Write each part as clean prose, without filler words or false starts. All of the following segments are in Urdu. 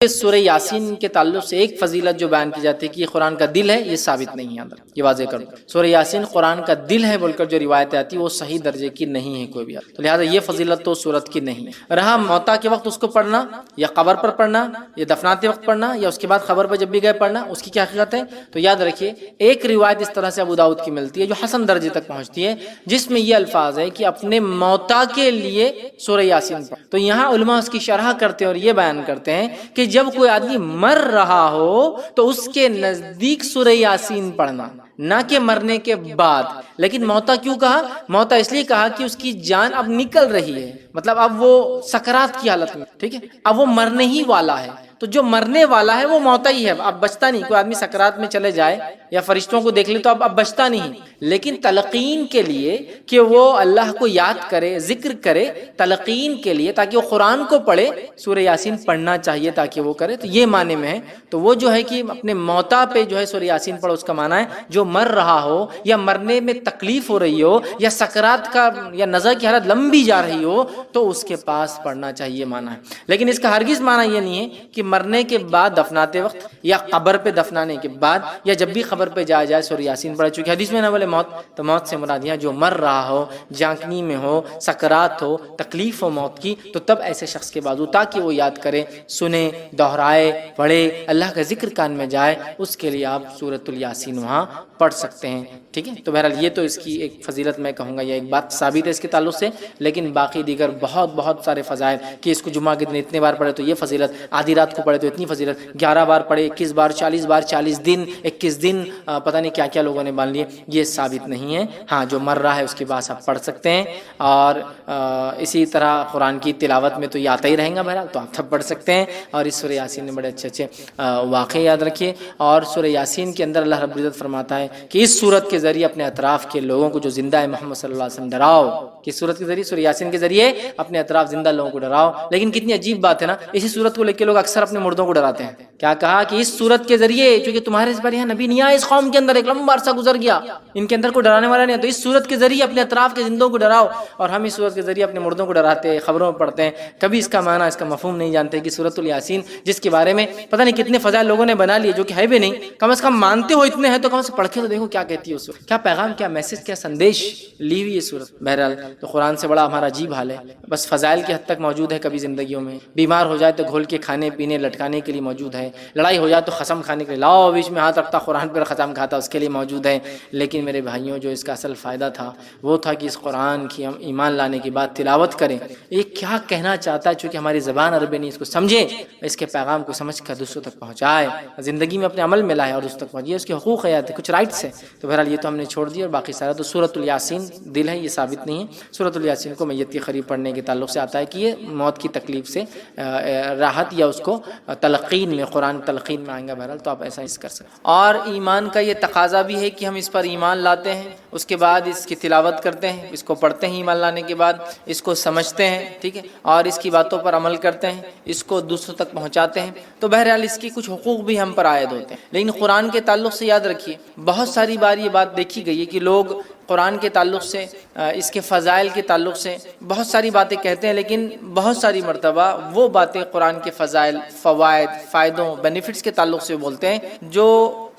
سورہ یاسین کے تعلق سے ایک فضیلت جو بیان کی جاتی ہے کہ یہ قرآن کا دل ہے، یہ ثابت نہیں ہے، اندر یہ واضح کر دوں۔ سورہ یاسین قرآن کا دل ہے بول کر جو روایت آتی ہے وہ صحیح درجے کی نہیں ہے کوئی بھی، تو لہٰذا یہ فضیلت تو سورت کی نہیں ہے۔ رہا موتا کے وقت اس کو پڑھنا یا قبر پر پڑھنا یا دفناتے وقت پڑھنا یا اس کے بعد خبر پر جب بھی گئے پڑھنا، اس کی کیا حقیقت ہے؟ تو یاد رکھیے ایک روایت اس طرح سے ابو داؤد کی ملتی ہے جو حسن درجے تک پہنچتی ہے، جس میں یہ الفاظ ہے کہ اپنے موتا کے لیے سورہ یاسین پڑھ۔ تو یہاں علماء اس کی شرح کرتے ہیں اور یہ بیان کرتے ہیں کہ جب کوئی آدمی مر رہا ہو تو اس کے نزدیک سورہ یاسین پڑھنا، نہ کہ مرنے کے بعد۔ لیکن موتا کیوں کہا؟ موتا اس لیے کہا کہ اس کی جان اب نکل رہی ہے، مطلب اب وہ سکرات کی حالت میں، ٹھیک ہے، اب وہ مرنے ہی والا ہے۔ تو جو مرنے والا ہے وہ موتا ہی ہے، اب بچتا نہیں۔ کوئی آدمی سکرات میں چلے جائے یا فرشتوں کو دیکھ لے تو اب بچتا نہیں، لیکن تلقین کے لیے کہ وہ اللہ کو یاد کرے، ذکر کرے، تلقین کے لیے تاکہ وہ قرآن کو پڑھے، سورہ یاسین پڑھنا چاہیے تاکہ وہ کرے، تو یہ معنی میں ہے۔ تو وہ جو ہے کہ اپنے موتا پہ جو ہے سورہ یاسین پڑھو، اس کا معنی ہے جو مر رہا ہو یا مرنے میں تکلیف ہو رہی ہو یا سکرات کا یا نزع کی حالت لمبی جا رہی ہو تو اس کے پاس پڑھنا چاہیے، معنی ہے۔ لیکن اس کا ہرگز معنی یہ نہیں ہے کہ مرنے کے بعد دفناتے وقت یا قبر پہ دفنانے کے بعد یا جب بھی قبر پہ جایا جائے سورہ یاسین پڑھے، چونکہ حدیث میں نہ بولے موت، تو موت سے مراد یہاں جو مر رہا ہو، جانکنی میں ہو، سکرات ہو، تکلیف ہو موت کی، تو تب ایسے شخص کے بازو تاکہ وہ یاد کرے، سنے، دہرائے، پڑھے، اللہ کا ذکر کان میں جائے، اس کے لیے آپ سورۃ الیاسین وہاں پڑھ سکتے ہیں، ٹھیک ہے۔ تو بہرحال یہ تو اس کی ایک فضیلت میں کہوں گا، یہ ایک بات ثابت ہے اس کے تعلق سے، لیکن باقی دیگر بہت سارے فضائل کہ اس کو جمعہ کے دن اتنے بار پڑھے تو یہ فضیلت، آدھی رات کو پڑھے تو اتنی فضیلت، 11 بار پڑھے، 21 بار، 40 بار، 40 دن، 21 دن، پتہ نہیں کیا کیا لوگوں نے مان لیے، یہ ثابت نہیں ہے۔ ہاں جو مر رہا ہے اس کے بعد آپ پڑھ سکتے ہیں، اور اسی طرح قرآن کی تلاوت میں تو یہ آتا ہی رہیں گا بہرحال، تو آپ تب پڑھ سکتے ہیں۔ اور اس سورہ یاسین میں بڑے اچھے واقعے یاد رکھیے، اور سورہ یاسین کے اندر اللہ رب العزت فرماتا ہے کہ اس سورت کے ذریعے اپنے اطراف کے لوگوں کو جو زندہ ہے محمد صلی اللہ علیہ وسلم ڈراؤ، کہ سورت کے ذریعے، سورہ یاسین کے ذریعے اپنے اطراف زندہ لوگوں کو ڈراؤ۔ لیکن کتنی عجیب بات ہے نا، اسی سورت کو لے کے لوگ اکثر اپنے مردوں کو ڈراتے ہیں۔ کیا کہا کہ اس سورت کے ذریعے، چونکہ تمہارے اس پر یہاں نبی نہیں آیا، اس قوم کے اندر ایک لمبا عرصہ گزر گیا، ان کے اندر کوئی ڈرانے والا نہیں ہے، تو اس سورت کے ذریعے اپنے اطراف کے زندوں کو ڈراؤ۔ اور ہم اس سورت کے ذریعے اپنے مردوں کو ڈراتے ہیں، خبروں میں پڑھتے ہیں، کبھی اس کا معنی، اس کا مفہوم نہیں جانتے کہ سورۃ الیاسین جس کے بارے میں پتہ نہیں کتنے فضائل لوگوں نے بنا لیے جو کہ ہے بھی نہیں، کم از کم مانتے ہو اتنے ہیں تو کم سے پڑھ کے تو دیکھو کیا کہتی ہے اس سورت، کیا پیغام، کیا میسج، کیا سندیش لی ہوئی ہے سورت۔ بہرحال تو قرآن سے بڑا ہمارا عجیب حال ہے، بس فضائل کی حد تک موجود ہے، کبھی زندگیوں میں بیمار ہو جائے تو گھول کے کھانے پینے لٹکانے کے لیے موجود ہے، لڑائی ہو جائے تو قسم کھانے کے لیے لاؤ بیچ میں ہاتھ رکھتا قرآن پر قسم کھاتا، اس کے لیے موجود ہے۔ لیکن میرے بھائیوں جو اس کا اصل فائدہ تھا وہ تھا کہ اس قرآن کی ہم ایمان لانے کے بعد تلاوت کریں، یہ کیا کہنا چاہتا ہے، چونکہ ہماری زبان عربی نہیں، اس کو سمجھیں، اس کے پیغام کو سمجھ کر دوسروں تک پہنچائے، زندگی میں اپنے عمل میں لائے اور دوسروں تک پہنچائے، اس کے حقوق ہے، کچھ رائٹس ہیں۔ تو بہرحال یہ تو ہم نے چھوڑ دیا، اور باقی سارا تو سورۃ الیاسین دل ہے، یہ ثابت نہیں ہے۔ سورۃ الیاسین کو میت کی قریب پڑھنے کے تعلق سے آتا ہے کہ یہ موت کی تکلیف سے راحت یا اس کو تلقین میں، قرآن تلقین میں آئیں گا بہرحال، تو آپ ایسا اس کر سکتے ہیں۔ اور ایمان کا یہ تقاضا بھی ہے کہ ہم اس پر ایمان لاتے ہیں، اس کے بعد اس کی تلاوت کرتے ہیں، اس کو پڑھتے ہیں، ایمان لانے کے بعد اس کو سمجھتے ہیں، ٹھیک ہے، اور اس کی باتوں پر عمل کرتے ہیں، اس کو دوسروں تک پہنچاتے ہیں، تو بہرحال اس کی کچھ حقوق بھی ہم پر عائد ہوتے ہیں۔ لیکن قرآن کے تعلق سے یاد رکھیے بہت ساری بار یہ بات دیکھی گئی ہے کہ لوگ قرآن کے تعلق سے، اس کے فضائل کے تعلق سے بہت ساری باتیں کہتے ہیں، لیکن بہت ساری مرتبہ وہ باتیں قرآن کے فضائل، فوائد، فائدوں، بینیفٹس کے تعلق سے بولتے ہیں جو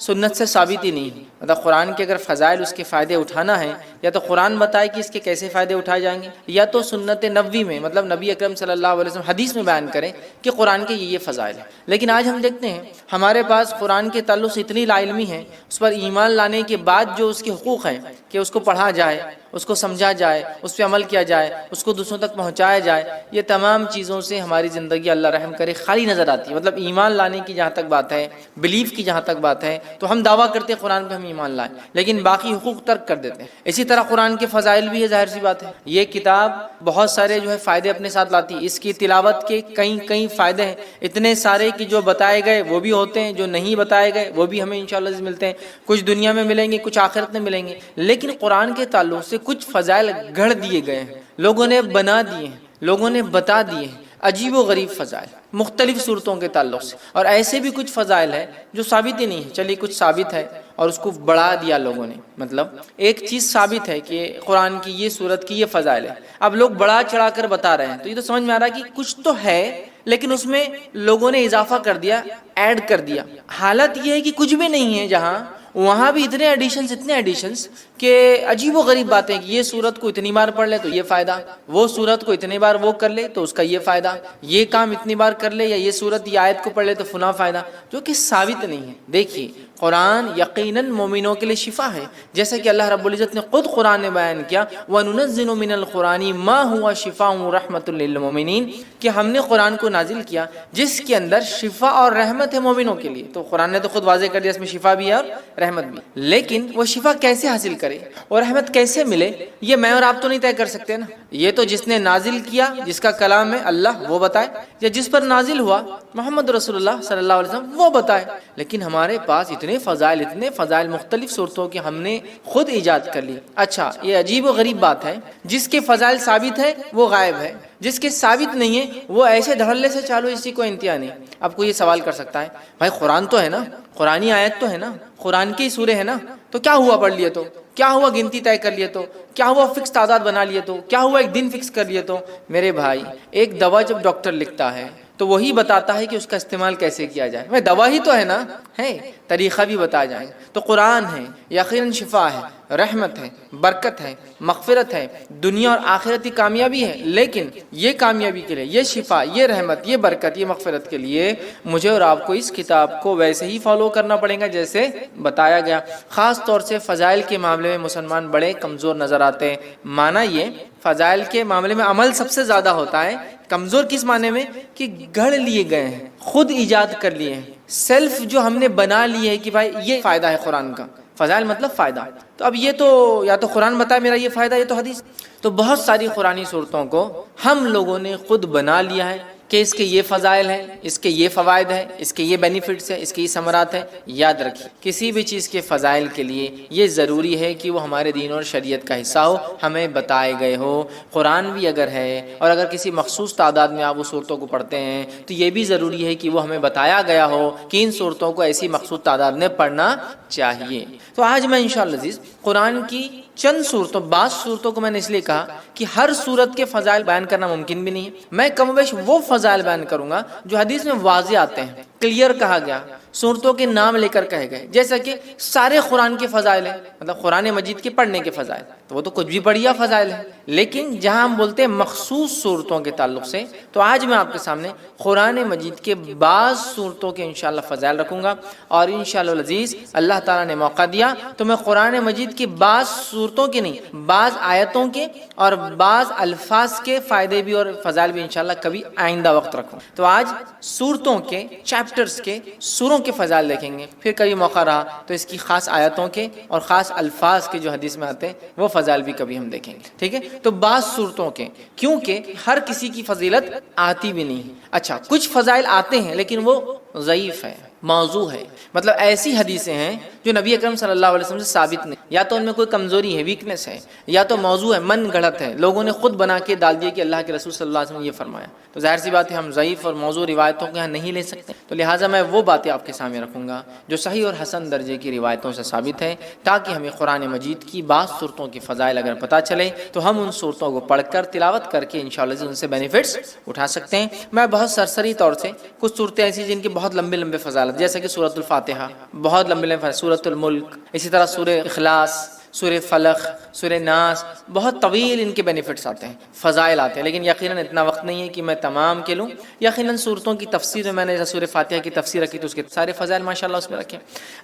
سنت سے ثابت ہی نہیں، مطلب قرآن کے اگر فضائل، اس کے فائدے اٹھانا ہے، یا تو قرآن بتائے کہ اس کے کیسے فائدے اٹھائے جائیں گے، یا تو سنت نبوی میں، مطلب نبی اکرم صلی اللہ علیہ وسلم حدیث میں بیان کریں کہ قرآن کے یہ فضائل ہیں۔ لیکن آج ہم دیکھتے ہیں ہمارے پاس قرآن کے تعلق سے اتنی لا علمی ہے، اس پر ایمان لانے کے بعد جو اس کے حقوق ہیں کہ اس کو پڑھا جائے، اس کو سمجھا جائے، اس پہ عمل کیا جائے، اس کو دوسروں تک پہنچایا جائے، یہ تمام چیزوں سے ہماری زندگی اللہ رحم کرے خالی نظر آتی ہے۔ مطلب ایمان لانے کی جہاں تک بات ہے، بلیف کی جہاں تک بات ہے، تو ہم دعویٰ کرتے ہیں قرآن پہ ہم ایمان لائیں، لیکن باقی حقوق ترک کر دیتے ہیں۔ اسی طرح قرآن کے فضائل بھی ہے، ظاہر سی بات ہے، یہ کتاب بہت سارے جو ہے فائدے اپنے ساتھ لاتی ہے، اس کی تلاوت کے کئی فائدے ہیں، اتنے سارے کہ جو بتائے گئے وہ بھی ہوتے ہیں، جو نہیں بتائے گئے وہ بھی ہمیں انشاءاللہ ملتے ہیں، کچھ دنیا میں ملیں گے، کچھ آخرت میں ملیں گے۔ لیکن قرآن کے تعلق سے کچھ فضائل گھڑ دیے گئے ہیں، لوگوں نے بنا دیے ہیں، لوگوں نے بتا دیے ہیں، عجیب و غریب فضائل مختلف صورتوں کے تعلق سے، اور ایسے بھی کچھ فضائل ہیں جو ثابت ہی نہیں ہے، چلیے کچھ ثابت ہے اور اس کو بڑھا دیا لوگوں نے، مطلب ایک چیز ثابت ہے کہ قرآن کی یہ صورت کی یہ فضائل ہے، اب لوگ بڑھا چڑھا کر بتا رہے ہیں، تو یہ تو سمجھ میں آ رہا ہے کہ کچھ تو ہے لیکن اس میں لوگوں نے اضافہ کر دیا، ایڈ کر دیا۔ حالت یہ ہے کہ کچھ بھی نہیں ہے جہاں، وہاں بھی اتنے ایڈیشنز کہ عجیب و غریب باتیں کہ یہ سورت کو اتنی بار پڑھ لے تو یہ فائدہ، وہ سورت کو اتنی بار وہ کر لے تو اس کا یہ فائدہ، یہ کام اتنی بار کر لے یا یہ سورت یہ آیت کو پڑھ لے تو فلاں فائدہ، جو کہ ثابت نہیں ہے۔ دیکھیے قرآن یقیناً مومنوں کے لیے شفا ہے، جیسا کہ اللہ رب العزت نے خود قرآن میں بیان کیا، وَنُنَزِّلُ مِنَ الْقُرْآنِ مَا هُوَ شِفَاءٌ رَحْمَةٌ لِّلْمُؤْمِنِينَ، کہ ہم نے قرآن کو نازل کیا جس کے اندر شفا اور رحمت ہے مومنوں کے لیے۔ تو قرآن نے تو خود واضح کر دیا اس میں شفا بھی ہے اور رحمت بھی، لیکن وہ شفا کیسے حاصل کرے اور رحمت کیسے ملے، یہ میں اور آپ تو نہیں طے کر سکتے نا۔ یہ تو جس نے نازل کیا، جس کا کلام ہے اللہ، وہ بتائے، یا جس پر نازل ہوا محمد رسول اللہ صلی اللہ علیہ وسلم، وہ بتائے۔ لیکن ہمارے پاس اتنے فضائل مختلف صورتوں کے ہم نے خود ایجاد کر لی۔ اچھا یہ عجیب و غریب بات ہے، جس کے فضائل ثابت ہے وہ غائب ہے، جس کے ثابت نہیں ہے وہ ایسے دھڑلے سے چالو، اسی کو انتہا نہیں۔ اب کوئی یہ سوال کر سکتا ہے بھائی قرآن تو ہے نا، قرآنی آیت تو ہے نا، قرآن کی سورے ہے نا، تو کیا ہوا پڑھ لیے تو، کیا ہوا گنتی طے کر لیے تو، کیا ہوا فکس تعداد بنا لیے تو، کیا ہوا ایک دن فکس کر لیے تو۔ میرے بھائی ایک دوا جب ڈاکٹر لکھتا ہے تو وہی بتاتا ہے کہ اس کا استعمال کیسے کیا جائے، میں دوا ہی تو ہے نا، ہے طریقہ بھی بتایا جائے۔ تو قرآن ہے یقیناً شفا ہے، رحمت ہے، برکت ہے، مغفرت ہے، دنیا اور آخرتی کامیابی ہے، لیکن یہ کامیابی کے لیے، یہ شفا، یہ رحمت، یہ برکت، یہ مغفرت کے لیے مجھے اور آپ کو اس کتاب کو ویسے ہی فالو کرنا پڑے گا جیسے بتایا گیا۔ خاص طور سے فضائل کے معاملے میں مسلمان بڑے کمزور نظر آتے ہیں۔ معنی یہ فضائل کے معاملے میں عمل سب سے زیادہ ہوتا ہے، کمزور کس معنی میں کہ گھڑ لیے گئے ہیں، خود ایجاد کر لیے ہیں، سیلف جو ہم نے بنا لی ہے کہ بھائی یہ فائدہ ہے قرآن کا، فضائل مطلب فائدہ، تو اب یہ تو یا تو قرآن بتائے میرا یہ فائدہ، یہ تو حدیث۔ تو بہت ساری قرآنی صورتوں کو ہم لوگوں نے خود بنا لیا ہے کہ اس کے یہ فضائل ہیں، اس کے یہ فوائد ہیں، اس کے یہ بینیفٹس ہیں، اس کے یہ ثمرات ہیں۔ یاد رکھیے کسی بھی چیز کے فضائل کے لیے یہ ضروری ہے کہ وہ ہمارے دین اور شریعت کا حصہ ہو، ہمیں بتائے گئے ہو۔ قرآن بھی اگر ہے اور اگر کسی مخصوص تعداد میں آپ اس صورتوں کو پڑھتے ہیں تو یہ بھی ضروری ہے کہ وہ ہمیں بتایا گیا ہو کہ ان صورتوں کو ایسی مخصوص تعداد میں پڑھنا چاہیے۔ تو آج میں انشاءاللہ عزیز قرآن کی چند صورتوں، بعض صورتوں کو میں نے اس لیے کہا کہ ہر صورت کے فضائل بیان کرنا ممکن بھی نہیں ہے، میں کم و بیش وہ فضائل بیان کروں گا جو حدیث میں واضح آتے ہیں، کلیئر کہا گیا، صورتوں کے نام لے کر کہے گئے، جیسا کہ سارے قرآن کے فضائل ہیں، مطلب قرآن مجید کے پڑھنے کے فضائل، تو وہ تو کچھ بھی پڑھیا فضائل ہیں۔ لیکن جہاں ہم بولتے ہیں مخصوص صورتوں کے تعلق سے، تو آج میں آپ کے سامنے قرآن مجید کے بعض صورتوں کے انشاءاللہ فضائل رکھوں گا، اور انشاءاللہ العزیز اللہ تعالیٰ نے موقع دیا تو میں قرآن مجید کی بعض صورتوں کے نہیں، بعض آیتوں کے اور بعض الفاظ کے فائدے بھی اور فضائل بھی انشاءاللہ کبھی آئندہ وقت رکھوں۔ تو آج صورتوں کے، چیپٹرز کے، سوروں کے فضائل دیکھیں گے، پھر کبھی موقع رہا تو اس کی خاص آیتوں کے اور خاص الفاظ کے جو حدیث میں آتے ہیں وہ فضائل بھی کبھی ہم دیکھیں گے، ٹھیک ہے۔ تو بعض صورتوں کے، کیونکہ ہر کسی کی فضیلت آتی بھی نہیں، اچھا کچھ فضائل آتے ہیں لیکن وہ ضعیف ہے، موضوع ہے، مطلب ایسی حدیثیں ہیں جو نبی اکرم صلی اللہ علیہ وسلم سے ثابت نہیں، یا تو ان میں کوئی کمزوری ہے، ویکنس ہے، یا تو موضوع ہے، من گھڑت ہے، لوگوں نے خود بنا کے ڈال دیا کہ اللہ کے رسول صلی اللہ علیہ وسلم نے یہ فرمایا۔ تو ظاہر سی بات ہے ہم ضعیف اور موضوع روایتوں کو یہاں نہیں لے سکتے، تو لہٰذا میں وہ باتیں آپ کے سامنے رکھوں گا جو صحیح اور حسن درجے کی روایتوں سے ثابت ہے، تاکہ ہمیں قرآن مجید کی بعض صورتوں کی فضائل اگر پتہ چلے تو ہم ان صورتوں کو پڑھ کر تلاوت کر کے انشاءاللہ ان سے بینیفٹس اٹھا سکتے ہیں۔ میں بہت سرسری طور سے کچھ صورتیں ایسی جن کی بہت لمبے لمبے فضائل، جیسے کہ سورۃ الفاتحہ، بہت لمبے لمبے، سورۃ الملک، اسی طرح سورہ اخلاص، سورہ فلق، سورہ ناس، بہت طویل ان کے بینیفٹس آتے ہیں، فضائل آتے ہیں، لیکن یقیناً اتنا وقت نہیں ہے کہ میں تمام کے لوں۔ یقیناً صورتوں کی تفسیر میں نے جیسے سورہ فاتحہ کی تفسیر رکھی تو اس کے سارے فضائل ماشاءاللہ اس میں رکھے۔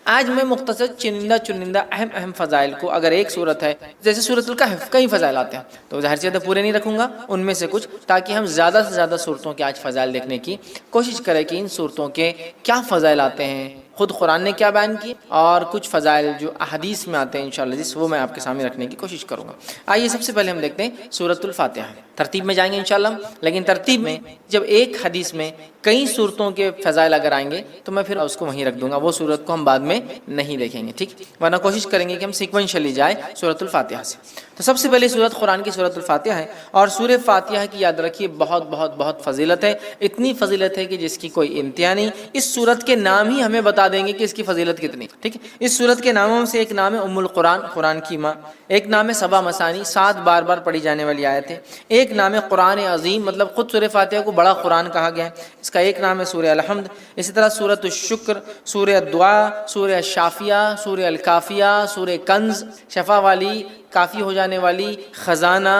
آج میں مختصر چنندہ اہم فضائل کو، اگر ایک صورت ہے جیسے سورۃ الکہف، کئی فضائل آتے ہیں تو ظاہر سی بات ہے پورے نہیں رکھوں گا، ان میں سے کچھ، تاکہ ہم زیادہ سے زیادہ صورتوں کے آج فضائل دیکھنے کی کوشش کریں کہ ان صورتوں کے کیا فضائل آتے ہیں، خود قرآن نے کیا بیان کی، اور کچھ فضائل جو احادیث میں آتے ہیں انشاءاللہ جس وہ میں آپ کے سامنے رکھنے کی کوشش کروں گا۔ آئیے سب سے پہلے ہم دیکھتے ہیں سورۃ الفاتحہ، ترتیب میں جائیں گے انشاءاللہ، لیکن ترتیب میں جب ایک حدیث میں کئی صورتوں کے فضائل اگر آئیں گے تو میں پھر اس کو وہیں رکھ دوں گا، وہ صورت کو ہم بعد میں نہیں دیکھیں گے، ٹھیک، ورنہ کوشش کریں گے کہ ہم سیکوینشلی جائیں سورۃ الفاتحہ سے۔ تو سب سے پہلے صورت قرآن کی سورۃ الفاتحہ ہے، اور سورہ فاتحہ کی یاد رکھیے بہت بہت بہت فضیلت ہے، اتنی فضیلت ہے کہ جس کی کوئی انتہا نہیں۔ اس صورت کے نام ہی ہمیں بتا دیں گے کہ اس کی فضیلت کتنی، ٹھیک ہے۔ اس صورت کے ناموں سے ایک نام ہے ام القرآن، قرآن قرآن کی ماں، ایک نام ہے سبا مثانی 7 بار بار پڑھی جانے والی آیت ہے، ایک نام ہے قرآن عظیم، مطلب خود سورہ فاتحہ کو بڑا قرآن کہا گیا ہے، اس کا ایک نام ہے سورہ الحمد، اسی طرح سورۃ الشکر، سورہ الدعاء، سورہ الشافیہ، سورہ الکافیہ، سورہ کنز، شفا والی، کافی ہو جانے والی، خزانہ،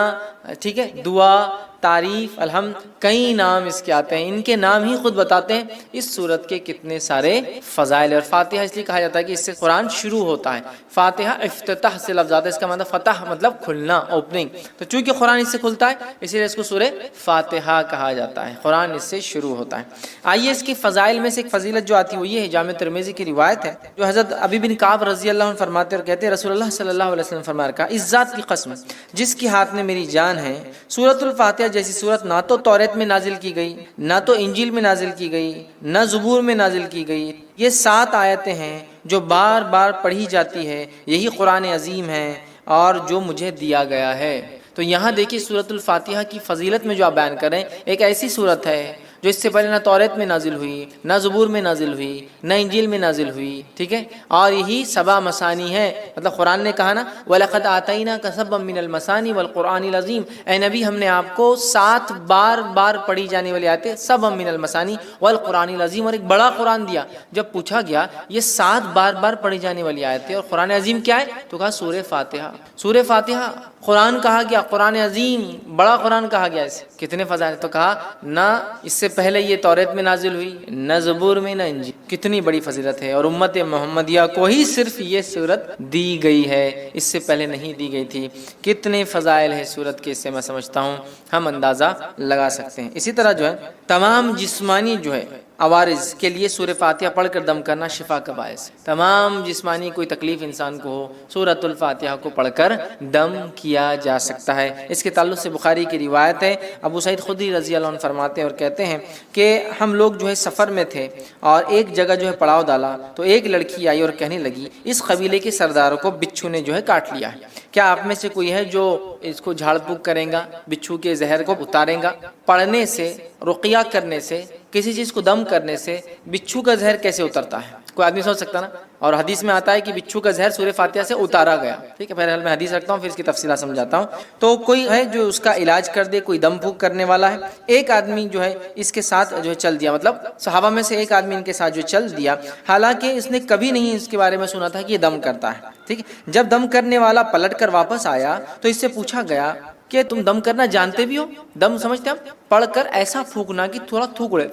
ٹھیک ہے، دعا، تعریف، الحمد، کئی نام اس کے آتے ہیں، ان کے نام ہی خود بتاتے ہیں اس سورت کے کتنے سارے فضائل ہیں۔ اور فاتحہ اس لیے کہا جاتا ہے کہ اس سے قرآن شروع ہوتا ہے، فاتحہ افتتاح سے لفظ آتا ہے، اس کا مطلب فتح مطلب کھلنا، اوپننگ، تو چونکہ قرآن اس سے کھلتا ہے اسی لیے اس کو سورہ فاتحہ کہا جاتا ہے، قرآن اس سے شروع ہوتا ہے۔ آئیے اس کی فضائل میں سے ایک فضیلت جو آتی ہے وہ یہ ہے، جامع ترمذی کی روایت ہے جو حضرت ابی بن کعب رضی اللہ عنہ فرماتے اور کہتے ہیں رسول اللہ صلی اللہ علیہ وسلم فرمایا کہ اس ذات کی قسم جس کے ہاتھ میں میری جان ہے، سورۃ الفاتحہ جیسی سورت نہ تو توریت میں نازل کی گئی، نہ تو انجیل میں نازل کی گئی، نہ زبور میں نازل کی گئی، یہ 7 آیتیں ہیں جو بار بار پڑھی جاتی ہے، یہی قرآن عظیم ہے اور جو مجھے دیا گیا ہے۔ تو یہاں دیکھیے سورۃ الفاتحہ کی فضیلت میں جو آپ بیان کریں، ایک ایسی سورت ہے جو اس سے پہلے نہ توریت میں نازل ہوئی، نہ زبور میں نازل ہوئی، نہ انجیل میں نازل ہوئی، ٹھیک ہے، اور یہی سبا مثانی ہے، مطلب قرآن نے کہا نا وَلَقَدْ آتَيْنَاكَ سَبًّا مِّنَ الْمَثَانِي وَالْقُرْآنِ الْعَظِيمِ، اے نبی ہم نے آپ کو 7 بار بار پڑھی جانے والی آیتیں، سبًّا مِّنَ الْمَثَانِي وَالْقُرْآنِ الْعَظِيمِ، اور ایک بڑا قرآن دیا۔ جب پوچھا گیا یہ 7 بار بار پڑھی جانے والی آیتیں اور قرآن عظیم کیا ہے تو کہا سورہ فاتحہ، سورہ فاتحہ قرآن کہا گیا، قرآن عظیم بڑا قرآن کہا گیا، اسے کتنے فضائل، تو کہا نہ اس سے پہلے یہ توریت میں نازل ہوئی، نہ زبور میں، نہ انجیل، کتنی بڑی فضیلت ہے، اور امت محمدیہ کو ہی صرف یہ سورت دی گئی ہے، اس سے پہلے نہیں دی گئی تھی۔ کتنے فضائل ہے سورت کے، اس سے میں سمجھتا ہوں ہم اندازہ لگا سکتے ہیں۔ اسی طرح جو ہے تمام جسمانی جو ہے عوارض کے لیے سورہ فاتحہ پڑھ کر دم کرنا شفا کا باعث ہے، تمام جسمانی کوئی تکلیف انسان کو ہو سورۃ الفاتحہ کو پڑھ کر دم کیا جا سکتا ہے۔ اس کے تعلق سے بخاری کی روایت ہے، ابو سعید خدری رضی اللہ عنہ فرماتے ہیں اور کہتے ہیں کہ ہم لوگ جو ہے سفر میں تھے اور ایک جگہ جو ہے پڑاؤ ڈالا تو ایک لڑکی آئی اور کہنے لگی اس قبیلے کے سرداروں کو بچھو نے جو ہے کاٹ لیا ہے، کیا آپ میں سے کوئی ہے جو اس کو جھاڑ پھونک کرے گا، بچھو کے زہر کو اتارے گا؟ پڑھنے سے، رقیہ کرنے سے، کسی چیز کو دم کرنے سے بچھو کا زہر کیسے اترتا ہے؟ کوئی آدمی سوچ سکتا نا، اور حدیث میں آتا ہے کہ بچھو کا زہر سورہ فاتحہ سے اتارا گیا، ٹھیک ہے، پہلے میں حدیث رکھتا ہوں پھر اس کی تفصیلات سمجھاتا ہوں۔ تو کوئی ہے جو اس کا علاج کر دے، کوئی دم پھونک کرنے والا ہے، ایک آدمی جو ہے اس کے ساتھ جو ہے چل دیا، مطلب صحابہ میں سے ایک آدمی ان کے ساتھ جو چل دیا، حالانکہ اس نے کبھی نہیں اس کے بارے میں سنا تھا کہ یہ دم کرتا ہے، ٹھیک ہے۔ جب دم کرنے والا پلٹ کر واپس آیا تو اس سے پوچھا گیا کہ تم دم کرنا جانتے بھی ہو؟ دم سمجھتے ہیں ہم، پڑھ کر ایسا پھونکنا کہ تھوڑا تھوک اڑے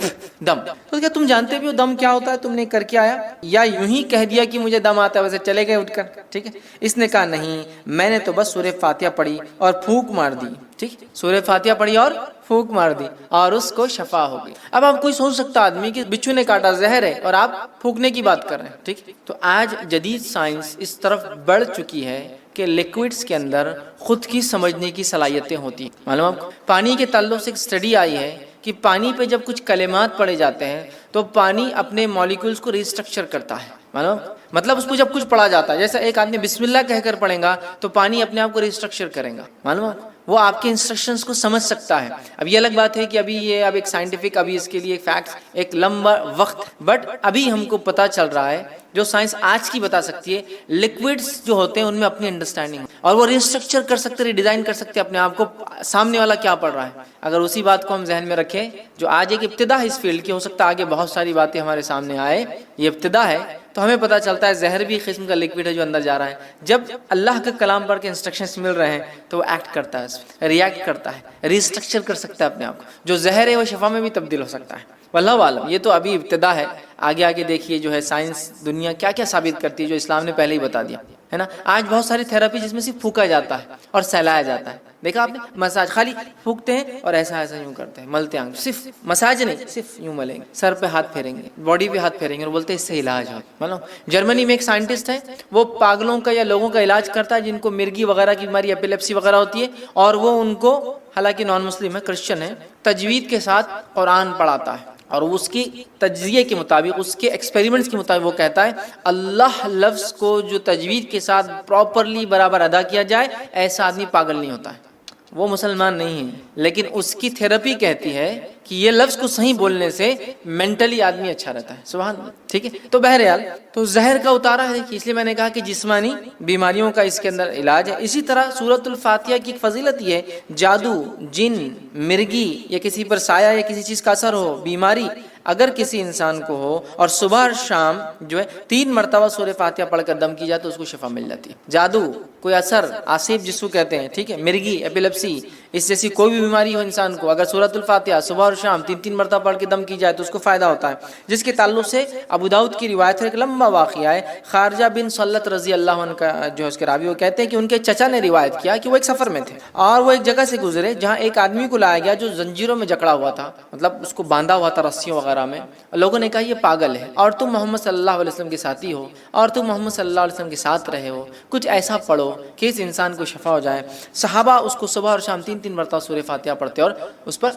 دم، تو کیا تم جانتے بھی ہو دم کیا ہوتا ہے؟ تم نے کر کے آیا یا یوں ہی کہہ دیا کہ مجھے دم آتا ہے ویسے چلے گئے اٹھ کر؟ ٹھیک ہے، اس نے کہا نہیں، میں نے تو بس سورہ فاتحہ پڑھی اور پھونک مار دی، ٹھیک، سورہ فاتحہ پڑھی اور پھونک مار دی اور اس کو شفا ہو گئی۔ اب آپ کوئی سوچ سکتا آدمی کہ بچھو نے کاٹا، زہر ہے، اور آپ پھونکنے کی بات کر رہے ہیں، ٹھیک، تو آج جدید سائنس اس طرف بڑھ چکی ہے کہ لیکوڈز کے اندر خود کی سمجھنے کی صلاحیتیں ہوتی ہیں۔ معلوم آپ کو پانی کے تعلق سے ایک اسٹڈی آئی ہے کہ پانی پہ جب کچھ کلمات پڑھے جاتے ہیں تو پانی اپنے مالیکولز کو ریسٹرکچر کرتا ہے، معلوم، مطلب اس کو جب کچھ پڑھا جاتا ہے، جیسے ایک آدمی بسم اللہ کہہ کر پڑھے گا تو پانی اپنے آپ کو ریسٹرکچر کرے گا، معلوم، وہ آپ کے انسٹرکشنز کو سمجھ سکتا ہے۔ اب یہ الگ بات ہے کہ ابھی یہ اب ایک سائنٹیفک، ابھی اس کے لیے فیکٹس ایک لمبا وقت، بٹ ابھی ہم کو پتہ چل رہا ہے جو سائنس آج کی بتا سکتی ہے، لکوڈز جو ہوتے ہیں ان میں اپنی انڈرسٹینڈنگ اور وہ ریسٹرکچر کر سکتے، ریڈیزائن کر سکتے اپنے آپ کو، سامنے والا کیا پڑھ رہا ہے۔ اگر اسی بات کو ہم ذہن میں رکھیں جو آج ایک ابتدا ہے اس فیلڈ کی، ہو سکتا ہے آگے بہت ساری باتیں ہمارے سامنے آئے، یہ ابتدا ہے، تو ہمیں پتہ چلتا ہے زہر بھی قسم کا لکوڈ ہے جو اندر جا رہا ہے۔ جب اللہ کا کلام پڑھ کے انسٹرکشنز مل رہے ہیں تو وہ ایکٹ کرتا ہے، ریئیکٹ کرتا ہے، ریسٹرکچر کر سکتا ہے اپنے آپ کو، جو زہر ہے وہ شفا میں بھی تبدیل ہو سکتا ہے۔ واللہ عالم، یہ تو ابھی ابتدا ہے، آگے آگے دیکھیے جو ہے سائنس دنیا کیا کیا ثابت کرتی ہے جو اسلام نے پہلے ہی بتا دیا ہے نا۔ آج بہت ساری تھراپی جس میں صرف پھونکا جاتا ہے اور سہلایا جاتا ہے، دیکھا آپ نے، مساج خالی پھونکتے ہیں اور ایسا ایسا یوں کرتے ہیں، ملتے ہیں، صرف مساج نہیں، صرف یوں ملیں گے، سر پہ ہاتھ پھیریں گے، باڈی پہ ہاتھ پھیریں گے اور بولتے ہیں اس سے علاج ہو۔ مطلب جرمنی میں ایک سائنٹسٹ ہے، وہ پاگلوں کا یا لوگوں کا علاج کرتا ہے جن کو مرگی وغیرہ کی بیماری، ایپیلیپسی وغیرہ ہوتی ہے، اور وہ ان کو، حالانکہ نان مسلم ہے، کرسچن ہے، تجوید کے ساتھ قرآن پڑھاتا ہے، اور اس کی تجزیے کے مطابق، اس کے ایکسپیریمنٹس کے مطابق وہ کہتا ہے اللہ لفظ کو جو تجوید کے ساتھ پراپرلی برابر ادا کیا جائے ایسا آدمی پاگل نہیں ہوتا ہے۔ وہ مسلمان نہیں ہے، لیکن اس کی تھراپی کہتی ہے کہ یہ لفظ کو صحیح بولنے سے مینٹلی آدمی اچھا رہتا ہے. سبحان اللہ. ٹھیک ہے، تو بہرحال تو زہر کا اتارا ہے، اس لیے میں نے کہا کہ جسمانی بیماریوں کا اس کے اندر علاج ہے. اسی طرح سورۃ الفاتحہ کی ایک فضیلت یہ ہے، جادو، جن، مرگی یا کسی پر سایہ یا کسی چیز کا اثر ہو، بیماری اگر کسی انسان کو ہو اور صبح اور شام جو ہے 3 مرتبہ سورہ فاتحہ پڑھ کر دم کی جائے تو اس کو شفا مل جاتی ہے. جادو، کوئی اثر، آصف جس کو کہتے ہیں، ٹھیک ہے، مرگی، ایپیلیپسی، اس جیسی کوئی بھی بیماری ہو انسان کو، اگر سورۃ الفاتحہ صبح اور شام 3 مرتبہ پڑھ کے دم کی جائے تو اس کو فائدہ ہوتا ہے. جس کے تعلق سے ابو داؤد کی روایت ہے، ایک لمبا واقعہ ہے. خارجہ بن سلت رضی اللہ عنہ کا جو اس کے راوی وہ کہتے ہیں کہ ان کے چچا نے روایت کیا کہ وہ ایک سفر میں تھے اور وہ ایک جگہ سے گزرے جہاں ایک آدمی کو لایا گیا جو زنجیروں میں جکڑا ہوا تھا، مطلب اس کو باندھا ہوا تھا رسیوں وغیرہ میں. لوگوں نے کہا یہ پاگل ہے اور تم محمد صلی اللہ علیہ وسلم کے ساتھی ہو اور تم محمد صلی اللہ علیہ وسلم کے ساتھ رہے ہو، کچھ ایسا پڑھو کہ اس انسان کو شفا ہو جائے. صحابہ اس کو صبح اور شام 3 مرتبہ سورہ فاتحہ پڑھتے اور اس پر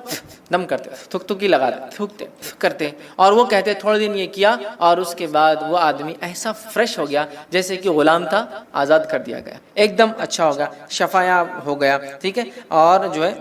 دم کرتے، تھوکی لگاتے، تھوکتے کرتے، اور وہ کہتے تھوڑے دن یہ کیا اور اس کے بعد وہ آدمی ایسا فریش ہو گیا جیسے کہ غلام تھا، آزاد کر دیا گیا، ایک دم اچھا ہو گیا، شفایاب ہو گیا. ٹھیک ہے، اور جو ہے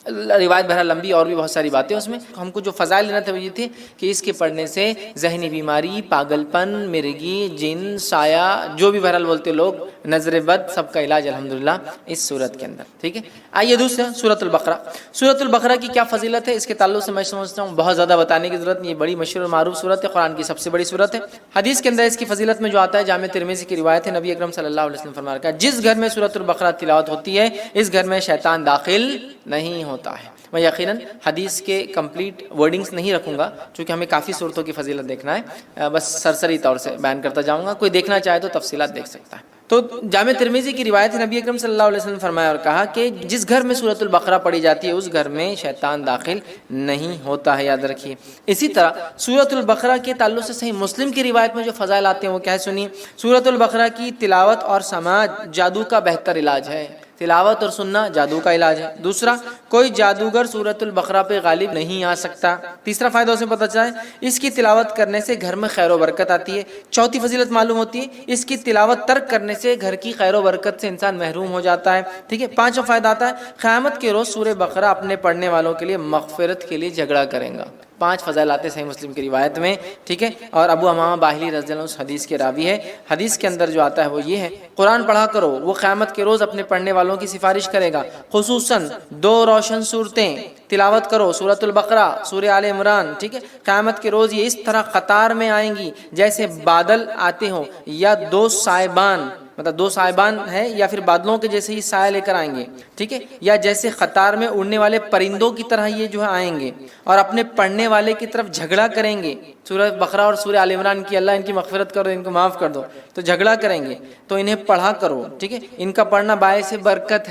روایت بہرحال لمبی اور بھی بہت ساری باتیں اس میں. ہم کو جو فضائل لینا تھا وہ یہ تھے کہ اس کے پڑھنے سے ذہنی بیماری، پاگل پن، مرگی، جن، سایہ، جو بھی بہرحال بولتے لوگ، نظر بد، سب کا علاج الحمدللہ اس صورت کے اندر. ٹھیک ہے، آئیے دوسرا سورۃ البقرہ. سورۃ البقرہ کی کیا فضیلت ہے اس کے تعلق سے میں سمجھتا ہوں بہت زیادہ بتانے کی ضرورت نہیں. یہ بڑی مشہور اور معروف صورت ہے، قرآن کی سب سے بڑی صورت ہے. حدیث کے اندر اس کی فضیلت میں جو آتا ہے، جامع ترمذی کی روایت ہے، نبی اکرم صلی اللہ علیہ وسلم فرمایا کہ جس گھر میں سورۃ البقرہ تلاوت ہوتی ہے اس گھر میں شیطان داخل نہیں ہوتا ہے. میں یقیناً حدیث کے کمپلیٹ ورڈنگز نہیں رکھوں گا چونکہ ہمیں کافی صورتوں کی فضیلت دیکھنا ہے، بس سرسری طور سے بیان کرتا جاؤں گا، کوئی دیکھنا چاہے تو تفصیلات دیکھ سکتا ہے. تو جامع ترمذی کی روایت ہے، نبی اکرم صلی اللہ علیہ وسلم فرمایا اور کہا کہ جس گھر میں سورۃ البقرہ پڑھی جاتی ہے اس گھر میں شیطان داخل نہیں ہوتا ہے، یاد رکھیے. اسی طرح سورۃ البقرہ کے تعلق سے صحیح مسلم کی روایت میں جو فضائل آتے ہیں وہ کیا ہے سنیے. سورۃ البقرہ کی تلاوت اور سماعت جادو کا بہتر علاج ہے. تلاوت اور سننا جادو کا علاج ہے. دوسرا، کوئی جادوگر سورۃ البقرہ پہ غالب نہیں آ سکتا. تیسرا فائدہ اسے پتہ چلا ہے اس کی تلاوت کرنے سے گھر میں خیر و برکت آتی ہے. چوتھی فضیلت معلوم ہوتی ہے اس کی تلاوت ترک کرنے سے گھر کی خیر و برکت سے انسان محروم ہو جاتا ہے. ٹھیک ہے، پانچواں فائدہ آتا ہے قیامت کے روز سورہ بقرہ اپنے پڑھنے والوں کے لیے مغفرت کے لیے جھگڑا کرے گا. 5 فضائل آتے صحیح مسلم کی روایت میں. ٹھیک ہے، اور ابو امامہ باہلی رضی اللہ عنہ اس حدیث کے راوی ہے. حدیث کے اندر جو آتا ہے وہ یہ ہے، قرآن پڑھا کرو، وہ قیامت کے روز اپنے پڑھنے والوں کی سفارش کرے گا. خصوصاً 2 روشن صورتیں تلاوت کرو، سورۃ البقرہ، سورہ آل عمران. ٹھیک ہے، قیامت کے روز یہ اس طرح قطار میں آئیں گی جیسے بادل آتے ہوں یا 2 سائبان، مطلب 2 سائبان ہے یا پھر بادلوں کے جیسے ہی سایہ لے کر آئیں گے. ٹھیک ہے، یا جیسے قطار میں اڑنے والے پرندوں کی طرح یہ جو ہے آئیں گے اور اپنے پڑھنے والے کی طرف جھگڑا کریں گے. سورہ بقرہ اور سورہ آل عمران کی اللہ ان کی مغفرت کرو، ان کو معاف کر دو، تو جھگڑا کریں گے تو انہیں پڑھا کرو. ٹھیک ہے، ان کا پڑھنا باعث برکت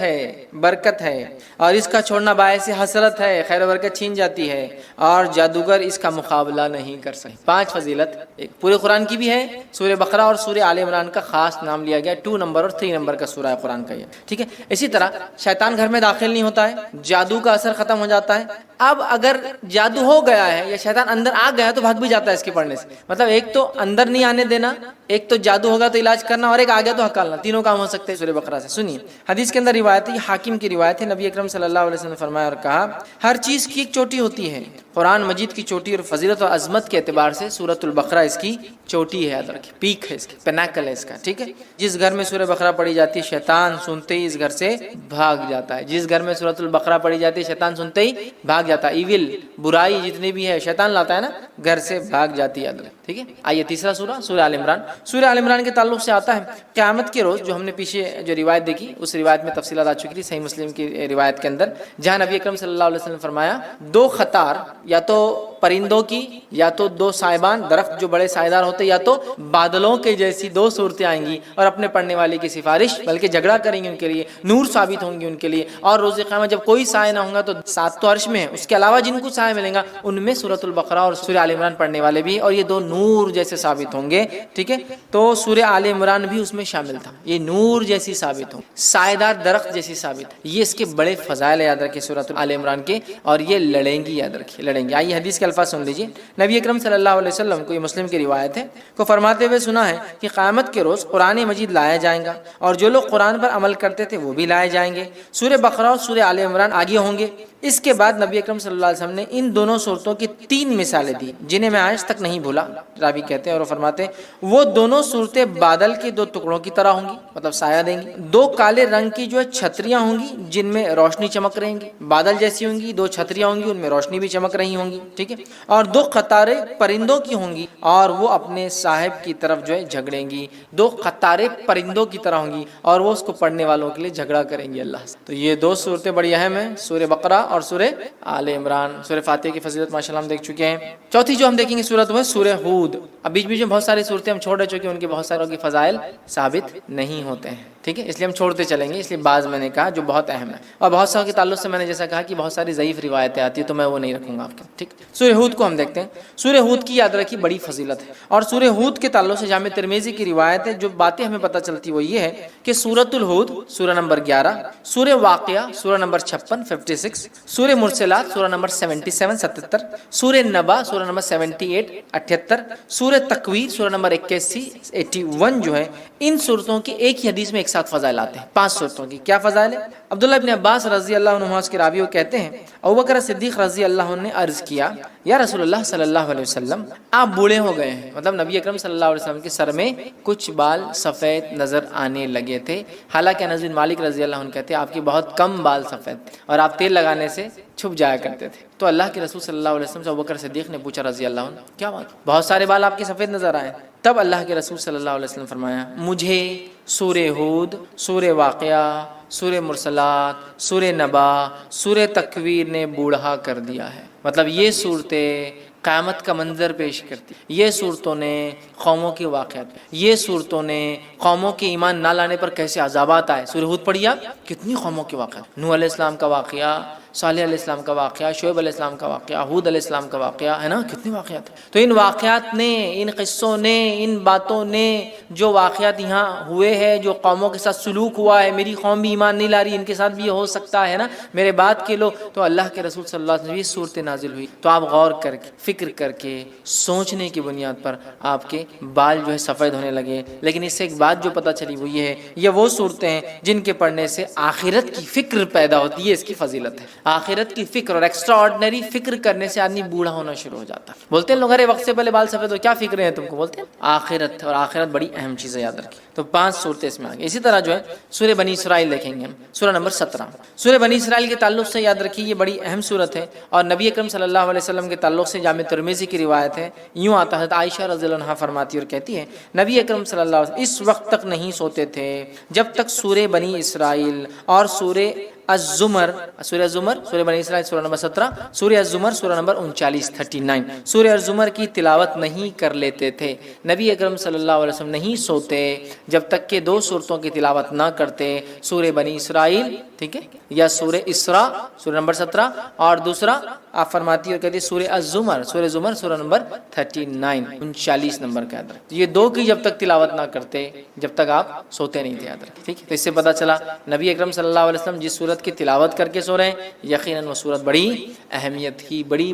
ہے اور اس کا چھوڑنا باعث حسرت ہے، خیر و برکت چھین جاتی ہے اور جادوگر اس کا مقابلہ نہیں کر سکتے. 5 فضیلت ایک پورے قرآن کی بھی ہے. سورہ بقرہ اور سورہ آل عمران کا خاص نام لیا گیا، 2 نمبر اور 3 نمبر کا سورہ ہے قرآن کا یہ. ٹھیک ہے، اسی طرح شیطان گھر میں داخل نہیں ہوتا ہے، جادو کا اثر ختم ہو جاتا ہے. اب اگر جادو ہو گیا ہے یا شیطان اندر آ گیا ہے تو بھاگ بھی جاتا ہے اس کے پڑھنے سے. مطلب ایک تو اندر نہیں آنے دینا، ایک تو جادو ہوگا تو علاج کرنا، اور ایک آ گیا تو ہکالنا. تینوں کام ہو سکتے ہیں سورہ بقرہ سے. سنیے حدیث کے اندر روایت ہے، حاکم کی روایت ہے، نبی اکرم صلی اللہ علیہ وسلم نے فرمایا اور کہا ہر چیز کی ایک چوٹی ہوتی ہے. قرآن مجید کی چوٹی اور فضیلت اور عظمت کے اعتبار سے سورۃ البقرہ اس کی چوٹی ہے، یاد رکھیں، پیک ہے اس کی، پینیکل ہے اس کا. ٹھیک ہے، جس گھر میں سورہ بقرہ پڑھی جاتی ہے شیطان سنتے ہی اس گھر سے بھاگ جاتا ہے. جس گھر میں سورۃ البقرہ پڑھی جاتی ہے شیطان سنتے ہی بھاگ جاتا ہے. ایول، برائی جتنی بھی ہے شیطان لاتا ہے نا، گھر سے بھاگ جاتی ہے. ٹھیک ہے، آئیے تیسرا سورہ، سورہ آل عمران. سورہ آل عمران کے تعلق سے آتا ہے قیامت کے روز، جو ہم نے پیچھے جو روایت دیکھی اس روایت میں تفصیلات آ چکی تھی صحیح مسلم کی روایت کے اندر، جہاں نبی اکرم صلی اللہ علیہ وسلم فرمایا 2 قطار، یا تو پرندوں کی یا تو 2 سائبان، درخت جو بڑے سائیدار ہوتے، یا تو بادلوں کے جیسی 2 صورتیں آئیں گی اور اپنے پڑھنے والے کی سفارش، بلکہ جھگڑا کریں گی ان کے لیے، نور ثابت ہوں گی ان کے لیے. اور روز قیامت جب کوئی سایہ نہ ہوگا تو 7 تو عرش میں ہے، اس کے علاوہ جن کو سایہ ملیں گا ان میں سورۃ البقرہ اور سورہ آل عمران پڑھنے والے بھی، اور یہ 2 نور جیسے ثابت ہوں گے. ٹھیک ہے, تو سورہ آل عمران بھی اس میں شامل تھا. یہ نور جیسی ثابت ہوں, سائیدار درخت جیسی ثابت. یہ اس کے بڑے فضائل یاد رکھیں سورۃ آل عمران کے, اور یہ لڑیں گی, یاد رکھیں لڑیں گی. آئیے حدیث کے الفاظ سن لیجیے. نبی اکرم صلی اللہ علیہ وسلم کو, یہ مسلم کی روایت ہے, کو فرماتے ہوئے سنا ہے کہ قیامت کے روز قرآن مجید لایا جائے گا, اور جو لوگ قرآن پر عمل کرتے تھے وہ بھی لائے جائیں گے. سورہ بقرہ اور سورہ آل عمران آگے ہوں گے. اس کے بعد نبی اکرم صلی اللہ علیہ وسلم نے ان دونوں صورتوں کی 3 مثالیں دی جنہیں میں آج تک نہیں بھولا. راوی کہتے ہیں اور فرماتے ہیں وہ دونوں صورتیں بادل کے 2 ٹکڑوں کی طرح ہوں گی, مطلب سایہ دیں گی. 2 کالے رنگ کی جو ہے چھتریاں ہوں گی جن میں روشنی چمک رہیں گی, بادل جیسی ہوں گی. 2 چھتریاں ہوں گی, ان میں روشنی بھی چمک رہی ہوں گی. ٹھیک ہے, اور 2 قطاریں پرندوں کی ہوں گی, اور وہ اپنے صاحب کی طرف جو ہے جھگڑیں گی. 2 قطاریں پرندوں کی طرح ہوں گی, اور وہ اس کو پڑھنے والوں کے لیے جھگڑا کریں گی اللہ سے. تو یہ 2 صورتیں بڑی اہم ہیں, سورہ بقرہ اور سورہ آل عمران. سورہ فاتحہ کی فضیلت ماشاءاللہ ہم دیکھ چکے ہیں. چوتھی جو ہم دیکھیں گے سورت وہ ہے سورہ ہود. اب بیچ میں بہت ساری صورتیں ہم چھوڑ رہے چونکہ ان کے بہت ساروں کی فضائل ثابت نہیں ہوتے ہیں. ٹھیک ہے, اس لیے ہم چھوڑتے چلیں گے. اس لیے بعض میں نے کہا جو بہت اہم ہے, اور بہت ساروں کے تعلق سے میں نے جیسا کہا کہ بہت ساری ضعیف روایتیں آتی ہیں, تو میں وہ نہیں رکھوں گا آپ کے. ٹھیک, سورہ ہود کو ہم دیکھتے ہیں. سورہ ہود کی یاد رکھی بڑی فضیلت ہے, اور سورہ ہود کے تعلق سے جامع ترمذی کی روایت ہے. جو باتیں ہمیں پتہ چلتی وہ یہ ہے کہ سورۃ الہود سورہ نمبر 11, سورہ واقعہ سورہ نمبر 56 56, سورہ مرسلات سورہ نمبر 77 77, سورہ نبا سورہ نمبر 78 78, سورہ تکویر سورہ نمبر 81 81 جو ہے, ان صورتوں کی ایک ہی حدیث میں ایک ساتھ فضائل آتے ہیں. 5 صورتوں کی کیا فضائل ہے؟ عبداللہ ابن عباس رضی اللہ عنہ کے راوی کہتے ہیں ابوبکر صدیق رضی اللہ عنہ نے عرض کیا یا رسول اللہ صلی اللہ علیہ وسلم آپ بوڑھے ہو گئے ہیں. مطلب نبی اکرم صلی اللہ علیہ وسلم کے سر میں کچھ بال سفید نظر آنے لگے تھے. حالانکہ انس بن مالک رضی اللہ عنہ کہتے ہیں آپ کے بہت کم بال سفید تھے, اور آپ تیل لگانے سے چھپ جایا کرتے تھے. تو اللہ کے رسول صلی اللہ علیہ وسلم سے ابوبکر صدیق نے پوچھا رضی اللہ عنہ کیا بات, بہت سارے بال آپ کے سفید نظر آئے. تب اللہ کے رسول صلی اللہ علیہ وسلم فرمایا مجھے سورہ ہود, سورہ واقعہ, سورہ مرسلات, سورہ نبا, سورہ تکویر نے بوڑھا کر دیا ہے. مطلب یہ صورتیں قیامت کا منظر پیش کرتی, یہ صورتوں نے قوموں کے واقعات, یہ صورتوں نے قوموں کے ایمان نہ لانے پر کیسے عذابات آئے. سورہ ہود پڑھیے آپ, کتنی قوموں کے واقعات, نوح علیہ السلام کا واقعہ, صالح علیہ السلام کا واقعہ, شعیب علیہ السلام کا واقعہ, ہود علیہ السلام کا واقعہ ہے نا, کتنے واقعات. تو ان واقعات نے, ان قصوں نے, ان باتوں نے, جو واقعات یہاں ہوئے ہیں, جو قوموں کے ساتھ سلوک ہوا ہے, میری قوم بھی ایمان نہیں لا رہی, ان کے ساتھ بھی یہ ہو سکتا ہے نا, میرے بات کے لو. تو اللہ کے رسول صلی اللہ علیہ وسلم یہ صورتیں نازل ہوئی, تو آپ غور کر کے, فکر کر کے, سوچنے کی بنیاد پر آپ کے بال جو ہے سفید ہونے لگے. لیکن اس سے ایک بات جو پتہ چلی وہ یہ ہے, یہ وہ صورتیں ہیں جن کے پڑھنے سے آخرت کی فکر پیدا ہوتی ہے. اس کی فضیلت ہے, آخرت کی فکر اور ایکسٹرا آرڈنری فکر کرنے سے آدمی بوڑھا ہونا شروع ہو جاتا ہے. بولتے ہیں لوگ ارے وقت سے پہلے بال سفید ہو, کیا فکریں ہیں تم کو, بولتے ہیں آخرت, اور آخرت بڑی اہم چیز ہے, یاد رکھیں. تو 5 صورتیں اس میں آگے. اسی طرح جو ہے سورہ بنی اسرائیل دیکھیں گے ہم, سورہ نمبر 17. سورہ بنی اسرائیل کے تعلق سے یاد رکھیے یہ بڑی اہم صورت ہے, اور نبی اکرم صلی اللہ علیہ وسلم کے تعلق سے جامع ترمذی کی روایت ہے. یوں آتا ہے, عائشہ رضی اللہ عنہا فرماتی اور کہتی ہے نبی اکرم صلی اللہ علیہ وسلم اس وقت تک نہیں سوتے تھے جب تک سورہ بنی اسرائیل اور سورہ الزمر, سورہ الزمر, سورہ بنی اسرائیل سورہ نمبر 17, سورہ الزمر سورہ نمبر 39 39, سورہ الزمر کی تلاوت نہیں کر لیتے تھے. نبی اکرم صلی اللہ علیہ وسلم نہیں سوتے جب تک کہ 2 صورتوں کی تلاوت نہ کرتے, سورہ بنی اسرائیل, ٹھیک ہے, یا سورہ اسراء سورہ نمبر 17, اور دوسرا آپ فرماتی اور کہتی سورہ الزمر, سورہ زمر سورہ نمبر 39 39 نمبر کا یاد رکھتے. یہ 2 کی جب تک تلاوت نہ کرتے جب تک آپ سوتے نہیں تھے, یاد رکھیں. ٹھیک ہے, تو اس سے پتہ چلا نبی اکرم صلی اللہ علیہ وسلم جس صورت کی تلاوت کر کے سو رہے ہیں یقیناً وہ صورت بڑی اہمیت کی, بڑی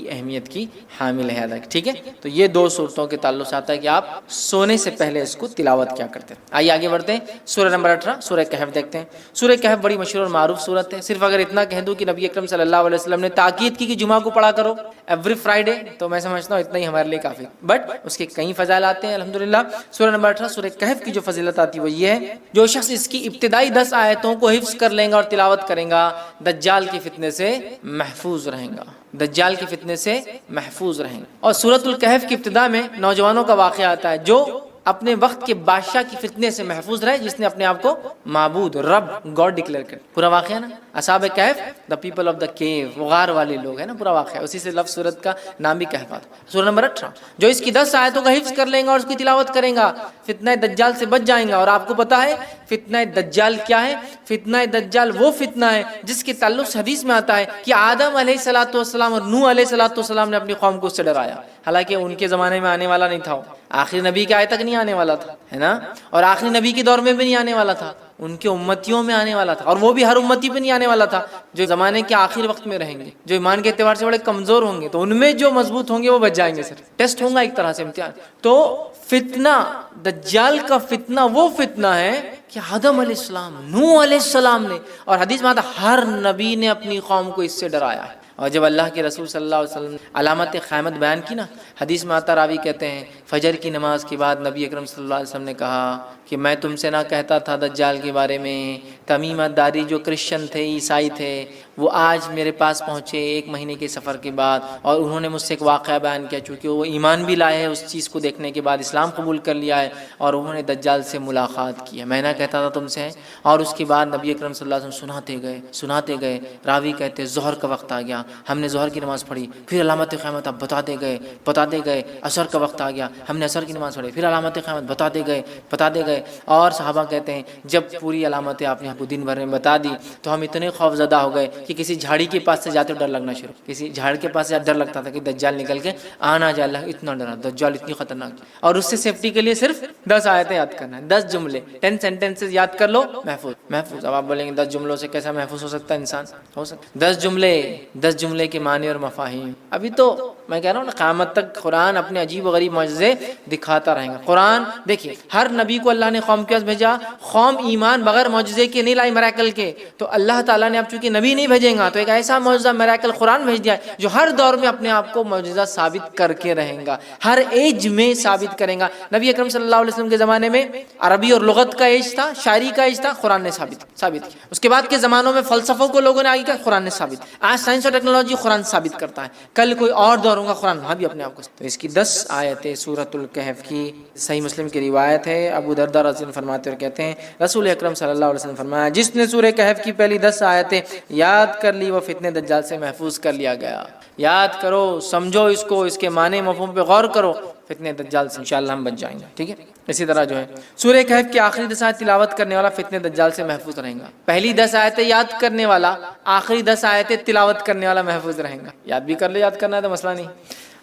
اہمیت کی حامل ہے, یاد رکھیں. ٹھیک ہے, تو یہ 2 صورتوں کے تعلق سے آتا ہے کہ آپ سونے سے پہلے اس کو تلاوت کیا کرتے ہیں. آئیے آگے بڑھتے ہیں. سورہ نمبر 18 سورہ کہف دیکھتے ہیں. سورہ کہف بڑی مشہور اور معروف صورت ہے. صرف اگر اتنا کہہ دوں کہ نبی اکرم صلی اللہ علیہ وسلم نے تاکید کی کہ جمعہ کو پڑھا کرو ایوری فرائیڈے, تو میں سمجھتا ہوں اتنا ہی ہمارے لیے کافی, بٹ اس کے کئی فضائل آتے ہیں الحمدللہ. سورہ نمبر 18 سورہ کہف کی جو فضیلت آتی ہے وہ یہ ہے جو شخص اس کی ابتدائی 10 آیتوں کو حفظ کر لیں گا اور تلاوت کریں گا دجال کے فتنے سے محفوظ رہیں گا, دجال کے فتنے سے محفوظ رہیں گا. اور سورۃ الکہف کی ابتدا میں نوجوانوں کا واقعہ آتا ہے جو اپنے وقت کے بادشاہ کی فتنے سے محفوظ رہے جس نے اپنے آپ کو معبود, رب, گاڈ ڈکلیئر کر. پورا واقعہ نا اصحاب کہف, دا پیپل آف دا کیو, وہ غار والے لوگ ہیں نا, پورا واقعہ اسی سے لفظ سورت کا نام بھی کہف آتا ہے. سورہ نمبر 18 جو اس کی 10 آیتوں کا حفظ کر لیں گا اور اس کی تلاوت کریں گا فتنہ دجال سے بچ جائیں گا. اور آپ کو پتا ہے فتنہ دجال کیا ہے؟ فتنہ دجال وہ فتنہ ہے جس کے تعلق سے حدیث میں آتا ہے کہ آدم علیہ الصلوۃ والسلام اور نوح علیہ الصلوۃ والسلام نے اپنی قوم کو اس سے ڈرایا. حالانکہ ان کے زمانے میں آنے والا نہیں تھا، وہ آخری نبی کے آئے تک نہیں آنے والا تھا، ہے نا، اور آخری نبی کے دور میں بھی نہیں آنے والا تھا، ان کے امتیوں میں آنے والا تھا. اور وہ بھی ہر امتی پہ نہیں آنے والا تھا، جو زمانے کے آخر وقت میں رہیں گے، جو ایمان کے اعتبار سے بڑے کمزور ہوں گے، تو ان میں جو مضبوط ہوں گے وہ بچ جائیں گے. صرف ٹیسٹ ہوگا ایک طرح سے، امتحان. تو فتنہ دجال کا فتنہ وہ فتنہ ہے کہ آدم علیہ السلام، نوح علیہ السلام نے، اور حدیث میں آتا ہر نبی نے اپنی قوم کو اس سے ڈرایا ہے. اور جب اللہ کے رسول صلی اللہ علیہ وسلم نے علامت قیامت بیان کی نا، حدیث میں آتا، راوی کہتے ہیں فجر کی نماز کے بعد نبی اکرم صلی اللہ علیہ وسلم نے کہا کہ میں تم سے نہ کہتا تھا دجال کے بارے میں، تمیم داری جو کرسچن تھے، عیسائی تھے، وہ آج میرے پاس پہنچے 1 مہینے کے سفر کے بعد، اور انہوں نے مجھ سے ایک واقعہ بیان کیا، چونکہ وہ ایمان بھی لائے ہیں اس چیز کو دیکھنے کے بعد، اسلام قبول کر لیا ہے، اور انہوں نے دجال سے ملاقات کی ہے. میں نہ کہتا تھا تم سے. اور اس کے بعد نبی اکرم صلی اللہ علیہ وسلم سناتے گئے. راوی کہتے ظہر کا وقت آ گیا، ہم نے ظہر کی نماز پڑھی، پھر علامت قیامت اب بتاتے گئے. عصر کا وقت آ گیا، ہم نے عصر کی نماز پڑھی، پھر علامت قیامت بتاتے گئے. اور صحابہ کہتے ہیں جب پوری علامتیں آپ نے ہم کو دن بھر میں بتا دی تو ہم اتنے خوف زدہ ہو گئے کہ کسی جھاڑی کے پاس سے جاتے ڈر لگنا شروع. کسی جھاڑ کے پاس سے ڈر لگتا تھا کہ دجال نکل کے آنا جائے. اللہ اتنا ڈرا، دجال اتنی خطرناک. اور اس سے سیفٹی کے لیے صرف 10 آیتیں یاد کرنا ہے، 10 جملے، 10 سینٹینسز یاد کر لو، محفوظ. اب آپ بولیں گے 10 جملوں سے کیسا محفوظ ہو سکتا ہے انسان؟ ہو سکتا 10 جملے کے معنی اور مفاہیم. ابھی تو میں کہہ رہا ہوں نا، قیامت تک قرآن اپنے عجیب و غریب معجزے دکھاتا رہے گا. قرآن دیکھیے، ہر نبی کو اللہ نے قوم کے پاس بھیجا، قوم ایمان بغیر معجزے کے نہیں لائی، میریکل کے. تو اللہ تعالیٰ نے اب چونکہ نبی نہیں بھیجیں گا تو ایک ایسا معجزہ میریکل قرآن بھیج دیا ہے جو ہر دور میں اپنے آپ کو معجزہ ثابت کر کے رہیں گا، ہر ایج میں ثابت کریں گا. نبی اکرم صلی اللہ علیہ وسلم کے زمانے میں عربی اور لغت کا ایج تھا، شاعری کا ایج تھا، قرآن نے ثابت کیا. اس کے بعد کے زمانوں میں فلسفوں کو لوگوں نے آگے کیا، قرآن نے ثابت. آج سائنس اور ٹیکنالوجی قرآن ثابت کرتا ہے، کل کوئی اور دور ہوگا قرآن وہاں بھی اپنے آپ کو. تو اس کی 10 آیتیں سورۃ الکہف کی، صحیح مسلم کی روایت ہے. ابو درداء رضی اللہ عنہ فرماتے اور کہتے ہیں رسول اکرم صلی اللہ علیہ وسلم فرمایا جس نے سورہ کہف کی پہلی 10 آیتیں یاد کر لی وہ فتنہ دجال سے محفوظ کر لیا گیا. یاد کرو، سمجھو اس کو، اس کے معنی مفہوم پہ غور کرو، فتنہ دجال سے انشاءاللہ ہم بچ جائیں گے. ٹھیک ہے. اسی طرح جو ہے سورہ کہف کی آخری 10 آیت تلاوت کرنے والا فتنہ دجال سے محفوظ رہے گا. پہلی 10 آیتیں یاد کرنے والا آخری 10 آیتیں تلاوت کرنے والا محفوظ رہے گا. یاد بھی کر لے، یاد کرنا ہے تو مسئلہ نہیں.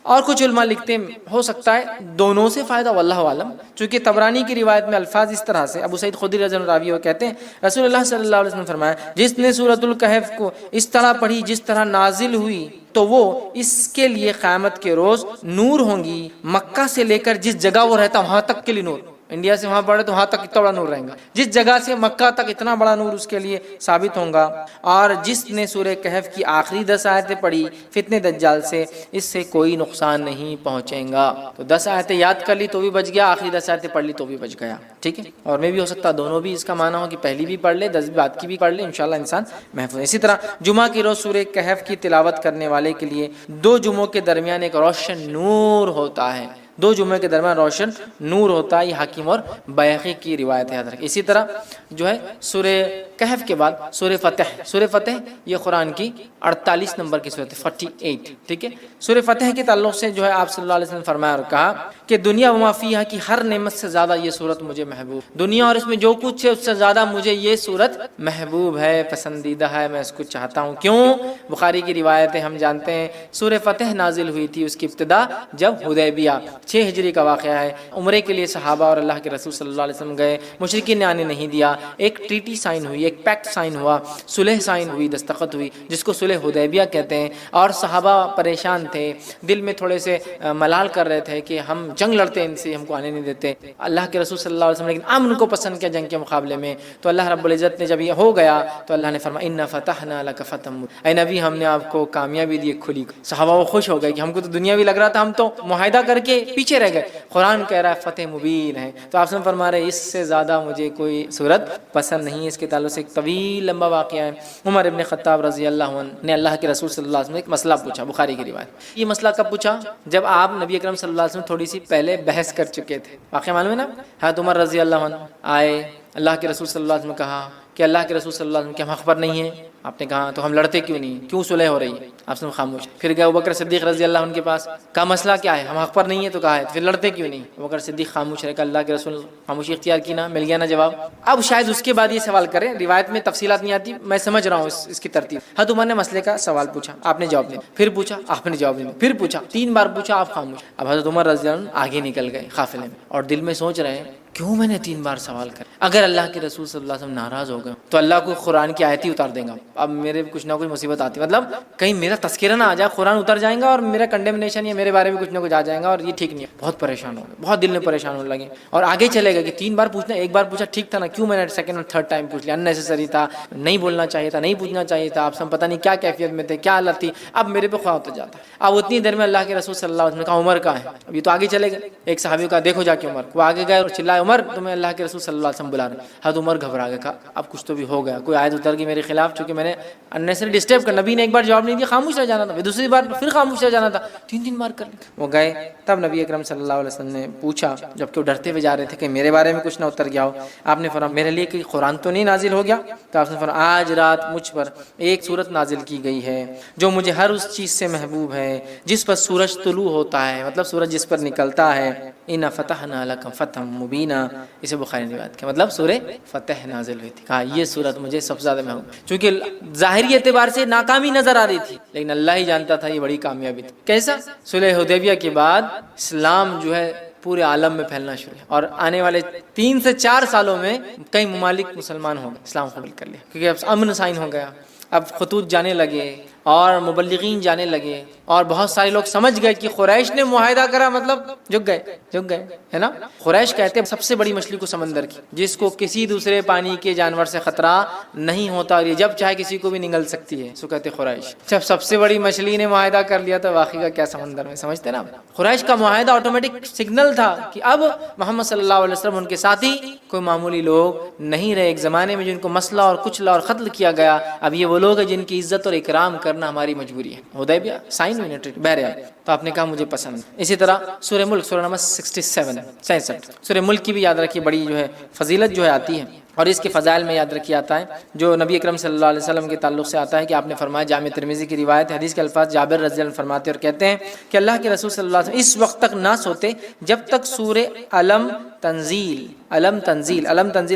اور کچھ علماء لکھتے ہیں ہو سکتا ہے دونوں سے فائدہ، واللہ عالم. چونکہ طبرانی کی روایت میں الفاظ اس طرح سے، ابو سعید خدری رضی اللہ عنہ راوی وہ کہتے ہیں رسول اللہ صلی اللہ علیہ وسلم فرمایا جس نے سورۃ الکہف کو اس طرح پڑھی جس طرح نازل ہوئی تو وہ اس کے لیے قیامت کے روز نور ہوں گی. مکہ سے لے کر جس جگہ وہ رہتا وہاں تک کے لیے نور. انڈیا سے وہاں پڑھے تو وہاں تک اتنا بڑا نور رہے گا، جس جگہ سے مکہ تک اتنا بڑا نور اس کے لیے ثابت ہوگا. اور جس نے سورہ کہف کی آخری 10 آیتیں پڑھی فتنہ دجال سے اس سے کوئی نقصان نہیں پہنچے گا. تو 10 آیتیں یاد کر لی تو بھی بچ گیا، آخری 10 آیتیں پڑھ لی تو بھی بچ گیا. ٹھیک ہے. اور میں بھی ہو سکتا دونوں بھی اس کا معنی ہو کہ پہلی بھی پڑھ لے، 10 بعد کی بھی پڑھ لے، انشاءاللہ انسان محفوظ. اسی طرح جمعہ کی روز سورہ کہف کی تلاوت کرنے والے کے لیے 2 جمعوں کے درمیان ایک روشن نور ہوتا ہے. 2 جمعے کے درمیان روشن نور ہوتا ہے. یہ حاکم اور بیہقی کی روایت یاد رکھیں. اسی طرح جو ہے سورہ کہف کے بعد سورہ فتح یہ قرآن کی 48 نمبر کی سورت 48. ٹھیک ہے. سورہ فتح کے تعلق سے جو ہے آپ صلی اللہ علیہ وسلم فرمایا اور کہا کہ دنیا وما فیہا کی ہر نعمت سے زیادہ یہ سورت مجھے محبوب. دنیا اور اس میں جو کچھ ہے اس سے زیادہ مجھے یہ سورت محبوب ہے، پسندیدہ ہے، میں اس کو چاہتا ہوں. کیوں؟ بخاری کی روایت ہے، ہم جانتے ہیں سورہ فتح نازل ہوئی تھی اس کی ابتدا جب حدیبیہ 6 ہجری کا واقعہ ہے. عمرے کے لیے صحابہ اور اللہ کے رسول صلی اللہ علیہ وسلم گئے، مشرکین نے آنے نہیں دیا. ایک ٹریٹی سائن ہوئی، ایک پیکٹ سائن ہوا، صلح سائن ہوئی، دستخط ہوئی جس کو صلح حدیبیہ کہتے ہیں. اور صحابہ پریشان تھے، دل میں تھوڑے سے ملال کر رہے تھے کہ ہم جنگ لڑتے ہیں ان سے، ہم کو آنے نہیں دیتے. اللہ کے رسول صلی اللہ علیہ وسلم لیکن امن کو پسند کیا جنگ کے مقابلے میں. تو اللہ رب العزت نے جب یہ ہو گیا تو اللہ نے فرمایا انا فتحنا لک فتحا مبینا، اے نبی ہم نے آپ کو کامیابی دی کھلی. صحابہ وہ خوش ہو گئے کہ ہم کو تو دنیاوی لگ رہا تھا، ہم تو معاہدہ کر کے پیچھے رہ گئے. قرآن کہہ رہا ہے فتح مبین ہے. تو آپ سے فرما رہے اس سے زیادہ مجھے کوئی صورت پسند نہیں. اس کے تعلق سے ایک طویل لمبا واقعہ ہے. عمر ابن خطاب رضی اللہ عنہ نے اللہ کے رسول صلی اللہ علیہ وسلم ایک مسئلہ پوچھا. بخاری کی روایت. یہ مسئلہ کب پوچھا؟ جب آپ نبی اکرم صلی اللہ علیہ وسلم تھوڑی سی پہلے بحث کر چکے تھے. واقعہ معلوم ہے نا؟ حضرت عمر رضی اللہ عنہ آئے، اللہ کے رسول صلی اللہ علیہ وسلم نے کہا کہ اللہ کے رسول صلی اللہ علیہ وسلم کے ہم حق پر نہیں ہیں. آپ نے کہا تو ہم لڑتے کیوں نہیں, کیوں صلح ہو رہی ہے؟ آپ سے خاموش. پھر گئے ابوبکر صدیق رضی اللہ عنہ کے پاس, کا مسئلہ کیا ہے, ہم حق پر نہیں ہے تو کہا ہے, پھر لڑتے کیوں نہیں؟ ابوبکر صدیق خاموش رہے کہ اللہ کے رسول خاموشی اختیار کی نا, مل گیا نا جواب. اب شاید اس کے بعد یہ سوال کریں, روایت میں تفصیلات نہیں آتی, میں سمجھ رہا ہوں اس کی ترتیب. حضرت عمر نے مسئلے کا سوال پوچھا, آپ نے جواب دیا, پھر پوچھا, آپ نے جواب دیا, پھر پوچھا, 3 بار پوچھا, آپ خاموش. اب حضرت عمر رضی اللہ عنہ آگے نکل گئے قافلے میں اور دل میں سوچ رہے ہیں کیوں میں نے 3 بار سوال کر. اگر اللہ کے رسول صلی اللہ علیہ وسلم ناراض ہو گئے تو اللہ کو قرآن کی آیت ہی اتار دیں گا. اب میرے کچھ نہ کچھ مصیبت آتی, مطلب کہیں میرا تذکرہ نہ آ جائے, قرآن اتر جائیں گا اور میرا کنڈیمنیشن یا میرے بارے میں کچھ نہ کچھ آ جائے گا, اور یہ ٹھیک نہیں ہے. بہت پریشان ہو گئے, بہت دل میں پریشان ہونے لگے, اور آگے چلے گئے کہ 3 بار پوچھنا, 1 بار پوچھا ٹھیک تھا نا, کیوں میں نے سیکنڈ اور تھرڈ ٹائم پوچھ لیا, اننیسیسری تھا, نہیں بولنا چاہیے تھا, نہیں پوچھنا چاہیے تھا. آپ سب پتہ نہیں کیا کیفیت میں تھے, کیا حالت تھی. اب میرے پہ خواہ ہوتا جاتا. اب اتنی دیر میں اللہ کے رسول صلی اللہ علیہ وسلم نے کہا عمر کہاں ہے. اب یہ تو آگے چلے گئے. ایک صحابی کا دیکھو جا کے عمر, وہ آگے گئے اور چلائے عمر تمہیں اللہ کے رسول صلی اللہ علیہ وسلم بلا رہے ہیں. حضرت عمر گھبرا گئے, کہا اب کچھ تو بھی ہو گیا, کوئی آیت اتر گئی میرے خلاف, چونکہ میں نے اننیسری ڈسٹرب کر, نبی نے ایک بار جواب نہیں دیا, خاموش رہ جانا تھا, دوسری بار پھر خاموش رہ جانا تھا, 3 بار کر لی. وہ گئے, تب نبی اکرم صلی اللہ علیہ وسلم نے پوچھا, جبکہ وہ ڈرتے ہوئے جا رہے تھے کہ میرے بارے میں کچھ نہ اتر گیا ہو. آپ نے فرمایا میرے لیے کوئی قرآن تو نہیں نازل ہو گیا؟ تو آپ نے فرمایا آج رات مجھ پر ایک سورت نازل کی گئی ہے جو مجھے ہر اس چیز سے محبوب ہے جس پر سورج طلوع ہوتا ہے, مطلب سورج جس پر نکلتا ہے. اِنَّا فَتَحْنَا لَكَ فَتْحًا مُبِينًا, اسے بخاری نے روایت کیا, مطلب سورہ فتح نازل ہوئی تھی. کہا یہ سورت مجھے سب سے زیادہ محبوب, چونکہ ظاہری اعتبار سے ناکامی نظر آ رہی تھی, لیکن اللہ ہی جانتا تھا یہ بڑی کامیابی تھی. کیسا؟ صلح حدیبیہ کے بعد اسلام جو ہے پورے عالم میں پھیلنا شروع ہے, اور آنے والے 3 سے 4 سالوں میں کئی ممالک مسلمان ہو گئے, اسلام قبول کر لیا, کیونکہ اب امن سائن ہو گیا, اب خطوط جانے لگے اور مبلغین جانے لگے, اور بہت سارے لوگ سمجھ گئے کہ قریش نے معاہدہ کرا, مطلب جھک گئے ہے نا. قریش کہتے ہیں سب سے بڑی مچھلی کو سمندر کی, جس کو کسی دوسرے پانی کے جانور سے خطرہ نہیں ہوتا, اور یہ جب چاہے کسی کو بھی نگل سکتی ہے, سو کہتے قریش. جب سب سے بڑی مچھلی نے معاہدہ کر لیا تو باقی کا کیا سمندر میں, سمجھتے نا. قریش کا معاہدہ آٹومیٹک سگنل تھا کہ اب محمد صلی اللہ علیہ وسلم ان کے ساتھی کوئی معمولی لوگ نہیں رہے. ایک زمانے میں جن کو مسئلہ اور کچلا اور قتل کیا گیا, اب یہ وہ لوگ ہیں جن کی عزت اور اکرام کرنا ہماری مجبوری ہے. حدیبیہ سائن ہوئی نا, بہرحال تو آپ نے کہا مجھے پسند. اسی طرح سورہ ملک, سورہ نمبر 67 سورہ ملک کی بھی یاد رکھیے, بڑی جو ہے فضیلت جو ہے آتی ہے, اور اس کے فضائل میں یاد رکھی آتا ہے جو نبی اکرم صلی اللہ علیہ وسلم کے تعلق سے آتا ہے کہ آپ نے فرمایا, جامع ترمذی کی روایت, حدیث کے الفاظ جابر رضی اللہ عنہ فرماتے اور کہتے ہیں کہ اللہ کے رسول صلی اللہ علیہ وسلم اس وقت تک نہ سوتے جب تک سورہ علم تنزیل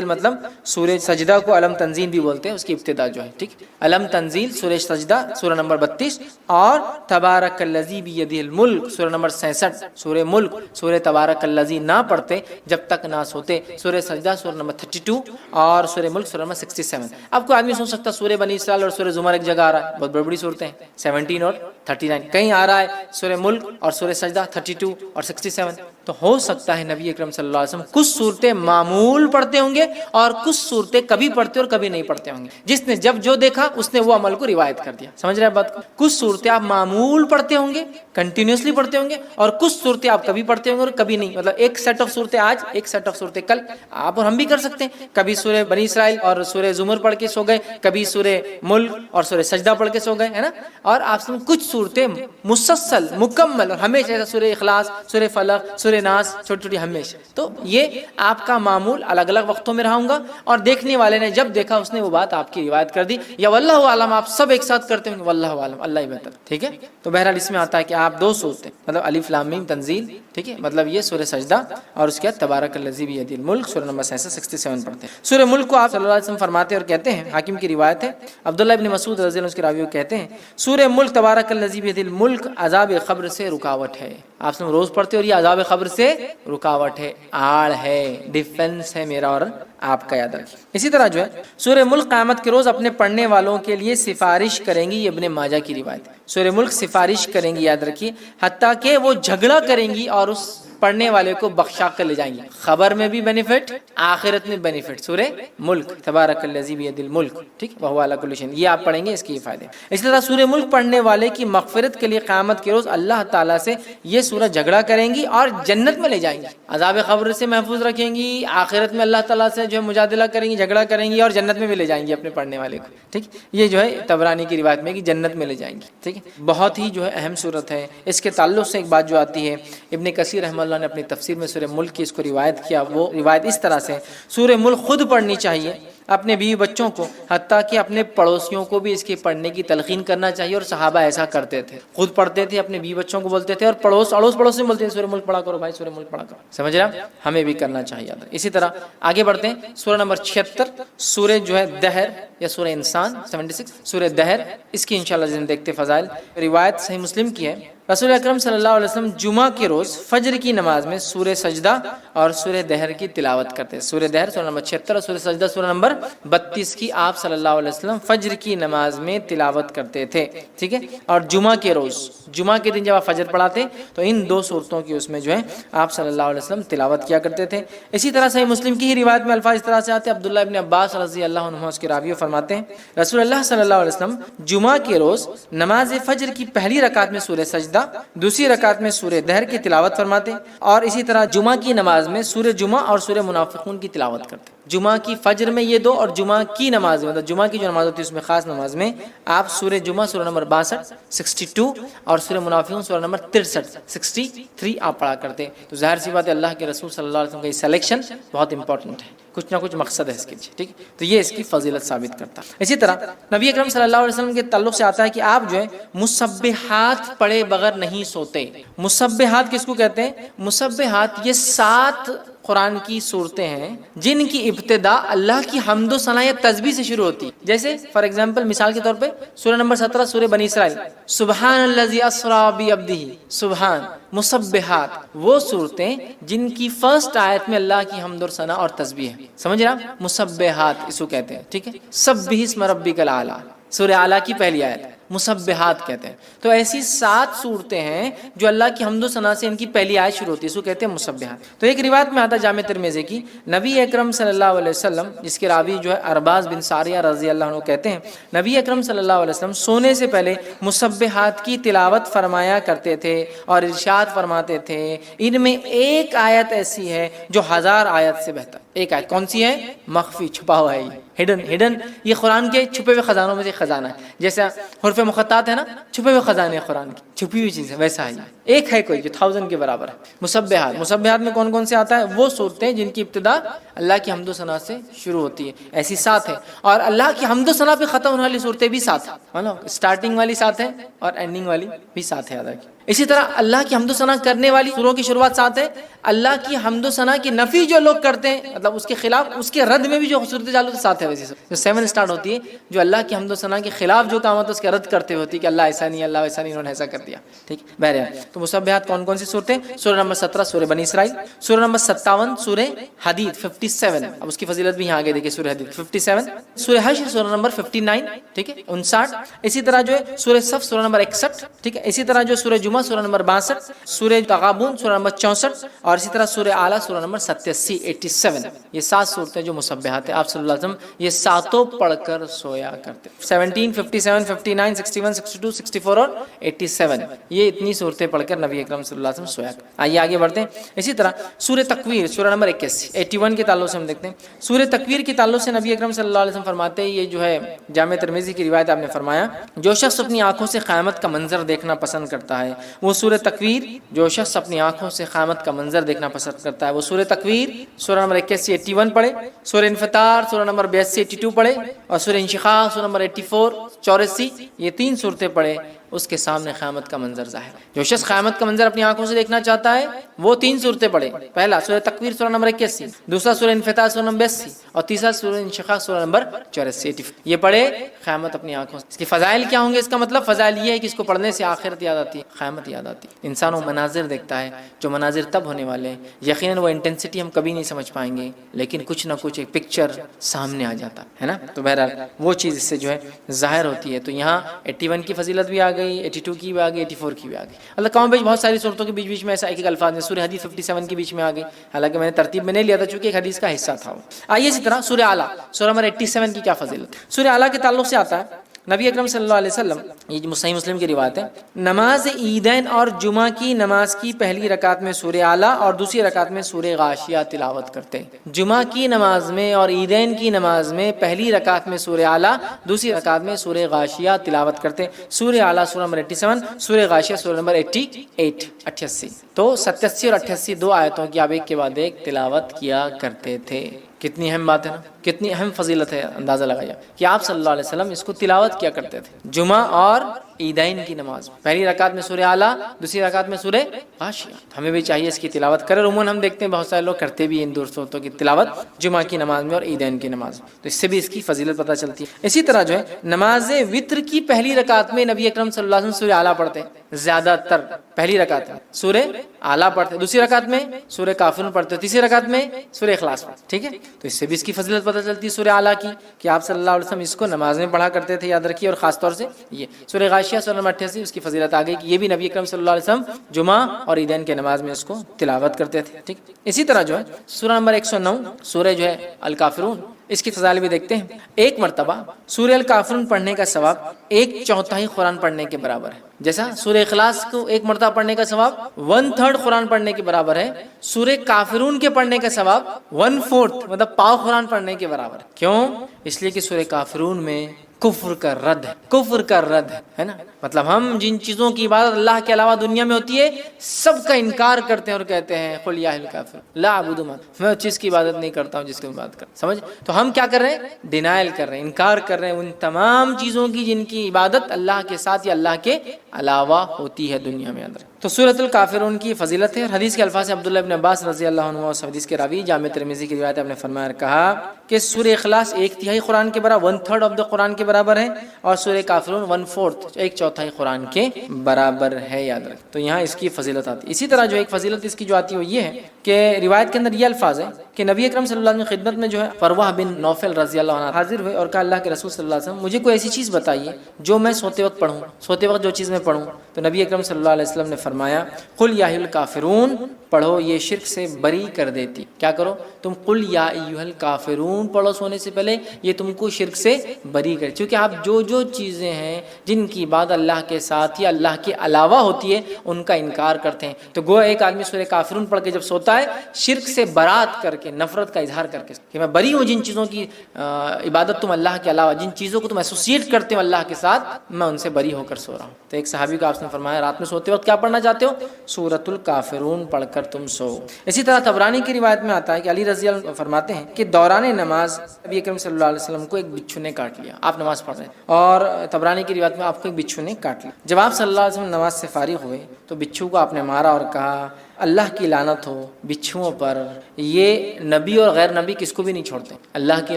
مطلب سورہ سجدہ کو علم تنزیل بھی بولتے ہیں, اس کی ابتدا جو ہے, ٹھیک, علم تنزیل سورہ سجدہ سورہ نمبر 32, اور تبارک الذی بیدہ الملک سورہ نمبر 66, سورہ ملک سورہ تبارک الذی نہ پڑھتے جب تک نہ سوتے. سورہ سجدہ سورہ نمبر 32 اور سورہ ملک سورہ نمبر 67. اب کوئی آدمی سوچ سکتا سورہ بنی اسرائیل اور سورہ زمر ایک جگہ آ رہا ہے, بہت بڑی بڑی صورتیں ہیں, 17 اور 39, کہیں آ رہا ہے سورہ ملک اور سورہ سجدہ 32 اور 67. تو ہو سکتا ہے نبی اکرم صلی اللہ علیہ وسلم کچھ صورتیں معمول پڑھتے ہوں گے اور کچھ صورتیں کبھی پڑھتے اور کبھی نہیں پڑھتے ہوں گے. جس نے جب جو دیکھا اس نے وہ عمل کو روایت کر دیا. سمجھ رہے ہیں بات کو؟ کچھ صورتیں آپ معمول پڑھتے ہوں گے, کنٹینیوسلی پڑھتے ہوں گے, اور کچھ صورتیں آپ کبھی پڑھتے ہوں گے اور کبھی نہیں. مطلب ایک سیٹ آف صورتیں آج, ایک سیٹ آف صورتیں کل, آپ اور ہم بھی کر سکتے ہیں. کبھی سورہ بنی اسرائیل اور سورہ زمر پڑھ کے سو گئے, کبھی سورہ ملک اور سورہ سجدہ پڑھ کے سو گئے, ہے نا. اور آپ سے کچھ صورتیں مسلسل مکمل اور ہمیشہ, ایسا سورہ اخلاص, سورہ فلق, سورہ ناس, چھوٹی چھوٹی ہمیشہ. تو یہ آپ کا معمول الگ الگ وقتوں میں رہوں گا, اور دیکھنے والے نے جب دیکھا اس نے وہ بات آپ کی روایت کر دی, یا واللہ عالم آپ سب ایک ساتھ کرتے ہیں, واللہ عالم, اللہ ہی بہتر, ٹھیک ہے. تو بہرحال اس میں آتا ہے کہ آپ 2 صورتیں, مطلب الف لام میم تنزیل, ٹھیک ہے, مطلب یہ سورہ سجدہ اور اس کے بعد تبارک الذی بیدہ الملک سورہ نمبر 67 پڑھتے ہیں. سورہ ملک کو آپ صلی اللہ علیہ وسلم فرماتے اور کہتے ہیں, حاکم کی روایت ہے, عبداللہ ابن مسعود رضی اللہ عنہ کے راوی کہتے ہیں سورہ ملک تبارک الذی بیدہ الملک عذاب قبر سے رکاوٹ ہے. آپ سے روز پڑھتے اور یہ عذاب قبر سے رکاوٹ ہے, آڑ ہے, ڈیفنس ہے میرا اور آپ کا, یاد رکھیں. اسی طرح جو ہے سورہ ملک قیامت کے روز اپنے پڑھنے والوں کے لیے سفارش کریں گی, یہ ابن ماجہ کی روایت ہے. سورہ ملک سفارش کریں گی, یاد رکھیے, حتیٰ کہ وہ جھگڑا کریں گی اور اس پڑھنے والے کو بخشا کر لے جائیں گے. خبر میں بھی بینیفٹ, آخرت میں بینیفٹ. سورہ ملک تبارک الذی بیدہ الملک, ٹھیک, وہو علی کل شیء, یہ آپ پڑھیں گے, اس کے فائدے. اسی طرح سورہ ملک پڑھنے والے کی مغفرت کے لیے قیامت کے روز اللہ تعالیٰ سے یہ سورہ جھگڑا کریں گی اور جنت میں لے جائیں گی. عذاب قبر سے محفوظ رکھیں گی, آخرت میں اللہ تعالیٰ سے جو ہے مجادلہ کریں گی, جھگڑا کریں گی, اور جنت میں بھی لے جائیں گی اپنے پڑھنے والے کو, ٹھیک. یہ جو ہے طبرانی کی روایت میں کہ جنت میں لے جائیں گی, ٹھیک ہے. بہت ہی جو ہے اہم صورت ہے. اس کے تعلق سے ایک بات جو آتی ہے, ابن کثیر رحمہ اللہ نے اپنی تفسیر میں سورہ ملک کی اس کو روایت کیا. وہ روایت اس طرح سے, سورہ ملک خود پڑھنی چاہیے اپنے بیوی بچوں کو، حتیٰ کہ اپنے پڑوسیوں کو بھی اس کے پڑھنے کی تلقین کرنا چاہیے، اور صحابہ ایسا کرتے تھے، خود پڑھتے تھے، اپنے بیوی بچوں کو بولتے تھے، اور اڑوس پڑوس میں بولتے تھے سورہ ملک پڑھا کرو بھائی، سورہ ملک پڑھا کرو. سمجھ رہے ہیں؟ ہمیں بھی کرنا چاہیے. اسی طرح آگے بڑھتے ہیں، سورہ نمبر 76 سورہ جو ہے دہر یا سورہ انسان 76 سورہ دہر، اس کی انشاءاللہ دیکھتے فضائل. روایت صحیح مسلم کی ہے، رسول اکرم صلی اللہ علیہ وسلم جمعہ کے روز فجر کی نماز میں سورہ سجدہ اور سورہ دہر کی تلاوت کرتے ہیں. سورہ دہر سورہ نمبر 76 اور سورہ سجدہ سورہ نمبر 32 کی آپ صلی اللہ علیہ وسلم فجر کی نماز میں تلاوت کرتے تھے. ٹھیک ہے، اور جمعہ کے روز، جمعہ کے دن جب آپ فجر پڑھاتے تو ان دو صورتوں کی اس میں جو ہے آپ صلی اللہ علیہ وسلم تلاوت کیا کرتے تھے. اسی طرح صحیح مسلم کی ہی روایت میں الفاظ اس طرح سے آتے ہیں. عبداللہ ابن عباس رضی اللہ عنہ اس کے راوی فرماتے ہیں، رسول اللہ صلی اللہ علیہ وسلم جمعہ کے روز نماز فجر کی پہلی رکعت میں سورہ سجدہ، دوسری رکعت میں سورہ دہر کی تلاوت فرماتے، اور اسی طرح جمعہ کی نماز میں سورہ جمعہ اور سورہ منافقون کی تلاوت کرتے. جمعہ کی فجر میں یہ دو، اور جمعہ کی نماز میں، مطلب جمعہ کی جو نماز ہوتی ہے اس میں خاص نماز میں آپ سورہ جمعہ سورہ نمبر 62 62 اور سورہ منافقون سورہ نمبر 63 63 آپ پڑھا کرتے. تو ظاہر سی بات ہے اللہ کے رسول صلی اللہ علیہ وسلم کا یہ سلیکشن بہت امپورٹنٹ ہے، کچھ نہ کچھ مقصد ہے اس کے پیچھے. ٹھیک، تو یہ اس کی فضیلت ثابت کرتا ہے. اسی طرح نبی اکرم صلی اللہ علیہ وسلم کے تعلق سے آتا ہے کہ آپ جو ہے مسبحات پڑھے بغیر نہیں سوتے. مسبحات کس کو کہتے ہیں؟ مسبحات یہ 7 قرآن کی صورتیں ہیں جن کی ابتدا اللہ کی حمد و ثنا یا تسبیح سے شروع ہوتی ہے. جیسے فار ایگزامپل مثال کے طور پہ سورہ نمبر 17 سورہ بنی اسرائیل، سبحان الذی اسریٰ بعبدہ، سبحان. مسبحات وہ صورتیں جن کی فرسٹ آیت میں اللہ کی حمد و ثنا اور تسبیح ہے. سمجھ رہا؟ مسبحات اس کو کہتے ہیں. ٹھیک ہے، سبح اسم ربک الاعلی، سورہ اعلیٰ کی پہلی آیت مسبحات کہتے ہیں. تو ایسی 7 صورتیں ہیں جو اللہ کی حمد و ثنا سے ان کی پہلی آیت شروع ہوتی ہے، اس کو کہتے ہیں مسبحات. تو ایک روایت میں آتا ہے جامع ترمذی کی، نبی اکرم صلی اللہ علیہ وسلم، جس کے راوی جو ہے ارباز بن ساریہ رضی اللہ عنہ کہتے ہیں، نبی اکرم صلی اللہ علیہ وسلم سونے سے پہلے مسبحات کی تلاوت فرمایا کرتے تھے اور ارشاد فرماتے تھے ان میں ایک آیت ایسی ہے جو 1000 آیت سے بہتر. ایک آیت کون سی ہے؟ مخفی، چھپا ہوا ہے، ہڈن. یہ قرآن کے چھپے ہوئے خزانوں میں سے خزانہ ہے. جیسے حروف مقطعات ہے نا، چھپے ہوئے خزانے قرآن کی، چھپی ہوئی چیز ہے، ویسا ہے. ایک ہے کوئی جو 1000 کے برابر ہے. مسبحات میں کون کون سے آتا ہے؟ وہ صورتیں جن کی ابتدا اللہ کی حمد و ثنا سے شروع ہوتی ہے، ایسی 7 ہیں. اور اللہ کی حمد و ثنا پہ ختم ہونے والی صورتیں بھی 7 ہیں، اسٹارٹنگ والی 7 ہیں اور اینڈنگ والی بھی 7 ہے. اسی طرح اللہ کی حمد و ثنا کرنے والی سوروں کی شروعات 7 ہے. اللہ کی حمد و ثنا کی نفی جو لوگ کرتے ہیں، مطلب اس کے خلاف، اس کے رد میں بھی جو صورتیں چالو 7 ہے. ویسے جو 7 سٹارٹ ہوتی ہے جو اللہ کی حمد و ثنا کے خلاف جو کام ہوتا ہے اس کا رد کرتے ہوتی ہے کہ اللہ ایسا نہیں، اللہ ویسا نہیں، انہوں نے ایسا کر دیا. ٹھیک، بہرحال تو مسبحات کون کون سی صورتیں؟ سورہ نمبر 17 سورہ بنی اسرائیل، سورہ نمبر 57 سورہ حدید 57. اب اس کی فضیلت بھی یہاں آگے دیکھیں، سورہ حدید 57، سورہ حشر سورہ نمبر 59، ٹھیک ہے 59. اسی طرح جو ہے سورہ صف سورہ نمبر 61، ٹھیک ہے. اسی طرح جو سورہ جمعہ سورہ نمبر 62، سورہ تغابن سورہ نمبر 64، اور اسی طرح سورہ اعلیٰ سورہ نمبر 87 87. یہ 7 صورتیں جو مسبحات ہیں، آپ صلی اللہ علیہ وسلم یہ 7 پڑھ کر سویا کرتے. 17 57 59 61 62 64 اور 87، یہ اتنی صورتیں پڑھ کر نبی اکرم صلی اللہ علیہ وسلم سویا کرتے. آئیے آگے بڑھتے ہیں. اسی طرح سورہ تکویر سورہ نمبر 81 کے تعلق سے ہم دیکھتے ہیں. سورہ تکویر کے تعلق سے نبی اکرم صلی اللہ علیہ وسلم فرماتے ہیں، یہ جو ہے جامع ترمذی کی روایت، آپ نے فرمایا جو شخص اپنی آنکھوں سے قیامت کا منظر دیکھنا پسند کرتا ہے وہ سورہ تکویر، جو شخص اپنی آنکھوں سے قیامت کا منظر دیکھنا پسند کرتا ہے وہ سورہ تکویر سورہ نمبر 81 81 پڑھے، سورہ انفطار سورہ نمبر 82 82 پڑھے، اور سورہ انشقاق سورہ نمبر 84 84. یہ 3 صورتیں پڑھے، اس کے سامنے قیامت کا منظر ظاہر. جو شخص قیامت کا منظر اپنی آنکھوں سے دیکھنا چاہتا ہے وہ 3 صورتیں پڑھے. پہلا سورہ تکویر سورہ نمبر 81، دوسرا سورہ انفطار سورہ نمبر 82، اور تیسرا سورہ انشقاق سورہ نمبر 84 یہ پڑھے قیامت اپنی آنکھوں سے. اس کے فضائل کیا ہوں گے؟ اس کا مطلب فضائل یہ ہے کہ اس کو پڑھنے سے آخرت یاد آتی ہے، قیامت یاد آتی ہے. انسان وہ مناظر دیکھتا ہے جو مناظر تب ہونے والے ہیں، یقیناً وہ انٹینسٹی ہم کبھی نہیں سمجھ پائیں گے، لیکن کچھ نہ کچھ ایک پکچر سامنے آ جاتا ہے نا. تو بہرحال وہ چیز اس سے جو ہے ظاہر ہوتی ہے. تو یہاں 81 کی فضیلت بھی آ گئی، 82 کی بھی آ گئی، 84 کی بھی آ گئی. اللہ کام بیچ بہت ساری صورتوں کے بیچ میں ایسا ایک الفاظ ہے. سورہ حدید 57 کے بیچ میں آ گئی، حالانکہ میں نے ترتیب میں نہیں لیا تھا چونکہ ایک حدیث کا حصہ تھا وہ. آئیے اسی طرح سورہ اعلیٰ سورہ نمبر 87 کی کیا فضیلت ہے؟ سورہ اعلیٰ کے تعلق سے آتا ہے نبی اکرم صلی اللہ علیہ وسلم، یہ صحیح مسلم کی روایت ہے، نماز عیدین اور جمعہ کی نماز کی پہلی رکعت میں سورہ اعلیٰ اور دوسری رکعت میں سورہ غاشیہ تلاوت کرتے. جمعہ کی نماز میں اور عیدین کی نماز میں پہلی رکعت میں سورہ اعلیٰ، دوسری رکعت میں سورہ غاشیہ تلاوت کرتے. سورہ اعلیٰ سورہ نمبر 87، سورہ غاشیہ سورہ نمبر 88. تو 87 اور 88 2 آیتوں کی آپ ایک کے بعد ایک تلاوت کیا کرتے تھے. کتنی اہم بات ہے نا. کتنی اہم فضیلت ہے، اندازہ لگایا کہ آپ صلی اللہ علیہ وسلم اس کو تلاوت کیا کرتے تھے جمعہ اور عیدین کی نماز، پہلی رکعت میں سورہ اعلیٰ، دوسری رکعت میں سورہ غاشیہ۔ ہمیں بھی چاہیے اس کی تلاوت کریں، عموماً ہم دیکھتے ہیں بہت سارے لوگ کرتے بھی ان صورتوں کی تلاوت جمعہ کی نماز میں اور عیدین کی نماز میں، تو اس سے بھی اس کی فضیلت پتہ چلتی ہے۔ اسی طرح جو ہے نماز وتر کی پہلی رکعت میں نبی اکرم صلی اللہ علیہ وسلم سورہ اعلیٰ پڑھتے ہیں، زیادہ تر پہلی رکعت میں سورہ اعلیٰ پڑھتے ہیں، دوسری رکعت میں سورہ کافرون پڑھتے ہیں، تیسری رکعت میں سورہ اخلاص پڑھتے ہیں، ٹھیک ہے، تو اس سے بھی اس کی فضیلت پتہ چلتی ہے سورہ اعلیٰ کی کہ آپ صلی اللہ علیہ وسلم اس کو نماز میں پڑھا کرتے تھے، یاد رکھیے۔ اور خاص طور سے یہ سورہ غاشیہ سورہ نمبر 88 اس کی فضیلت آ گئی کہ یہ بھی نبی اکرم صلی اللہ علیہ وسلم جمعہ اور عیدین کے نماز میں اس کو تلاوت کرتے تھے، ٹھیک۔ اسی طرح جو ہے سورہ نمبر 109 سورہ جو ہے الکافرون، اس کی فضائل بھی دیکھتے ہیں۔ ایک مرتبہ سورہ الکافرون پڑھنے کا ثواب 1/4 قرآن پڑھنے کے برابر ہے، جیسا سورہ اخلاص کو ایک مرتبہ پڑھنے کا ثواب 1/3 قرآن پڑھنے کے برابر ہے، سورہ کافرون کے پڑھنے کا ثواب 1/4 مطلب پاؤ قرآن پڑھنے کے برابر ہے۔ کیوں؟ اس لیے کہ سورہ کافرون میں کفر کا رد ہے، کفر کا رد ہے نا، مطلب ہم جن چیزوں کی عبادت اللہ کے علاوہ دنیا میں ہوتی ہے سب کا انکار کرتے ہیں اور کہتے ہیں قل یا اہل الکافر لا اعبد ما، میں اس چیز کی عبادت نہیں کرتا ہوں جس کی عبادت کرتا ہوں، سمجھ؟ تو ہم کیا کر رہے ہیں؟ ڈینائل کر رہے ہیں، انکار کر رہے ہیں ان تمام چیزوں کی جن کی عبادت اللہ کے ساتھ یا اللہ کے علاوہ ہوتی ہے دنیا میں اندر۔ تو سورۃ الکافرون کی فضیلت ہے۔ حدیث کے الفاظ عبداللہ ابن عباس رضی اللہ عنہ اور حدیث کے راوی جامع ترمذی کی روایت نے فرمایا کہا کہ سورہ اخلاص 1/3 قرآن کے برابر 1/3 آف دا قرآن کے برابر ہے، اور سورہ کافرون 1/4 1/4 قرآن کے برابر ہے، یاد رکھ۔ تو یہاں اس کی فضیلت آتی ہے۔ اسی طرح جو ایک فضیلت اس کی جو آتی ہے وہ یہ ہے کہ روایت کے اندر یہ الفاظ ہے کہ نبی اکرم صلی اللہ علیہ وسلم کی خدمت میں جو ہے فروہ بن نوفل رضی اللہ عنہ حاضر ہوئے اور کہا اللہ کے رسول صلی اللہ علیہ وسلم مجھے کوئی ایسی چیز بتائیے جو میں سوتے وقت پڑھوں، سوتے وقت جو چیز میں پڑھوں۔ تو نبی اکرم صلی اللہ علیہ وسلم نے فرمایا قل یا ایھا الکافرون پڑھو، یہ شرک سے بری کر دیتی۔ کیا کرو؟ تم قل یا ایھا الکافرون پڑھو سونے سے پہلے، یہ تم کو شرک سے بری کر، کیونکہ آپ جو چیزیں ہیں جن کی عبادت اللہ کے ساتھ یا اللہ کے علاوہ ہوتی ہے ان کا انکار کرتے ہیں۔ تو گویا ایک آدمی سورہ کافرون پڑھ کے جب سوتا ہے شرک سے برات کر کے، نفرت کا اظہار کر کے کہ میں بری ہوں جن چیزوں کی عبادت تم اللہ کے علاوہ، جن چیزوں کو تم ایسوسیٹ کرتے ہو اللہ کے ساتھ، میں ان سے بری ہو کر سو رہا ہوں۔ تو ایک صحابی کو آپ نے فرمایا رات میں سوتے وقت کیا پڑھنا چاہتے ہو؟ سورۃ الکافرون پڑھ کر تم سو۔ اسی طرح طبرانی کی روایت میں آتا ہے کہ علی رضی اللہ عنہ فرماتے ہیں کہ دوران نماز نبی اکرم صلی اللہ علیہ وسلم کو ایک بچھو نے کاٹ لیا، آپ نماز پڑھ رہے ہیں اور طبرانی کی روایت میں آپ کو ایک بچھو نے کاٹ لیا۔ جب آپ صلی اللہ علیہ وسلم نماز سے فارغ ہوئے تو بچھو کو آپ نے مارا اور کہا اللہ کی لعنت ہو بچھوؤں پر، یہ نبی اور غیر نبی کس کو بھی نہیں چھوڑتے، اللہ کی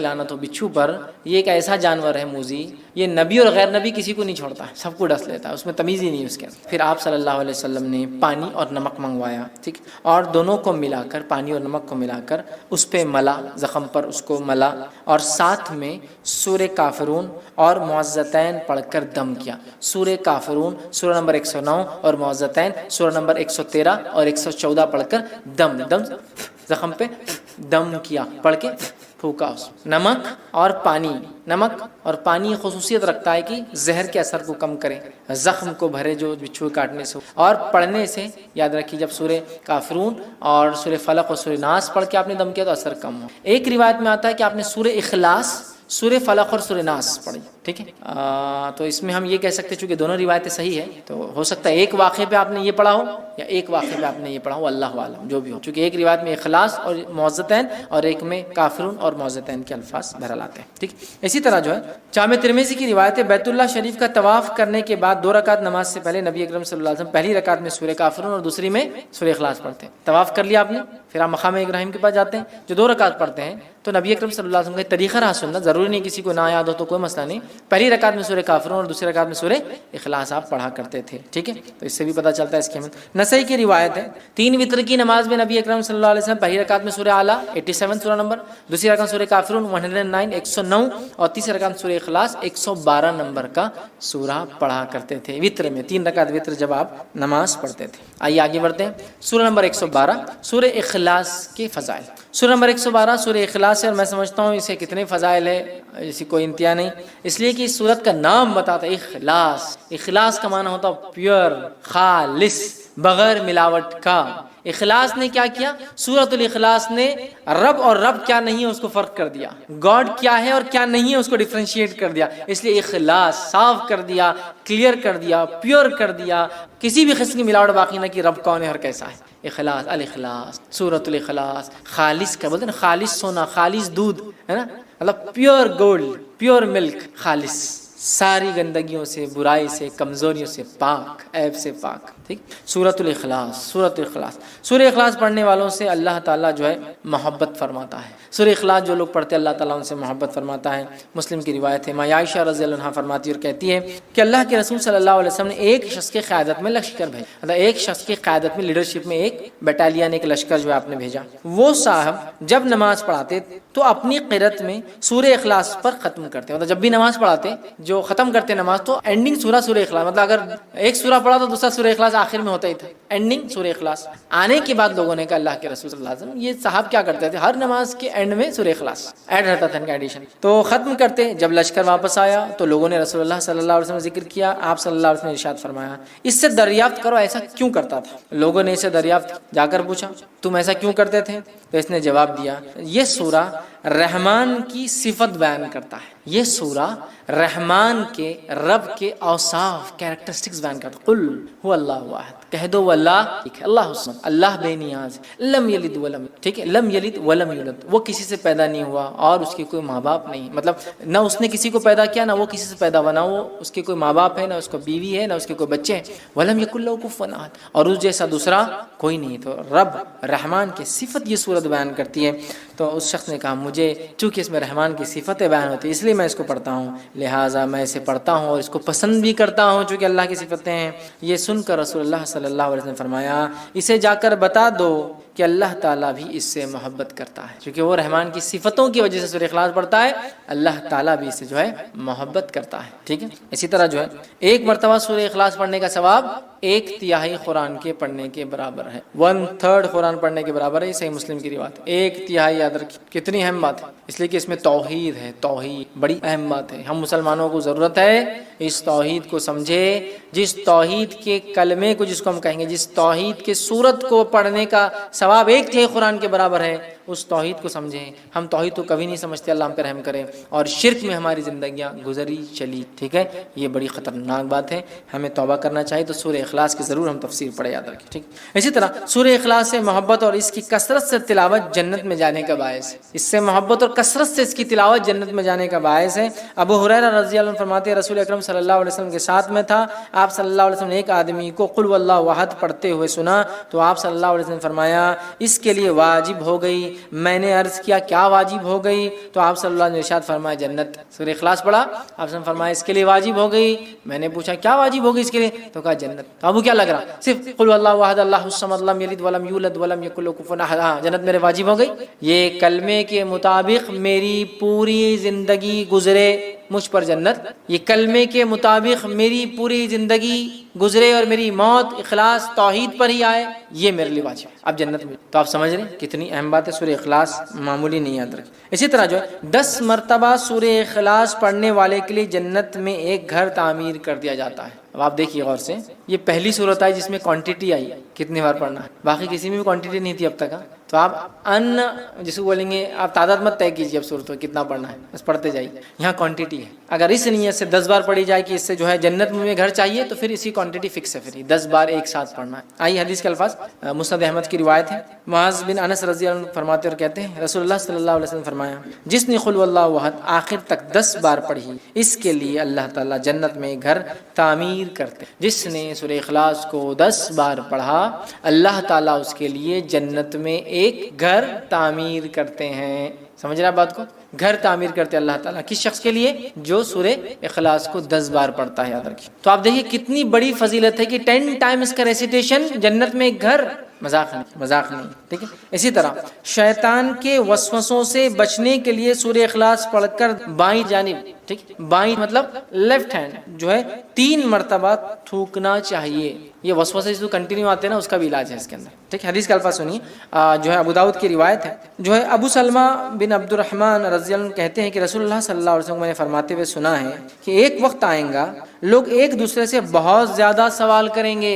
لعنت ہو بچھو پر، یہ ایک ایسا جانور ہے موذی، یہ نبی اور غیر نبی کسی کو نہیں چھوڑتا ہے، سب کو ڈس لیتا ہے، اس میں تمیز ہی نہیں اس کے۔ پھر آپ صلی اللہ علیہ وسلم نے پانی اور نمک منگوایا، ٹھیک، اور دونوں کو ملا کر، پانی اور نمک کو ملا کر اس پہ ملا، زخم پر اس کو ملا، اور ساتھ میں سورہ کافرون اور معوذتین پڑھ کر دم کیا۔ سورہ کافرون سورہ نمبر 109 اور معوذتین سورہ نمبر 113 اور 114 پڑھ کر دم زخم پہ دم کیا، پڑھ کے پھونکا۔ اس نمک اور پانی خصوصیت رکھتا ہے کہ زہر کے اثر کو کم کرے، زخم کو بھرے جو بچھو کاٹنے سے، اور پڑھنے سے یاد رکھیے جب سورہ کافرون اور سورہ فلق اور سورہ ناس پڑھ کے آپ نے دم کیا تو اثر کم ہو۔ ایک روایت میں آتا ہے کہ آپ نے سورہ اخلاص، سورہ فلق اور سورہ ناس پڑھی، ٹھیک ہے۔ تو اس میں ہم یہ کہہ سکتے ہیں چونکہ دونوں روایتیں صحیح ہیں تو ہو سکتا ہے ایک واقعے پہ آپ نے یہ پڑھا ہو یا ایک واقعے پہ آپ نے یہ پڑھا ہو، اللہ عالم جو بھی ہو، چونکہ ایک روایت میں اخلاص اور معوذتین اور ایک میں کافرون اور معوذتین کے الفاظ بہرحال آتے ہیں، ٹھیک۔ اسی طرح جو ہے جامع ترمذی کی روایت ہے بیت اللہ شریف کا طواف کرنے کے بعد 2 رکعت نماز سے پہلے نبی اکرم صلی اللہ علیہ وسلم پہلی رکعت میں سورہ کافرون اور دوسری میں سورہ اخلاص پڑھتے ہیں۔ طواف کر لیا آپ نے، پھر آپ مقام ابراہیم کے پاس جاتے ہیں جو 2 رکعت پڑھتے ہیں، تو نبی اکرم صلی اللہ علیہ وسلم کا طریقہ رہا سننا، ضروری نہیں کسی کو نہ یاد ہو تو کوئی مسئلہ نہیں، پہلی رکعت میں سورہ کافرون اور دوسری رکعت میں سورہ اخلاص آپ پڑھا کرتے تھے، ٹھیک ہے۔ تو اس سے بھی پتہ چلتا ہے اس کی اہمیت۔ نسائی کی روایت ہے 3 وتر کی نماز میں نبی اکرم صلی اللہ علیہ وسلم پہلی رکعت میں سورہ اعلیٰ 87 سورہ نمبر، دوسری رکعت سورہ کافرون 109 109 اور تیسری رکعت سورہ اخلاص 112 نمبر کا سورہ پڑھا کرتے تھے وتر میں، 3 رکعت وتر جب آپ نماز پڑھتے تھے۔ آئیے آگے بڑھتے ہیں، سورہ نمبر 112 سورہ اخلاص کے فضائل۔ سورہ نمبر 112 سورہ اخلاص ہے، اور میں سمجھتا ہوں اسے کتنے فضائل ہے اسی کوئی انتہا نہیں، اس لیے کہ اس سورت کا نام بتاتا ہے اخلاص۔ اخلاص کا معنی ہوتا ہے پیور، خالص، بغیر ملاوٹ کا۔ اخلاص نے کیا کیا؟ سورۃ الاخلاص نے رب اور رب کیا نہیں ہے اس کو فرق کر دیا، گاڈ کیا ہے اور کیا نہیں ہے اس کو ڈیفرینشیٹ کر دیا. اس لیے اخلاص صاف کر دیا، کلیئر کر دیا، پیور کر دیا، کسی بھی قسم کی ملاوٹ باقی نہ کی. رب کون ہے اور کیسا ہے؟ اخلاص، الاخلاص، سورۃ الاخلاص. خالص کا بولتے ہیں نا، خالص سونا، خالص دودھ، ہے نا، مطلب پیور گولڈ، پیور ملک، خالص، ساری گندگیوں سے، برائی سے، کمزوریوں سے پاک، عیب سے پاک. ٹھیک. سورۃ الاخلاص، سورۃ الاخلاص. سورہ اخلاص پڑھنے والوں سے اللہ تعالیٰ جو ہے محبت فرماتا ہے. سورہ اخلاص جو لوگ پڑھتے ہیں اللہ تعالیٰ ان سے محبت فرماتا ہے. مسلم کی روایت ہے، ماں عائشہ رضی اللہ عنہا فرماتی اور کہتی ہے کہ اللہ کے رسول صلی اللہ علیہ وسلم نے ایک شخص کے قیادت میں لشکر بھیجا، مطلب ایک شخص کی قیادت میں، لیڈرشپ میں ایک بٹالین، ایک لشکر جو ہے آپ نے بھیجا. وہ صاحب جب نماز پڑھاتے تو اپنی قرأت میں سورہ اخلاص پر ختم کرتے، مطلب جب بھی نماز پڑھاتے جو ختم کرتے نماز تو اینڈنگ سورہ اخلاص، مطلب اگر ایک سورہ پڑھا تو دوسرا سورہ اخلاص آخر میں ہوتا ہی تھا، اینڈنگ سورہ اخلاص. آنے کے بعد لوگوں نے کہا اللہ کے رسول صلی اللہ علیہ وسلم یہ صاحب کیا کرتے تھے، ہر نماز کے اینڈ میں سورہ اخلاص ایڈ رہتا تھا ان کا ایڈیشن، تو ختم کرتے. جب لشکر واپس آیا تو لوگوں نے رسول اللہ صلی اللہ علیہ وسلم ذکر کیا. آپ صلی اللہ علیہ وسلم نے ارشاد فرمایا اس سے دریافت کرو ایسا کیوں کرتا تھا. لوگوں نے اسے دریافت جا کر پوچھا تم ایسا کیوں کرتے تھے، تو اس نے جواب دیا یہ سورہ رحمان کی صفت بیان کرتا ہے، یہ سورہ رحمان کے، رب کے اوصاف، کیریکٹرسٹکس بیان کرتا ہے. قل هو اللہ واحد، کہہ دو وہ اللہ ایک ہے، اللہ الصمد، اللہ بے نیاز، لم یلد ولم، ٹھیک ہے، لم یلد ولم یولد، وہ کسی سے پیدا نہیں ہوا اور اس کے کوئی ماں باپ نہیں، مطلب نہ اس نے کسی کو پیدا کیا، نہ وہ کسی سے پیدا بنا، وہ اس کے کوئی ماں باپ ہے، نہ اس کو بیوی ہے، نہ اس کے کوئی بچے ہیں. ولم یکن لہ کفوا احد، اور اس جیسا دوسرا کوئی نہیں. تو رب رحمان کی صفت یہ صورت بیان کرتی ہے. تو اس شخص نے کہا مجھے چونکہ اس میں رحمان کی صفتیں بیان ہوتی ہیں اس لیے میں اس کو پڑھتا ہوں، لہٰذا میں اسے پڑھتا ہوں اور اس کو پسند بھی کرتا ہوں چونکہ اللہ کی صفتیں ہیں. یہ سن کر رسول اللہ صلی اللہ علیہ وسلم نے فرمایا اسے جا کر بتا دو کہ اللہ تعالیٰ بھی اس سے محبت کرتا ہے، چونکہ وہ رحمان کی صفتوں کی وجہ سے سورہ اخلاص پڑھتا ہے، اللہ تعالیٰ بھی اس سے جو ہے محبت کرتا ہے. ٹھیک ہے. اسی طرح جو ہے ایک مرتبہ سورہ اخلاص پڑھنے کا ثواب 1/3 قرآن کے پڑھنے کے برابر ہے، 1/3 قرآن پڑھنے کے برابر ہے. یہ صحیح مسلم کی روایت ہے. 1/3 یاد رکھیں کتنی اہم بات ہے، اس لیے کہ اس میں توحید ہے، توحید بڑی اہم بات ہے. ہم مسلمانوں کو ضرورت ہے اس توحید کو سمجھے، جس توحید کے کلمے کو، جس کو ہم کہیں گے جس توحید کے سورت کو پڑھنے کا ثواب 1/3 قرآن کے برابر ہے، اس توحید کو سمجھیں. ہم توحید کو کبھی نہیں سمجھتے، اللہ ہم پہ رحم کرے، اور شرک میں ہماری زندگیاں گزری چلی. ٹھیک ہے. یہ بڑی خطرناک بات ہے، ہمیں توبہ کرنا چاہیے. تو سورہ اخلاص کی ضرور ہم تفسیر پڑھے، یاد رکھیں. ٹھیک. اسی طرح سورہ اخلاص سے محبت اور اس کی کثرت سے تلاوت جنت میں جانے کا باعث ہے. اس سے محبت اور کثرت سے اس کی تلاوت جنت میں جانے کا باعث ہے. ابو ہریرہ رضی اللہ عنہ فرماتے ہیں رسول اکرم صلی اللہ علیہ وسلم کے ساتھ میں تھا، آپ صلی اللہ علیہ وسلم نے ایک آدمی کو قل واللہ احد پڑھتے ہوئے سنا تو آپ صلی اللہ علیہ وسلم نے فرمایا اس کے لیے واجب ہو گئی. میں نے عرض کیا کیا واجب ہو گئی، تو آپ صلی اللہ علیہ وسلم نے ارشاد فرمایا جنت. سورہ اخلاص پڑھا، آپ صلی اللہ علیہ وسلم نے فرمایا اس کے لیے واجب ہو گئی. میں نے پوچھا کیا واجب ہو گئی اس کے لیے، تو کہا جنت. تو ابو کیا لگ رہا، صرف قل واللہ احد اللہ الصمد لم یلد ولم یولد ولم یکن لہ کفوا احد، جنت میرے واجب ہو گئی. یہ کلمے کے مطابق میری پوری زندگی گزرے مجھ پر جنت، یہ کلمے کے مطابق میری پوری زندگی گزرے اور میری موت اخلاص توحید پر ہی آئے، یہ میرے لیے واجب ہے، اب جنت میں. تو آپ سمجھ رہے ہیں کتنی اہم بات ہے. سورہ اخلاص معمولی نہیں، یاد رکھیں. اسی طرح جو ہے 10 مرتبہ سورہ اخلاص پڑھنے والے کے لیے جنت میں ایک گھر تعمیر کر دیا جاتا ہے. اب آپ دیکھیے غور سے، یہ پہلی صورت آئی جس میں کوانٹٹی آئی کتنی بار پڑھنا ہے، باقی کسی میں بھی کوانٹٹی نہیں تھی اب تک. تو آپ جس کو بولیں گے آپ تعداد مت طے کیجیے اب صورتوں کتنا پڑھنا ہے، بس پڑھتے جائیے. یہاں کوانٹٹی ہے، اگر اس نیت سے 10 بار پڑھی جائے کہ اس سے جو ہے جنت میں گھر چاہیے تو پھر اسی کوانٹٹی فکس ہے، پھر 10 بار ایک ساتھ پڑھنا ہے. آئیے حدیث کے الفاظ، مسند احمد کی روایت ہے. معاذ بن انس رضی اللہ عنہ فرماتے اور کہتے ہیں رسول اللہ صلی اللہ علیہ وسلم فرمایا جس نے قل واللہ احد آخر تک 10 بار پڑھی اس کے لیے اللہ تعالیٰ جنت میں گھر تعمیر کرتے. جس نے سورہ اخلاص کو 10 بار پڑھا اللہ تعالیٰ اس کے لیے جنت میں ایک گھر تعمیر کرتے ہیں. سمجھ رہا بات کو، گھر تعمیر کرتے اللہ تعالیٰ کس شخص کے لیے، جو سورہ اخلاص کو 10 بار پڑھتا ہے، یاد رکھیے. تو آپ دیکھیے کتنی بڑی فضیلت ہے کہ 10 ٹائمز کا ریسیٹیشن جنت میں ایک گھر، مذاق نہیں. ٹھیک ہے. اسی طرح شیطان کے وسوسوں سے بچنے کے لیے سورہ اخلاص پڑھ کر بائیں جانب، ٹھیک، بائیں مطلب لیفٹ ہینڈ جو ہے 3 مرتبہ تھوکنا چاہیے. یہ وسوسے جو کنٹینیو آتے ہیں نا اس کا بھی علاج ہے اس کے اندر. ٹھیک. حدیث کا الفاظ سنیے، جو ہے ابو داؤد کی روایت ہے، جو ہے ابو سلمہ بن عبد الرحمن رضی اللہ عنہ کہتے ہیں کہ رسول اللہ صلی اللہ علیہ وسلم نے فرماتے ہوئے سنا ہے کہ ایک وقت آئیں گا لوگ ایک دوسرے سے بہت زیادہ سوال کریں گے،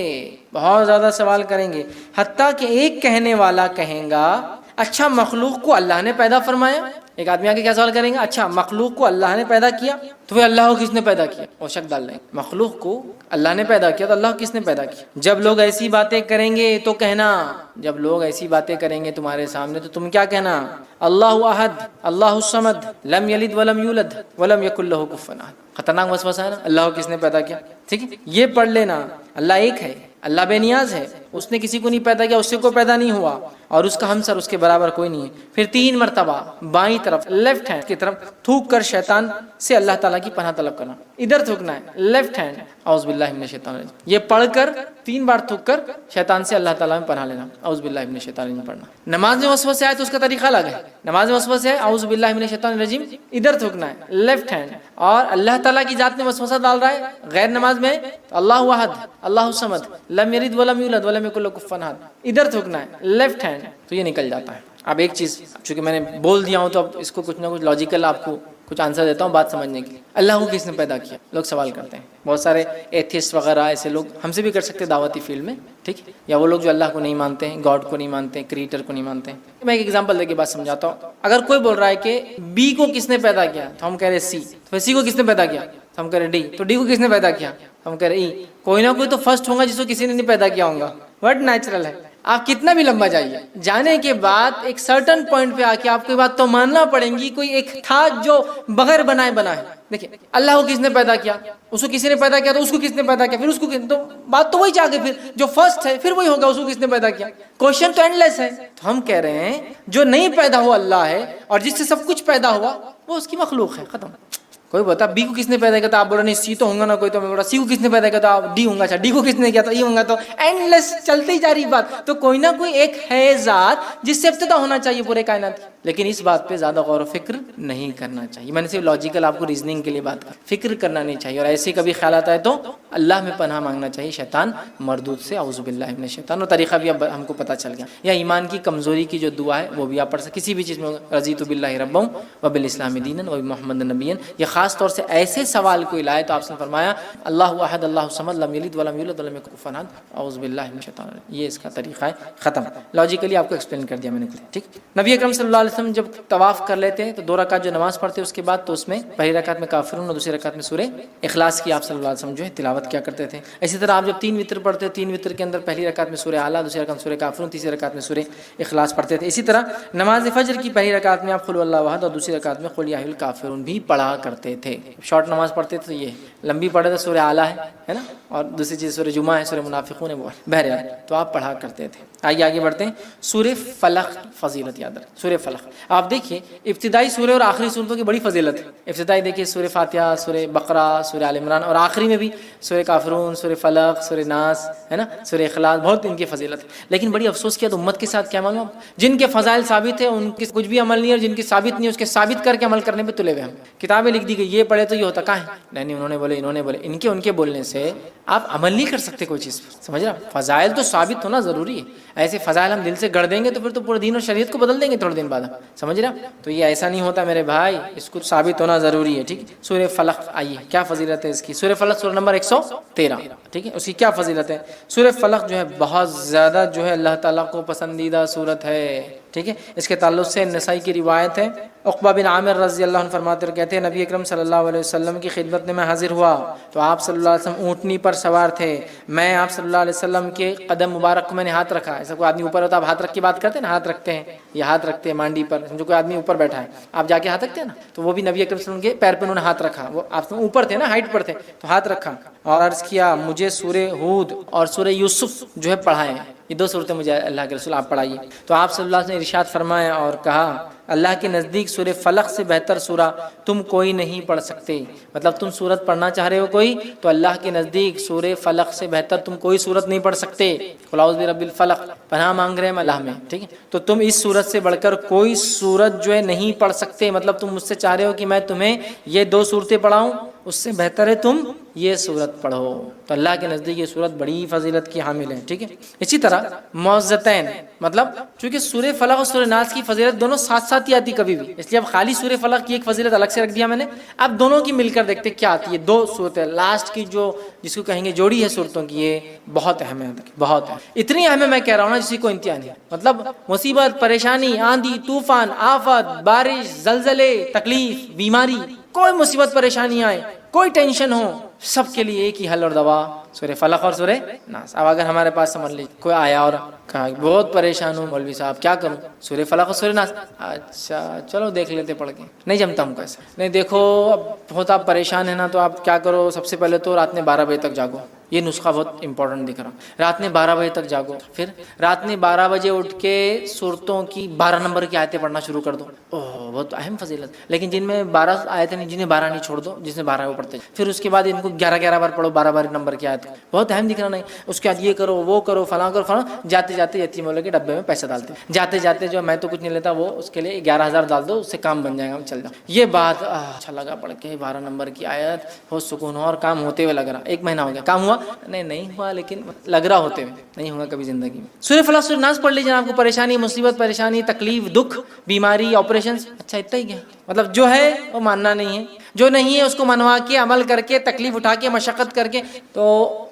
بہت زیادہ سوال کریں گے، حتیٰ کہ ایک کہنے والا کہیں گا اچھا مخلوق کو اللہ نے پیدا فرمایا. ایک آدمی آگے کیا سوال کریں گے؟ اچھا مخلوق کو اللہ نے پیدا کیا تو پھر اللہ کو کس نے پیدا کیا؟ وہ شک ڈال لیں گے. مخلوق کو اللہ نے پیدا کیا تو اللہ کو کس نے پیدا کیا؟ جب لوگ ایسی باتیں کریں گے تو کہنا، جب لوگ ایسی باتیں کریں گے تمہارے سامنے تو تم کیا کہنا؟ اللہ احد اللہ الصمد لم یلد ولم یولد ولم یکن لہ کفوا احد. خطرناک وسوسہ ہے نا، اللہ کو کس نے پیدا کیا؟ ٹھیک ہے، یہ پڑھ لینا. اللہ ایک ہے، اللہ بے نیاز ہے، اس نے کسی کو نہیں پیدا کیا، اس سے کوئی پیدا نہیں ہوا، اور اس کا ہمسر اس کے برابر کوئی نہیں ہے. پھر 3 مرتبہ بائیں طرف لیفٹ ہینڈ کی طرف تھوک کر شیطان سے اللہ تعالیٰ کی پناہ طلب کرنا. ادھر تھوکنا ہے لیفٹ ہینڈ، اعوذ باللہ من الشیطان الرجیم. یہ پڑھ کر 3 بار تھوک کر شیطان سے اللہ تعالیٰ میں پناہ لینا، اعوذ باللہ من الشیطان الرجیم پڑھنا. نماز میں وسوسے آئے تو اس کا طریقہ الگ ہے. نماز میں وسوسے آئے اعوذ باللہ من الشیطان الرجیم، ادھر تھوکنا ہے لیفٹ ہینڈ. اور اللہ تعالیٰ کی ذات میں وسوسہ ڈال رہا ہے غیر نماز میں تو اللہ احد اللہ الصمد لم یلد ولم یولد ولم یکن لہ کفوا احد، ادھر تھوکنا ہے لیفٹ ہینڈ، تو یہ نکل جاتا ہے. اب ایک چیز چونکہ میں نے بول دیا ہوں تو اب اس کو کچھ نہ کچھ لاجیکل آپ کو کچھ آنسر دیتا ہوں بات سمجھنے کے لیے. اللہ کو کس نے پیدا کیا؟ لوگ سوال کرتے ہیں. بہت سارے ایتھیسٹ وغیرہ ایسے لوگ ہم سے بھی کر سکتے دعوتی فیلڈ میں، ٹھیک، یا وہ لوگ جو اللہ کو نہیں مانتے ہیں، گاڈ کو نہیں مانتے ہیں، کریٹر کو نہیں مانتے ہیں. میں ایک ایگزامپل دے کے بات سمجھاتا ہوں. اگر کوئی بول رہا ہے کہ بی کو کس نے پیدا کیا تو ہم کہہ رہے سی، تو سی کو کس نے پیدا کیا تو ہم کہہ رہے ڈی، تو ڈی کو کس نے پیدا کیا تو ہم کہہ رہے ای. کوئی نہ کوئی تو فرسٹ ہوگا جس کو کسی نے نہیں پیدا کیا ہوگا. ورڈ نیچرل ہے. آپ کتنا بھی لمبا جائیے، جانے کے بعد ایک سرٹن پوائنٹ پہ آ کے آپ کو یہ بات تو ماننا پڑیں گی کوئی ایک تھا جو بغیر بنائے بنا ہے. دیکھیں اللہ کو کس نے پیدا کیا، اس کو کسی نے پیدا کیا تو اس کو کس نے پیدا کیا، پھر اس کو تو بات تو وہی چاہ کے پھر جو فرسٹ ہے پھر وہی ہوگا اس کو کس نے پیدا کیا. کوشچن تو اینڈ لیس ہے. تو ہم کہہ رہے ہیں جو نہیں پیدا ہوا اللہ ہے اور جس سے سب کچھ پیدا ہوا وہ اس کی مخلوق ہے. ختم. کوئی بتا بی کو کس نے پیدا کیا تو آپ بول رہے نہیں سی تو ہوں گا نا کوئی، تو میں بول رہا سی کو کس نے پیدا کیا تو آپ ڈی ہوں گا. اچھا ڈی کو کس نے کیا تو ای ہوں گا. تو اینڈ لیس چلتی جا رہی بات. تو کوئی نہ کوئی ایک ہے ذات جس سے ابتدا ہونا چاہیے پورے کائنات کی. لیکن اس بات پہ زیادہ غور و فکر نہیں کرنا چاہیے. میں نے صرف لاجیکل آپ کو ریزننگ کے لیے بات کر، فکر کرنا نہیں چاہیے. اور ایسے کبھی خیالات آئے تو اللہ میں پناہ مانگنا چاہیے شیطان مردود سے، اعوذ باللہ من الشیطان. اور طریقہ بھی اب ہم کو پتہ چل گیا. یا ایمان کی کمزوری کی جو دعا ہے وہ بھی آپ پڑھ سکتے کسی بھی چیز میں. رضیت باللہ ربا وبالاسلام دینا وبمحمد نبیا. یہ خاص طور سے ایسے سوال کوئی لائے تو آپ سے فرمایا اللہ احد اللہ الصمد لم یلد ولم یولد ولم یکن کفوا احد، اعوذ باللہ من الشیطان الرجیم. یہ اس کا طریقہ ہے. ختم. لاجیکلی آپ کو ایکسپلین کر دیا میں نے. ٹھیک. نبی اکرم صلی اللہ علیہ وسلم جب طواف کر لیتے ہیں تو 2 رکعت جو نماز پڑھتے اس کے بعد تو اس میں پہلی رکعت میں کافرون اور دوسری رکعت میں سورہ اخلاص کی آپ صلی اللہ علیہ وسلم جو ہے تلاوت کیا کرتے تھے. اسی طرح آپ جب 3 وتر پڑھتے 3 وتر کے اندر پہلی رکعت میں سورہ اعلیٰ، دوسری رکعت میں سورہ کافرون، تیسری رکعت میں سورہ اخلاص پڑھتے تھے. اسی طرح نماز فجر کی پہلی رکعت میں آپ قل اللہ احد اور دوسری رکعت میں قل یا ایھا الکافرون بھی پڑھا کرتے تھے. شارٹ نماز پڑھتے تھے، یہ لمبی پڑھے تو سورہ اعلیٰ ہے نا، اور دوسری چیز سورہ جمعہ ہے، سورہ منافقون ہے، وہ بہرحال تو آپ پڑھا کرتے تھے. آگے بڑھتے ہیں. سورہ فلق فضیلت یاد رکھ. سورہ فلق آپ دیکھیے ابتدائی سورہ اور آخری صورتوں کی بڑی فضیلت ہے. ابتدائی دیکھیے سورہ فاتحہ، سورہ بقرہ، سورہ آل عمران، اور آخری میں بھی سورہ کافرون، سورہ فلق، سورہ ناس ہے نا، سورہ اخلاص. بہت ان کی فضیلت ہے. لیکن بڑی افسوس کیا تو امت کے ساتھ کیا معلوم، جن کے فضائل ثابت ہیں ان کے کچھ بھی عمل نہیں ہے، اور جن کی ثابت نہیں ہے اس کے ثابت کر کے عمل کرنے پہ تلے ہوئے ہم. کتابیں لکھ دی گئی یہ پڑھے تو یہ ہوتا، کہاں ہے؟ نہیں انہوں نے بولے انہوں نے بولے. ان کے بولنے سے آپ عمل نہیں کر سکتے کوئی چیز. سمجھ رہا؟ فضائل تو ثابت ہونا ضروری ہے. ایسے فضائل ہم دل سے گڑھ دیں گے تو پھر تو پورے دین اور شریعت کو بدل دیں گے تھوڑے دن بعد. سمجھ رہا؟ تو یہ ایسا نہیں ہوتا میرے بھائی، اس کو ثابت ہونا ضروری ہے. ٹھیک. سورہ فلق آئیے کیا فضیلت ہے اس کی. سورہ فلق سورہ نمبر 113. ٹھیک ہے، اس کی کیا فضیلت ہے. سورہ فلق جو ہے بہت زیادہ جو ہے اللہ تعالیٰ کو پسندیدہ سورت ہے. ٹھیک ہے. اس کے تعلق سے نسائی کی روایت ہے. عقبہ بن عامر رضی اللہ عنہ فرماتے اور کہتے ہیں نبی اکرم صلی اللہ علیہ وسلم کی خدمت میں حاضر ہوا تو آپ صلی اللہ علیہ وسلم اونٹنی پر سوار تھے. میں آپ صلی اللہ علیہ وسلم کے قدم مبارک کو میں نے ہاتھ رکھا. ایسا کوئی آدمی اوپر ہوتا ہے آپ ہاتھ رکھ کے بات کرتے ہیں نا، ہاتھ رکھتے ہیں، یہ ہاتھ رکھتے ہیں مانڈی پر. سمجھو کوئی آدمی اوپر بیٹھا ہے آپ جا کے ہاتھ رکھتے ہیں نا، تو وہ بھی نبی اکرم صلی اللہ علیہ وسلم کے پیر پہ انہوں نے ہاتھ رکھا. وہ آپ اوپر تھے نا، ہائٹ پر تھے، تو ہاتھ رکھا اور عرض کیا مجھے سورہ ہود اور سورہ یوسف جو ہے پڑھائیں. یہ 2 صورتیں مجھے اللہ کے رسول آپ پڑھائیے. تو آپ صلی اللہ علیہ وسلم نے ارشاد فرمایا اور کہا اللہ کے نزدیک سورہ فلق سے بہتر سورہ تم کوئی نہیں پڑھ سکتے. مطلب تم سورت پڑھنا چاہ رہے ہو کوئی تو اللہ کے نزدیک سورہ فلق سے بہتر تم کوئی سورت نہیں پڑھ سکتے. قل اعوذ برب الفلق، پناہ مانگ رہے ہیں اللہ میں. ٹھیک ہے، تو تم اس سورت سے بڑھ کر کوئی سورت جو ہے نہیں پڑھ سکتے. مطلب تم مجھ سے چاہ رہے ہو کہ میں تمہیں یہ 2 صورتیں پڑھاؤں، اس سے بہتر ہے تم یہ صورت پڑھو. تو اللہ کے نزدیک یہ صورت بڑی فضیلت کی حامل ہے. ٹھیک ہے. اسی طرح معوذتین مطلب چونکہ سورہ فلق اور سورہ ناس کی فضیلت دونوں ساتھ ساتھ ہی آتی کبھی بھی، اس لیے اب خالی سورہ فلق کی ایک فضیلت الگ سے رکھ دیا میں نے. اب دونوں کی مل کر دیکھتے کیا آتی ہے. 2 صورتیں لاسٹ کی جو جس کو کہیں گے جوڑی ہے صورتوں کی، یہ بہت اہم ہے، بہت اہم. اتنی اہم ہے میں کہہ رہا ہوں نا جس کی کوئی انتہا نہیں. مطلب مصیبت، پریشانی، آندھی طوفان، آفت، بارش، زلزلے، تکلیف، بیماری، کوئی مصیبت پریشانی آئے، کوئی ٹینشن ہو، سب کے لیے ایک ہی حل اور دوا سورہ فلق اور سورہ ناس. اب اگر ہمارے پاس سمجھ لیجیے کوئی آیا اور کہا بہت پریشان ہوں مولوی صاحب کیا کروں، سورہ فلق اور سورہ ناس. اچھا چلو دیکھ لیتے پڑھ کے، نہیں جمتا ہم کو ایسا. نہیں دیکھو اب بہت آپ پریشان ہیں نا تو آپ کیا کرو، سب سے پہلے تو رات میں 12 بجے تک جاگو. یہ نسخہ بہت امپورٹنٹ دکھ رہا. رات میں 12 بجے تک جاگو، پھر رات میں 12 بجے اٹھ کے صورتوں کی 12 نمبر کی آیتیں پڑھنا شروع کر دو. اوہ بہت اہم فضیلت. لیکن جن میں 12 آیتیں نہیں، جنہیں 12 نہیں چھوڑ دو، جس میں 12 وہ پڑھتے. پھر اس کے بعد ان کو 11 بار پڑھو، 12 نمبر کی آیت. بہت اہم دکھ رہا نہیں. اس کے بعد یہ کرو وہ کرو فلاں کرو فلاں. جاتے جاتے یتیم والے کے ڈبے میں پیسہ ڈالتے، جاتے جاتے جو میں تو کچھ نہیں لیتا وہ اس کے لیے 11,000 ڈال دو، اس سے کام بن جائے گا، چل جاؤ. یہ بات اچھا لگا پڑھ کے 12 نمبر کی آیت، بہت سکون ہوا اور کام ہوتے ہوئے لگ رہا. 1 مہینہ ہو گیا، کام ہوا نہیں ہوا، لیکن لگ رہا ہوتے ہوئے. نہیں ہوگا کبھی زندگی میں. سورہ فلق سورہ ناس پڑھ لیجیے. آپ کو پریشانی، مصیبت، پریشانی، تکلیف، دکھ، بیماری، آپریشن، اچھا اتنا ہی کیا مطلب جو ہے وہ ماننا نہیں ہے، جو نہیں ہے اس کو منوا کے عمل کر کے تکلیف اٹھا کے مشقت کر کے. تو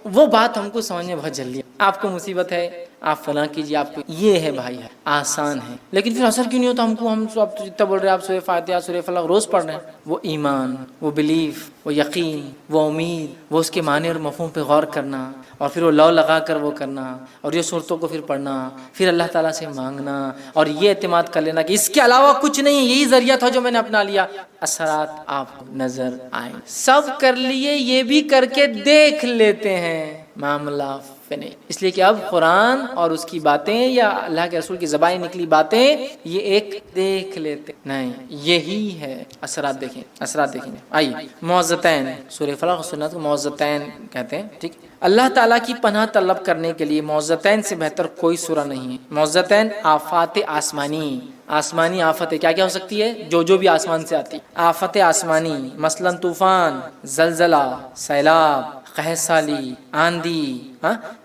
وہ بات ہم کو سمجھ میں بہت جلدی ہے. آپ کو مصیبت ہے آپ فلاں کیجیے، آپ کو یہ ہے بھائی ہے آسان ہے، لیکن پھر اثر کیوں نہیں ہوتا ہم کو؟ ہم اب جتنا بول رہے ہیں آپ سورہ فاتحہ سورہ فلق روز پڑھ رہے ہیں. وہ ایمان، وہ بلیف، وہ یقین، وہ امید، وہ اس کے معنی اور مفہوم پہ غور کرنا اور پھر وہ لو لگا کر وہ کرنا اور یہ صورتوں کو پھر پڑھنا، پھر اللہ تعالیٰ سے مانگنا اور یہ اعتماد کر لینا کہ اس کے علاوہ کچھ نہیں، یہی ذریعہ تھا جو میں نے اپنا لیا. اثرات آپ کو نظر آئیں. سب کر لیے، یہ بھی کر کے دیکھ لیتے ہیں، معاملہ فنی. اس لیے کہ اب قرآن اور اس کی باتیں یا اللہ کے رسول کی زبان نکلی باتیں یہ ایک دیکھ لیتے نہیں، یہی ہے. اثرات دیکھیں، اثرات دیکھیں. آئیے معوذتین، سورہ فلق سورہ ناس کو معوذتین کہتے ہیں. ٹھیک. اللہ تعالیٰ کی پناہ طلب کرنے کے لیے معوذتین سے بہتر کوئی سورہ نہیں ہے. معوذتین آفات آسمانی، آسمانی آفتیں کیا کیا ہو سکتی ہے، جو بھی آسمان سے آتی. آفت آسمانی مثلا طوفان، زلزلہ، سیلاب، قحط سالی، آندھی،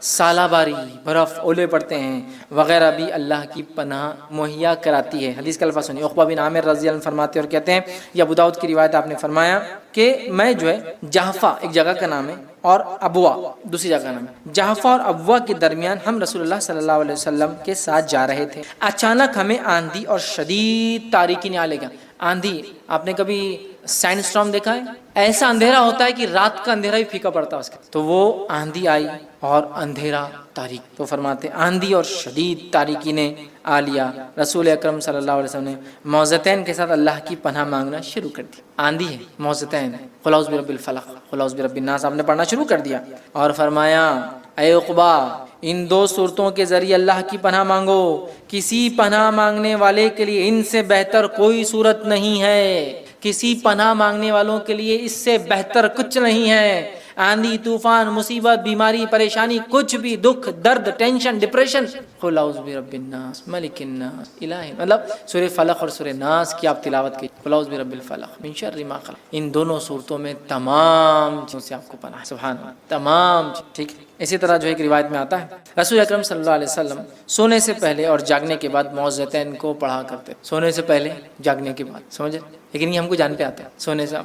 سالہ باری، برف، اولے پڑتے ہیں وغیرہ بھی اللہ کی پناہ مہیا کراتی ہے. حدیث کا الفاظ سنیے. عقبہ بن عامر رضی اللہ عنہ فرماتے اور کہتے ہیں، یہ ابو داؤد کی روایت، آپ نے فرمایا کہ میں جو ہے جحفہ ایک جگہ کا نام ہے اور ابوا دوسری جگہ کا نام ہے، جحفہ اور ابوا کے درمیان ہم رسول اللہ صلی اللہ علیہ وسلم کے ساتھ جا رہے تھے. اچانک ہمیں آندھی اور شدید تاریکی نے آ لے گا. آندھی، آپ نے کبھی سینڈ اسٹارم دیکھا ہے؟ ایسا اندھیرا ہوتا ہے کہ رات کا اندھیرا بھی پھیکا پڑتا ہے اس کا. تو وہ آندھی آئی اور اندھیرا تاریک. تو فرماتے آندھی اور شدید تاریکی نے آ لیا. رسول اکرم صلی اللہ علیہ وسلم نے معوذتین کے ساتھ اللہ کی پناہ مانگنا شروع کر دی. آندھی ہے، معوذتین، قل اعوذ برب الفلق، قل اعوذ برب الناس آپ نے پڑھنا شروع کر دیا اور فرمایا اے عقبہ ان 2 صورتوں کے ذریعے اللہ کی پناہ مانگو. کسی پناہ مانگنے والے کے لیے ان سے بہتر کوئی صورت نہیں ہے. کسی پناہ مانگنے والوں کے لیے اس سے بہتر کچھ نہیں ہے. آندھی، طوفان، مصیبت، بیماری، پریشانی، کچھ بھی، دکھ، درد، ٹینشن، ڈپریشن، قل اعوذ برب الناس ملک الناس الہ، مطلب سورہ فلق اور سورہ ناس کی آپ تلاوت کی. قل اعوذ برب الفلق من شر ما خلق. ان دونوں صورتوں میں تمام چیزوں سے آپ کو پناہ. سبحان اللہ، تمام. ٹھیک. اسی طرح جو ایک روایت میں آتا ہے رسول اکرم صلی اللہ علیہ وسلم سونے سے پہلے اور جاگنے کے بعد معوذتین کو پڑھا کرتے. سونے سے پہلے، جاگنے کے بعد، سمجھے؟ لیکن یہ ہم کو جان پہ آتا ہے. سونے سے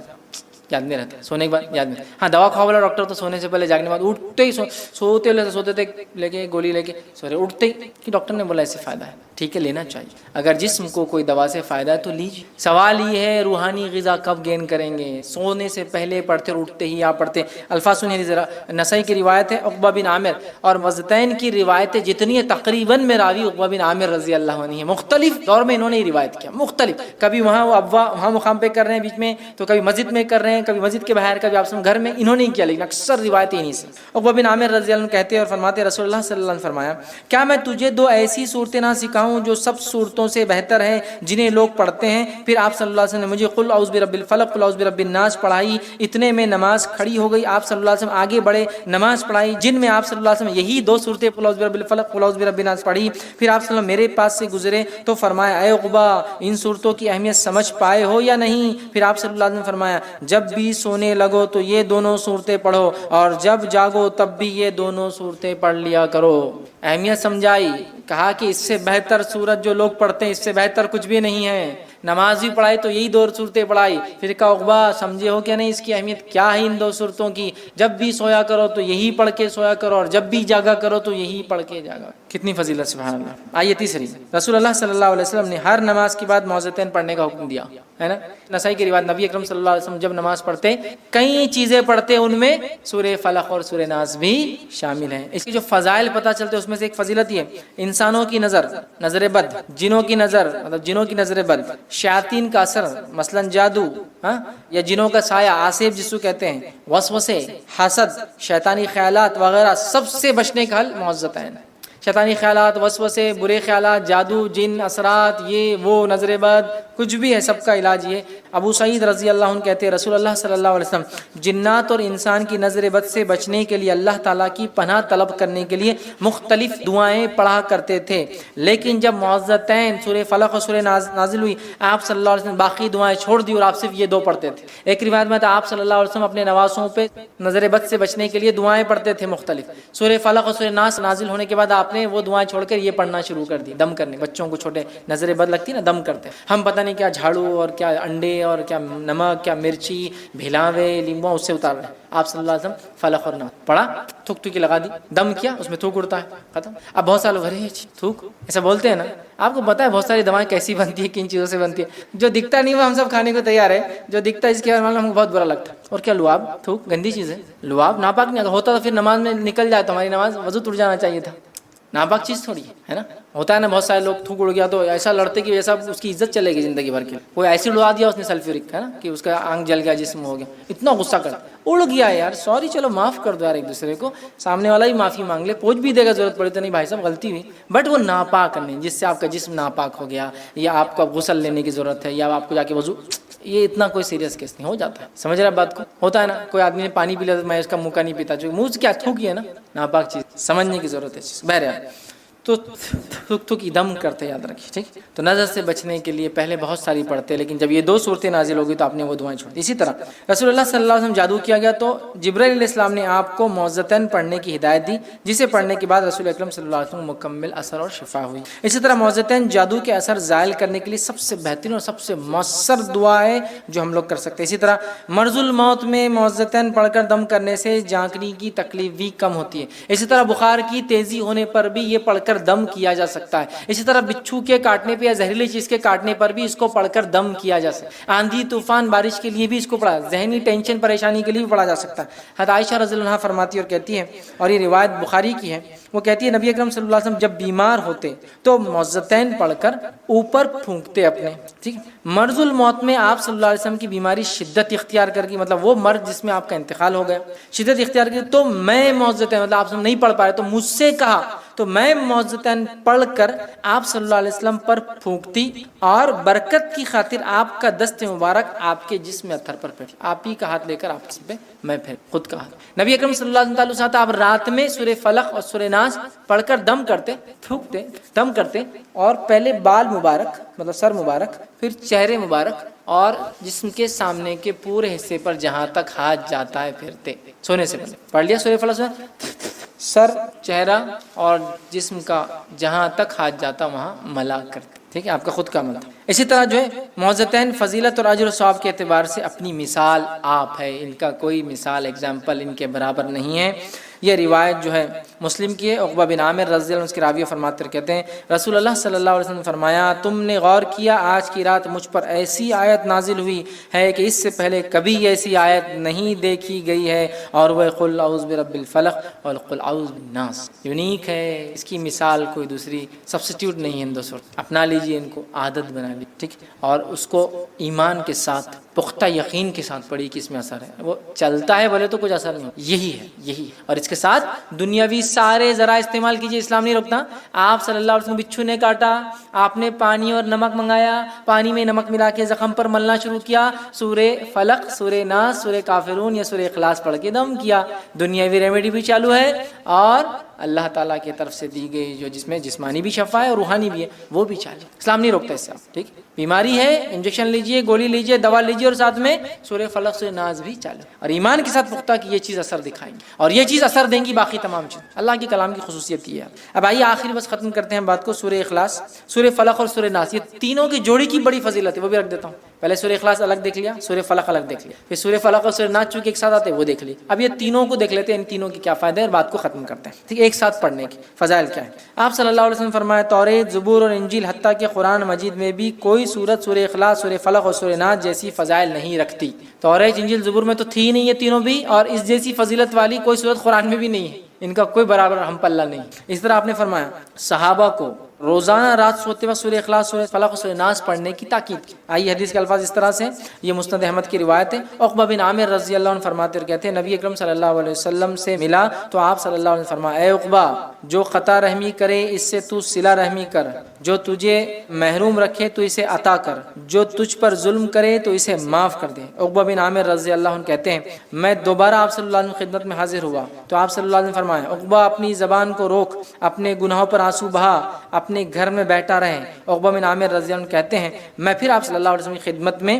یاد نہیں رہتا، سونے کے بعد یاد نہیں. ہاں دوا کھاؤ والا ڈاکٹر تو سونے سے پہلے جاگنے کے بعد اٹھتے ہی سوتے تھے لے کے گولی لے کے سورے اٹھتے ہی کہ ڈاکٹر نے بولا ایسے فائدہ ہے. ٹھیک ہے، لینا چاہیے. اگر جسم کو کوئی دوا سے فائدہ ہے تو لیجیے. سوال یہ ہے روحانی غذا کب گین کریں گے؟ سونے سے پہلے پڑھتے اور اٹھتے ہی آپ پڑھتے. الفاظ سنیے ذرا. نسائی کی روایت ہے عقبہ بن عامر اور معوذتین کی روایتیں جتنی ہیں تقریباً میں راوی عقبہ بن عامر رضی اللہ عنہ ہیں. مختلف دور میں انہوں نے روایت کیا، مختلف. کبھی وہاں مقام پہ کر رہے ہیں بیچ میں، تو کبھی مسجد میں کر رہے ہیں، کبھی مسجد کے باہر، کبھی آپ گھر میں. انہوں نے ہی کیا، لیکن اکثر روایتیں انہی سے. عقبہ بن عامر رضی اللہ عنہ کہتے ہیں اور فرماتے رسول اللہ صلی اللہ علیہ وسلم نے فرمایا کیا میں تجھے 2 ایسی صورتیں نہ سکھاؤں ہوں جو سب صورتوں سے بہتر ہے جنہیں لوگ پڑھتے ہیں۔ پھر آپ صلی اللہ علیہ وسلم نے مجھے قل اعوذ برب الفلق قل اعوذ برب الناس پڑھائی، اتنے میں نماز کھڑی ہو گئی۔ آپ صلی اللہ علیہ وسلم آگے بڑھے، نماز پڑھائی جن میں آپ صلی اللہ علیہ وسلم یہی دو صورتیں قل اعوذ برب الفلق قل اعوذ برب الناس پڑھی۔ پھر آپ صلی اللہ علیہ وسلم میرے پاس سے گزرے تو فرمایا اے عقبہ ان صورتوں کی اہمیت سمجھ پائے ہو یا نہیں؟ پھر آپ صلی اللہ علیہ وسلم نے فرمایا جب بھی سونے لگو تو یہ دونوں صورتیں پڑھو اور جب جاگو تب بھی یہ دونوں صورتیں پڑھ لیا کرو۔ اہمیت سمجھائی، کہا کہ اس سے بہتر صورت جو لوگ پڑھتے ہیں اس سے بہتر کچھ بھی نہیں ہے۔ نماز بھی پڑھائی تو یہی دو صورتیں پڑھائی۔ پھر کہا عقبہ سمجھے ہو کیا نہیں اس کی اہمیت کیا ہے ان دو صورتوں کی؟ جب بھی سویا کرو تو یہی پڑھ کے سویا کرو اور جب بھی جاگا کرو تو یہی پڑھ کے جاگا۔ کتنی فضیلت سبحان اللہ۔ آئیے تیسری، رسول اللہ صلی اللہ علیہ وسلم نے ہر نماز کے بعد معوذتین پڑھنے کا حکم دیا ہے نا۔ نسائی کی روایت، نبی اکرم صلی اللہ علیہ وسلم جب نماز پڑھتے کئی چیزیں پڑھتے، ان میں سورہ فلق اور سورہ ناس بھی شامل ہیں۔ اس کی جو فضائل پتہ چلتے اس میں سے ایک فضیلت یہ ہے انسانوں کی نظر بد، جنوں کی نظر مطلب جنوں کی نظر بد، شیاطین کا اثر مثلا جادو یا جنوں کا سایہ آصف جس کو کہتے ہیں، وسوسے، حسد، شیطانی خیالات وغیرہ سب سے بچنے کا حل معوذتین۔ شیطانی خیالات، وسوسے، برے خیالات، جادو، جن، اثرات، یہ وہ، نظر بد، کچھ بھی ہے سب کا علاج یہ۔ ابو سعید رضی اللہ عنہ کہتے ہیں رسول اللہ صلی اللہ علیہ وسلم جنات اور انسان کی نظر بد سے بچنے کے لیے اللہ تعالیٰ کی پناہ طلب کرنے کے لیے مختلف دعائیں پڑھا کرتے تھے، لیکن جب معوذتین سورہ فلق اور سورہ نازل ہوئی آپ صلی اللہ علیہ وسلم باقی دعائیں چھوڑ دی اور آپ صرف یہ دو پڑھتے تھے۔ ایک روایت میں آپ صلی اللہ علیہ وسلم اپنے نواسوں پہ نظر بد سے بچنے کے لیے دعائیں پڑھتے تھے مختلف۔ سورہ فلق اور سورہ ناس نازل ہونے کے بعد آپ نے وہ دعائیں چھوڑ کر یہ پڑھنا شروع کر دی، دم کرنے۔ بچوں کو چھوٹے نظر بد لگتی نا، دم کرتے، ہم پتہ نہیں کیا جھاڑو اور کیا انڈے اور کیا نمک، کیا مرچی، بھلاوے، لیمبو اس سے اتار رہے ہیں۔ آپ صلی اللہ علیہ وسلم فلق اور ناس پڑھا، تھوک تھوکی لگا دی، دم کیا، اس میں تھوک اڑتا ہے، ختم۔ اب بہت سارے لوگ ارے تھوک ایسا بولتے ہیں نا، آپ کو پتہ ہے بہت ساری دوائیں کیسی بنتی ہے، کن چیزوں سے بنتی ہے، جو دکھتا نہیں وہ ہم سب کھانے کو تیار ہے، جو دکھتا ہے اس کے بارے میں ہم کو بہت برا لگتا ہے۔ اور کیا لعاب، تھوک گندی چیز ہے، لعاب ناپاک نہیں ہوتا تو پھر نماز میں نکل جائے تو ہماری نماز وضو ٹوٹ جانا چاہیے تھا، ناپاک چیز تھوڑی ہے نا۔ ہوتا ہے نا بہت سارے لوگ تھوک اڑ گیا تو ایسا لڑتے کہ ایسا اس کی عزت چلے گی زندگی بھر کے، کوئی ایسی اڑا دیا اس نے سلفیورک ہے نا کہ اس کا آنکھ جل گیا، جسم ہو گیا، اتنا غصہ کرتا اڑ گیا یار، سوری چلو معاف کر دو یار، ایک دوسرے کو سامنے والا ہی معافی مانگ لے، پوچھ بھی دے گا ضرورت پڑے تو نہیں بھائی صاحب غلطی ہوئی، بٹ وہ ناپاک نہیں جس سے آپ کا جسم ناپاک ہو گیا یا آپ کو غسل لینے کی ضرورت ہے یا آپ کو جا کے وضو، یہ اتنا کوئی سیریس کیس نہیں، ہو جاتا ہے، سمجھ رہے بات کو؟ ہوتا ہے نا کوئی آدمی نے پانی پی لیا تو میں اس کا منہ کا نہیں پیتا، جو منہ سے کیا تھوکی ہے نا، ناپاک چیز، سمجھنے کی ضرورت ہے بہرحال۔ تو تھک تھک دم کرتے یاد رکھیے، ٹھیک۔ تو نظر سے بچنے کے لیے پہلے بہت ساری پڑھتے، لیکن جب یہ دو صورتیں نازل ہو گئی تو آپ نے وہ دعائیں چھوڑ دی۔ اسی طرح رسول اللہ صلی اللہ علیہ وسلم جادو کیا گیا تو جبرائیل علیہ السلام نے آپ کو معوذتین پڑھنے کی ہدایت دی، جسے پڑھنے کے بعد رسول اکرم صلی اللہ علیہ وسلم مکمل اثر اور شفا ہوئی۔ اسی طرح معوذتین جادو کے اثر زائل کرنے کے لیے سب سے بہترین اور سب سے مؤثر دعا ہے جو ہم لوگ کر سکتے ہیں۔ اسی طرح مرض الموت میں معوذتین پڑھ کر دم کرنے سے جھانکنے کی تکلیف بھی کم ہوتی ہے۔ اسی طرح بخار کی تیزی ہونے پر بھی یہ پڑھ کر دم کیا جا سکتا ہے۔ اسی طرح بچھو کے کاٹنے پہ یا زہریلی چیز کے کاٹنے پر بھی اس کو پڑھ کر دم کیا جا سکتا ہے۔ آندھی طوفان بارش کے لیے بھی اس کو پڑھا، ذہنی ٹینشن پریشانی کے لیے بھی پڑھا جا سکتا ہے۔ حضرت عائشہ رضی اللہ عنہا فرماتی اور کہتی ہے، اور یہ روایت بخاری کی ہے، وہ کہتی ہے نبی اکرم صلی اللہ علیہ وسلم جب بیمار ہوتے تو معوذتین پڑھ کر اوپر پھونکتے اپنے، ٹھیک۔ مرض الموت میں آپ صلی اللہ علیہ وسلم کی بیماری شدت اختیار کر گئی، مطلب وہ مرض جس میں آپ کا انتقال ہو گیا شدت اختیار کی، تو میں معوذتین مطلب آپ نہیں پڑھ پائے تو مجھ سے کہا تو میں معوذتین پڑھ کر آپ صلی اللہ علیہ وسلم پر پھونکتی اور برکت کی خاطر آپ کا دست مبارک آپ کے جسم اتھر پر پھیرتی، آپ ہی کا ہاتھ لے کر آپ پہ میں پھیر خود کا ہاتھ۔ نبی اکرم صلی اللہ علیہ وسلم آپ رات میں سورہ فلق اور سورہ ناس پڑھ کر دم کرتے، پھونکتے، دم کرتے، اور پہلے بال مبارک مطلب سر مبارک، پھر چہرے مبارک اور جسم کے سامنے کے پورے حصے پر جہاں تک ہاتھ جاتا ہے پھرتے، سونے سے پہلے پڑھ لیا سورہ فلق، سر، چہرہ اور جسم کا جہاں تک ہاتھ جاتا وہاں ملا کرتے، ٹھیک ہے، آپ کا خود کا عمل تھا۔ اسی طرح جو ہے معوذتین فضیلت اور اجر و ثواب کے اعتبار سے اپنی مثال آپ ہے، ان کا کوئی مثال ایگزامپل ان کے برابر نہیں ہے۔ یہ روایت جو ہے مسلم کی ہے، عقبہ بن عامر رضی اللہ عنہ اس کے راوی فرماتے کہتے ہیں رسول اللہ صلی اللہ علیہ وسلم نے فرمایا تم نے غور کیا آج کی رات مجھ پر ایسی آیت نازل ہوئی ہے کہ اس سے پہلے کبھی ایسی آیت نہیں دیکھی گئی ہے، اور وہ قل اعوذ برب الفلق اور قل اعوذ بالناس، یونیک ہے، اس کی مثال کوئی دوسری سبسٹیوٹ نہیں ہے ان دو صورت۔ اپنا لیجیے، ان کو عادت بنا لیجیے، ٹھیک، اور اس کو ایمان کے ساتھ پختہ یقین کے ساتھ پڑھی کہ اس میں اثر ہے، وہ چلتا ہے بولے تو کچھ اثر نہیں ہو، یہی ہے، یہی، اور اس اس کے ساتھ دنیاوی سارے ذرائع استعمال کیجیے، اسلام نہیں روکتا۔ آپ صلی اللہ علیہ وسلم بچھو نے کاٹا، آپ نے پانی اور نمک منگایا، پانی میں نمک ملا کے زخم پر ملنا شروع کیا، سورہ فلق، سورہ ناس، سورہ کافرون یا سورہ اخلاص پڑھ کے دم کیا، دنیاوی ریمیڈی بھی چالو ہے اور اللہ تعالیٰ کی طرف سے دی گئی جو جس میں جسمانی بھی شفا ہے اور روحانی بھی ہے وہ بھی چالو۔ اسلام نہیں روکتا اس سے، ٹھیک، بیماری ہے انجیکشن لیجئے، گولی لیجئے، دوا لیجئے، اور ساتھ میں سورہ فلق سورہ ناس بھی چالو، اور ایمان کے ساتھ پختہ کہ یہ چیز اثر دکھائیں گی اور یہ چیز اثر دیں گی باقی تمام چیز۔ اللہ کے کلام کی خصوصیت یہ ہے۔ اب آئیے آخری بس ختم کرتے ہیں بات کو، سورہ اخلاص، سورہ فلق اور سورہ ناس، یہ تینوں کی جوڑی کی بڑی فضیلت ہے، وہ بھی رکھ دیتا ہوں۔ پہلے سورہ اخلاص الگ دیکھ لیا، سورہ فلق الگ دیکھ لیا، پھر سورہ فلق اور سورہ ناس چونکہ ایک ساتھ آتے ہیں وہ دیکھ لی۔ اب یہ تینوں کو دیکھ لیتے ہیں، ان تینوں کی کیا فائدے ہیں، اور بات کو ختم کرتے ہیں، ٹھیک، ایک ساتھ پڑھنے کی فضائل کیا ہے۔ آپ صلی اللہ علیہ وسلم فرمایا توریت، زبور اور انجیل، حتیٰ کہ قرآن مجید میں بھی کوئی سورت سورہ اخلاص، سورہ فلق اور سورہ ناس جیسی فضائل نہیں رکھتی۔ توریت، انجیل، زبور میں تو تھی نہیں یہ تینوں بھی، اور اس جیسی فضیلت والی کوئی سورت قرآن میں بھی نہیں ہے، ان کا کوئی برابر ہم پلہ نہیں۔ اس طرح آپ نے فرمایا صحابہ کو روزانہ رات سوتے وقت سورہ اخلاص، سورہ فلق اور سورہ ناس پڑھنے کی تاکید کی۔ آئیے حدیث کے الفاظ اس طرح سے، یہ مسند احمد کی روایت ہے۔ عقبہ بن عامر رضی اللہ عنہ فرماتے اور کہتے ہیں نبی اکرم صلی اللہ علیہ وسلم سے ملا تو آپ صلی اللہ علیہ وسلم فرمایا اے عقبہ، جو قطع رحمی کرے اس سے تو صلہ رحمی کر، جو تجھے محروم رکھے تو اسے عطا کر، جو تجھ پر ظلم کرے تو اسے معاف کر دے۔ عقبہ بن عامر رضی اللہ عنہ کہتے ہیں میں دوبارہ آپ صلی اللہ علیہ وسلم خدمت میں حاضر ہوا تو آپ صلی اللہ علیہ وسلم فرمایا عقبہ اپنی زبان کو روک، اپنے گناہوں پر آنسو بہا، اپنے گھر میں بیٹھا رہیں۔ عقبہ بن عامر رضی اللہ عنہ کہتے ہیں میں پھر آپ صلی اللہ علیہ وسلم کی خدمت میں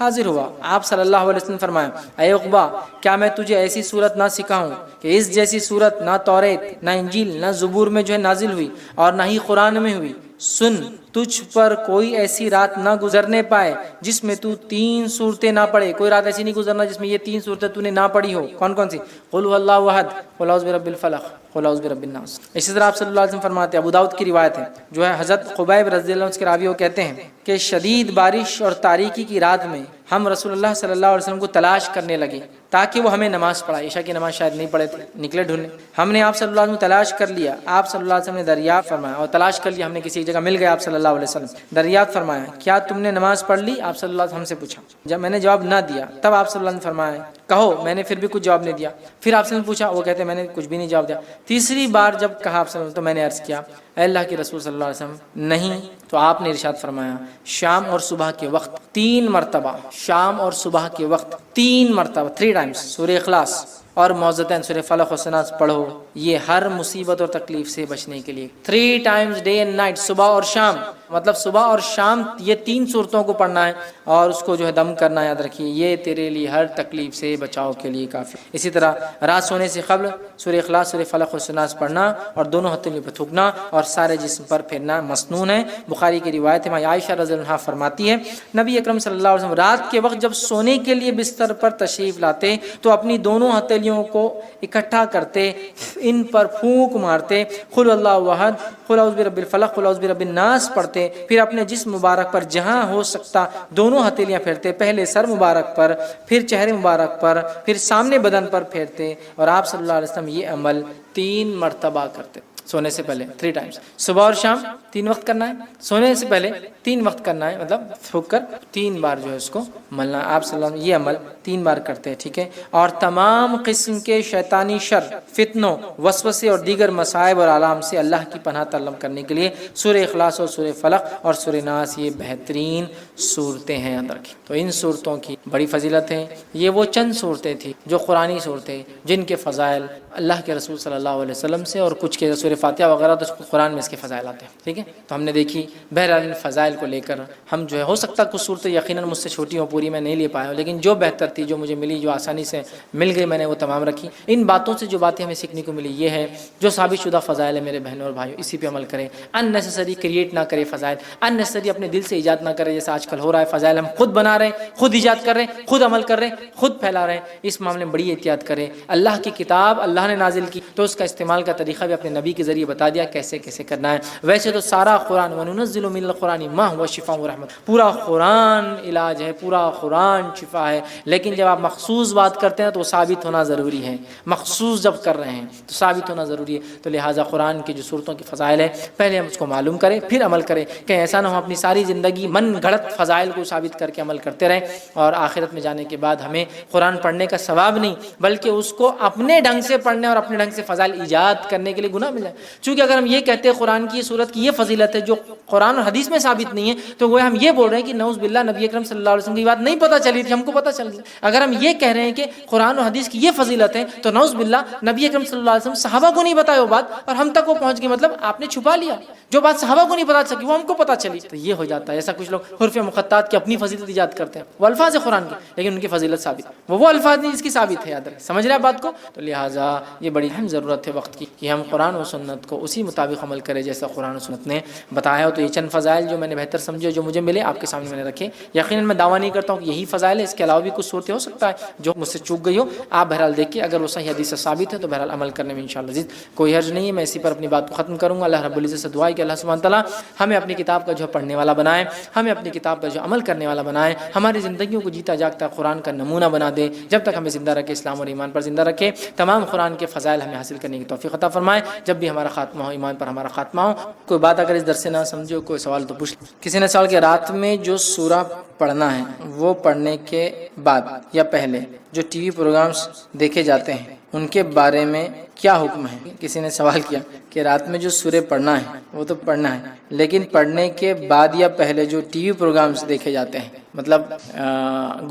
حاضر ہوا، آپ صلی اللہ علیہ وسلم فرمایا اے عقبہ، کیا میں تجھے ایسی صورت نہ سکھاؤں کہ اس جیسی صورت نہ توریت، نہ انجیل، نہ زبور میں جو ہے نازل ہوئی اور نہ ہی قرآن میں ہوئی؟ سن، تجھ پر کوئی ایسی رات نہ گزرنے پائے جس میں تو 3 صورتیں نہ پڑھے، کوئی رات ایسی نہیں گزرنا جس میں یہ 3 صورتیں تو نے نہ پڑھی ہو۔ کون کون سی؟ قل هو اللہ احد، قل اعوذ برب الفلق، قل اعوذ برب الناس۔ اسی طرح آپ صلی اللہ علیہ وسلم فرماتے ہیں، ابو داؤد کی روایت ہے جو ہے حضرت خبیب رضی اللہ عنہ کے راوی وہ کہتے ہیں کہ شدید بارش اور تاریکی کی رات میں ہم رسول اللہ صلی اللہ علیہ وسلم کو تلاش کرنے لگے تاکہ وہ ہمیں نماز پڑھائے، عشاء کی نماز شاید نہیں پڑھے تھے، نکلے ڈھونڈنے، ہم نے آپ صلی اللہ علیہ وسلم تلاش کر لیا، آپ صلی اللہ علیہ وسلم نے دریافت فرمایا، اور تلاش کر لیا ہم نے کسی جگہ مل گئے آپ صلی اللہ علیہ وسلم، دریافت فرمایا کیا تم نے نماز پڑھ لی؟ آپ صلی اللہ علیہ وسلم ہم سے پوچھا، جب میں نے جواب نہ دیا تب آپ صلی اللہ علیہ وسلم فرمایا کہو، میں نے پھر بھی کچھ جواب نہیں دیا، پھر آپ سے پوچھا، وہ کہتے ہیں میں نے کچھ بھی نہیں جواب دیا، تیسری بار جب کہا آپ صلی اللہ علیہ وسلم تو میں نے عرض کیا اے اللہ کے رسول صلی اللہ علیہ وسلم نہیں، تو آپ نے ارشاد فرمایا شام اور صبح کے وقت 3 مرتبہ، شام اور صبح کے وقت 3 مرتبہ 3 ٹائمز سورہ اخلاص اور معوذتین سورہ فلق و ناس پڑھو، یہ ہر مصیبت اور تکلیف سے بچنے کے لیے 3 ٹائمز ڈے اینڈ نائٹ، صبح اور شام، مطلب صبح اور شام یہ 3 صورتوں کو پڑھنا ہے اور اس کو جو ہے دم کرنا، یاد رکھیے یہ تیرے لیے ہر تکلیف سے بچاؤ کے لیے کافی۔ اسی طرح رات سونے سے قبل سورہ اخلاص، سورہ فلق و ناس پڑھنا اور دونوں ہتھیلیوں پہ تھوکنا اور سارے جسم پر پھیرنا مسنون ہے۔ بخاری کی روایت ہے، عائشہ رضی اللہ عنہا فرماتی ہے نبی اکرم صلی اللہ علیہ وسلم رات کے وقت جب سونے کے لیے بستر پر تشریف لاتے تو اپنی دونوں ہتھیلیوں کو اکٹھا کرتے، ان پر پھونک مارتے، قل اللہ احد، قل اعوذ برب الفلق، قل اعوذ برب الناس پڑھتے، پھر اپنے جسم مبارک پر جہاں ہو سکتا دونوں ہتھیلیاں پھیرتے، پہلے سر مبارک پر، پھر چہرے مبارک پر، پھر سامنے بدن پر پھیرتے، اور آپ صلی اللہ علیہ وسلم یہ عمل 3 مرتبہ کرتے سونے سے پہلے 3 ٹائمز، صبح اور شام 3 وقت کرنا ہے، سونے سے پہلے 3 وقت کرنا ہے، مطلب تھوک کر 3 بار جو ہے اس کو ملنا، آپ صلی اللہ علیہ وسلم یہ عمل 3 بار کرتے ہیں، ٹھیک ہے۔ اور تمام قسم کے شیطانی شر، فتنوں، وسوسے اور دیگر مصائب اور آلام سے اللہ کی پناہ طلب کرنے کے لیے سورہ اخلاص اور سورہ فلق اور سورہ ناس یہ بہترین صورتیں ہیں، یاد رکھیں۔ تو ان صورتوں کی بڑی فضیلت ہے، یہ وہ چند صورتیں تھیں جو قرآنی صورتیں جن کے فضائل اللہ کے رسول صلی اللہ علیہ وسلم سے، اور کچھ کے سورہ فاتحہ وغیرہ تو قرآن میں اس کے فضائل آتے ہیں، ٹھیک ہے۔ تو ہم نے دیکھی، بہرحال ان فضائل کو لے کر ہم جو ہے ہو سکتا کچھ صورتیں یقیناً مجھ سے چھوٹی ہوں، پوری میں نہیں لے پایا ہوں، لیکن جو بہتر تھی، جو مجھے ملی، جو آسانی سے مل گئی، میں نے وہ تمام رکھی۔ ان باتوں سے جو باتیں ہمیں سیکھنے کو ملی یہ ہے جو ثابت شدہ فضائل ہے میرے بہنوں اور بھائیوں، اسی پہ عمل کریں، ان نیسیسری کریٹ نہ کرے فضائل، ان نیسیسری اپنے دل سے ایجاد نہ کرے، جیسا آج کل ہو رہا ہے، فضائل ہم خود بنا رہے ہیں، خود ایجاد کر رہے ہیں، خود عمل کر رہے ہیں، خود پھیلا رہے ہیں۔ اس معاملے میں بڑی احتیاط کریں۔ اللہ کی کتاب اللہ نے نازل کی تو اس کا استعمال کا طریقہ بھی اپنے نبی کی ذریعے بتا دیا کیسے کیسے کرنا ہے. ویسے تو سارا قرآن وَنُنَزِّلُ مِنَ الْقُرْآنِ مَا هُوَ شِفَاءٌ وَرَحْمَةٌ، پورا قرآن علاج ہے، پورا قرآن شفا ہے. لیکن جب آپ مخصوص بات کرتے ہیں تو ثابت ہونا ضروری ہے. مخصوص جب کر رہے ہیں تو ثابت ہونا ضروری ہے. تو لہٰذا قرآن کی جو صورتوں کی فضائل ہے پہلے ہم اس کو معلوم کریں پھر عمل کریں، کہ ایسا نہ ہو اپنی ساری زندگی من گھڑت فضائل کو ثابت کر کے عمل کرتے رہیں اور آخرت میں جانے کے بعد ہمیں قرآن پڑھنے کا ثواب نہیں بلکہ اس کو اپنے ڈھنگ سے پڑھنے اور اپنے ڈھنگ سے فضائل ایجاد کرنے کے لیے گناہ مل جائے. چونکہ اگر ہم یہ کہتے ہیں قرآن کی صورت کی یہ فضیلت ہے جو قرآن اور حدیث میں ثابت نہیں ہے تو وہ ہم یہ بول رہے ہیں کہ نعوذ باللہ نبی اکرم صلی اللہ علیہ وسلم کی بات نہیں پتہ چلی تھی، ہم کو پتہ چل گئی. اگر ہم یہ کہہ رہے ہیں کہ قرآن اور حدیث کی یہ فضیلت ہے تو نعوذ باللہ نبی اکرم صلی اللہ علیہ وسلم صحابہ کو نہیں بتایا وہ بات اور ہم تک وہ پہنچ گئی، مطلب آپ نے چھپا لیا. جو بات صحابہ کو نہیں پتا سکی وہ ہم کو پتہ چلی، تو یہ ہو جاتا ہے. ایسا کچھ لوگ حروف مقطعات کی اپنی فضیلت ایجاد کرتے ہیں، وہ الفاظ ہے قرآن کے لیکن ان کی فضیلت ثابت، وہ الفاظ نہیں جس کی ثابت ہے. یاد رکھیں، سمجھ رہے ہیں بات کو؟ تو لہٰذا یہ بڑی اہم ضرورت ہے وقت کی کہ ہم قرآن و سنت کو اسی مطابق عمل کریں جیسا قرآن و سنت نے بتایا ہو. تو یہ چند فضائل جو میں نے بہتر سمجھے جو مجھے ملے آپ کے سامنے میں نے رکھے. یقیناً میں دعویٰ نہیں کرتا ہوں کہ یہی فضائل ہے، اس کے علاوہ بھی کچھ صورتیں ہو سکتا ہے جو مجھ سے چوک گئی ہو. آپ بہرحال دیکھیے اگر وہ صحیح حدیث سے ثابت ہے تو بہرحال عمل کرنے میں انشاءاللہ عزیز کوئی حرج نہیں ہے. میں اسی پر اپنی بات کو ختم کروں گا. اللہ رب العزت سے دعا ہے کہ اللہ سبحانہ تعالیٰ ہمیں اپنی کتاب کا جو پڑھنے والا بنائے، ہمیں اپنی کتاب کا جو عمل کرنے والا بنائے، ہماری زندگیوں کو جیتا جاگتا قرآن کا نمونہ بنا دے. جب تک ہمیں زندہ رکھے اسلام اور ایمان پر زندہ رکھے، تمام قرآن کے فضائل ہمیں حاصل کرنے کی توفیق عطا فرمائے. جب بھی ہمارا خاتمہ ہو ایمان پر ہمارا خاتمہ ہو. کوئی بات اگر اس درس سے نہ سمجھو کوئی سوال تو پوچھ. کسی نے سوال کیا رات میں جو سورہ پڑھنا ہے وہ پڑھنے کے بعد یا پہلے جو ٹی وی پروگرامز دیکھے جاتے ہیں ان کے بارے میں کیا حکم ہے؟ کسی نے سوال کیا کہ رات میں جو سورہ پڑھنا ہے وہ تو پڑھنا ہے لیکن پڑھنے کے بعد یا پہلے جو ٹی وی پروگرامز دیکھے جاتے ہیں، مطلب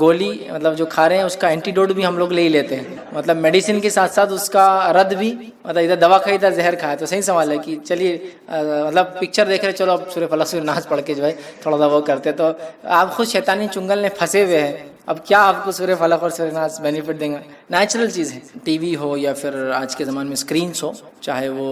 گولی مطلب جو کھا رہے ہیں اس کا اینٹی ڈوٹ بھی ہم لوگ لے ہی لیتے ہیں، مطلب میڈیسن کے ساتھ ساتھ اس کا رد بھی، مطلب ادھر دوا کھائی ادھر زہر کھایا. تو صحیح سوال ہے کہ چلیے مطلب پکچر دیکھ رہے چلو اب سورہ فلق سورہ ناس پڑھ کے جو ہے تھوڑا سا وہ کرتے، تو آپ خود شیطانی چنگل نے پھنسے ہوئے ہیں. اب کیا آپ کو سورہ فلق اور سورہ ناس بینیفٹ دیں گا؟ نیچرل چیز ہے. ٹی وی ہو یا پھر آج کے زمانے میں اسکرینس ہو، چاہے وہ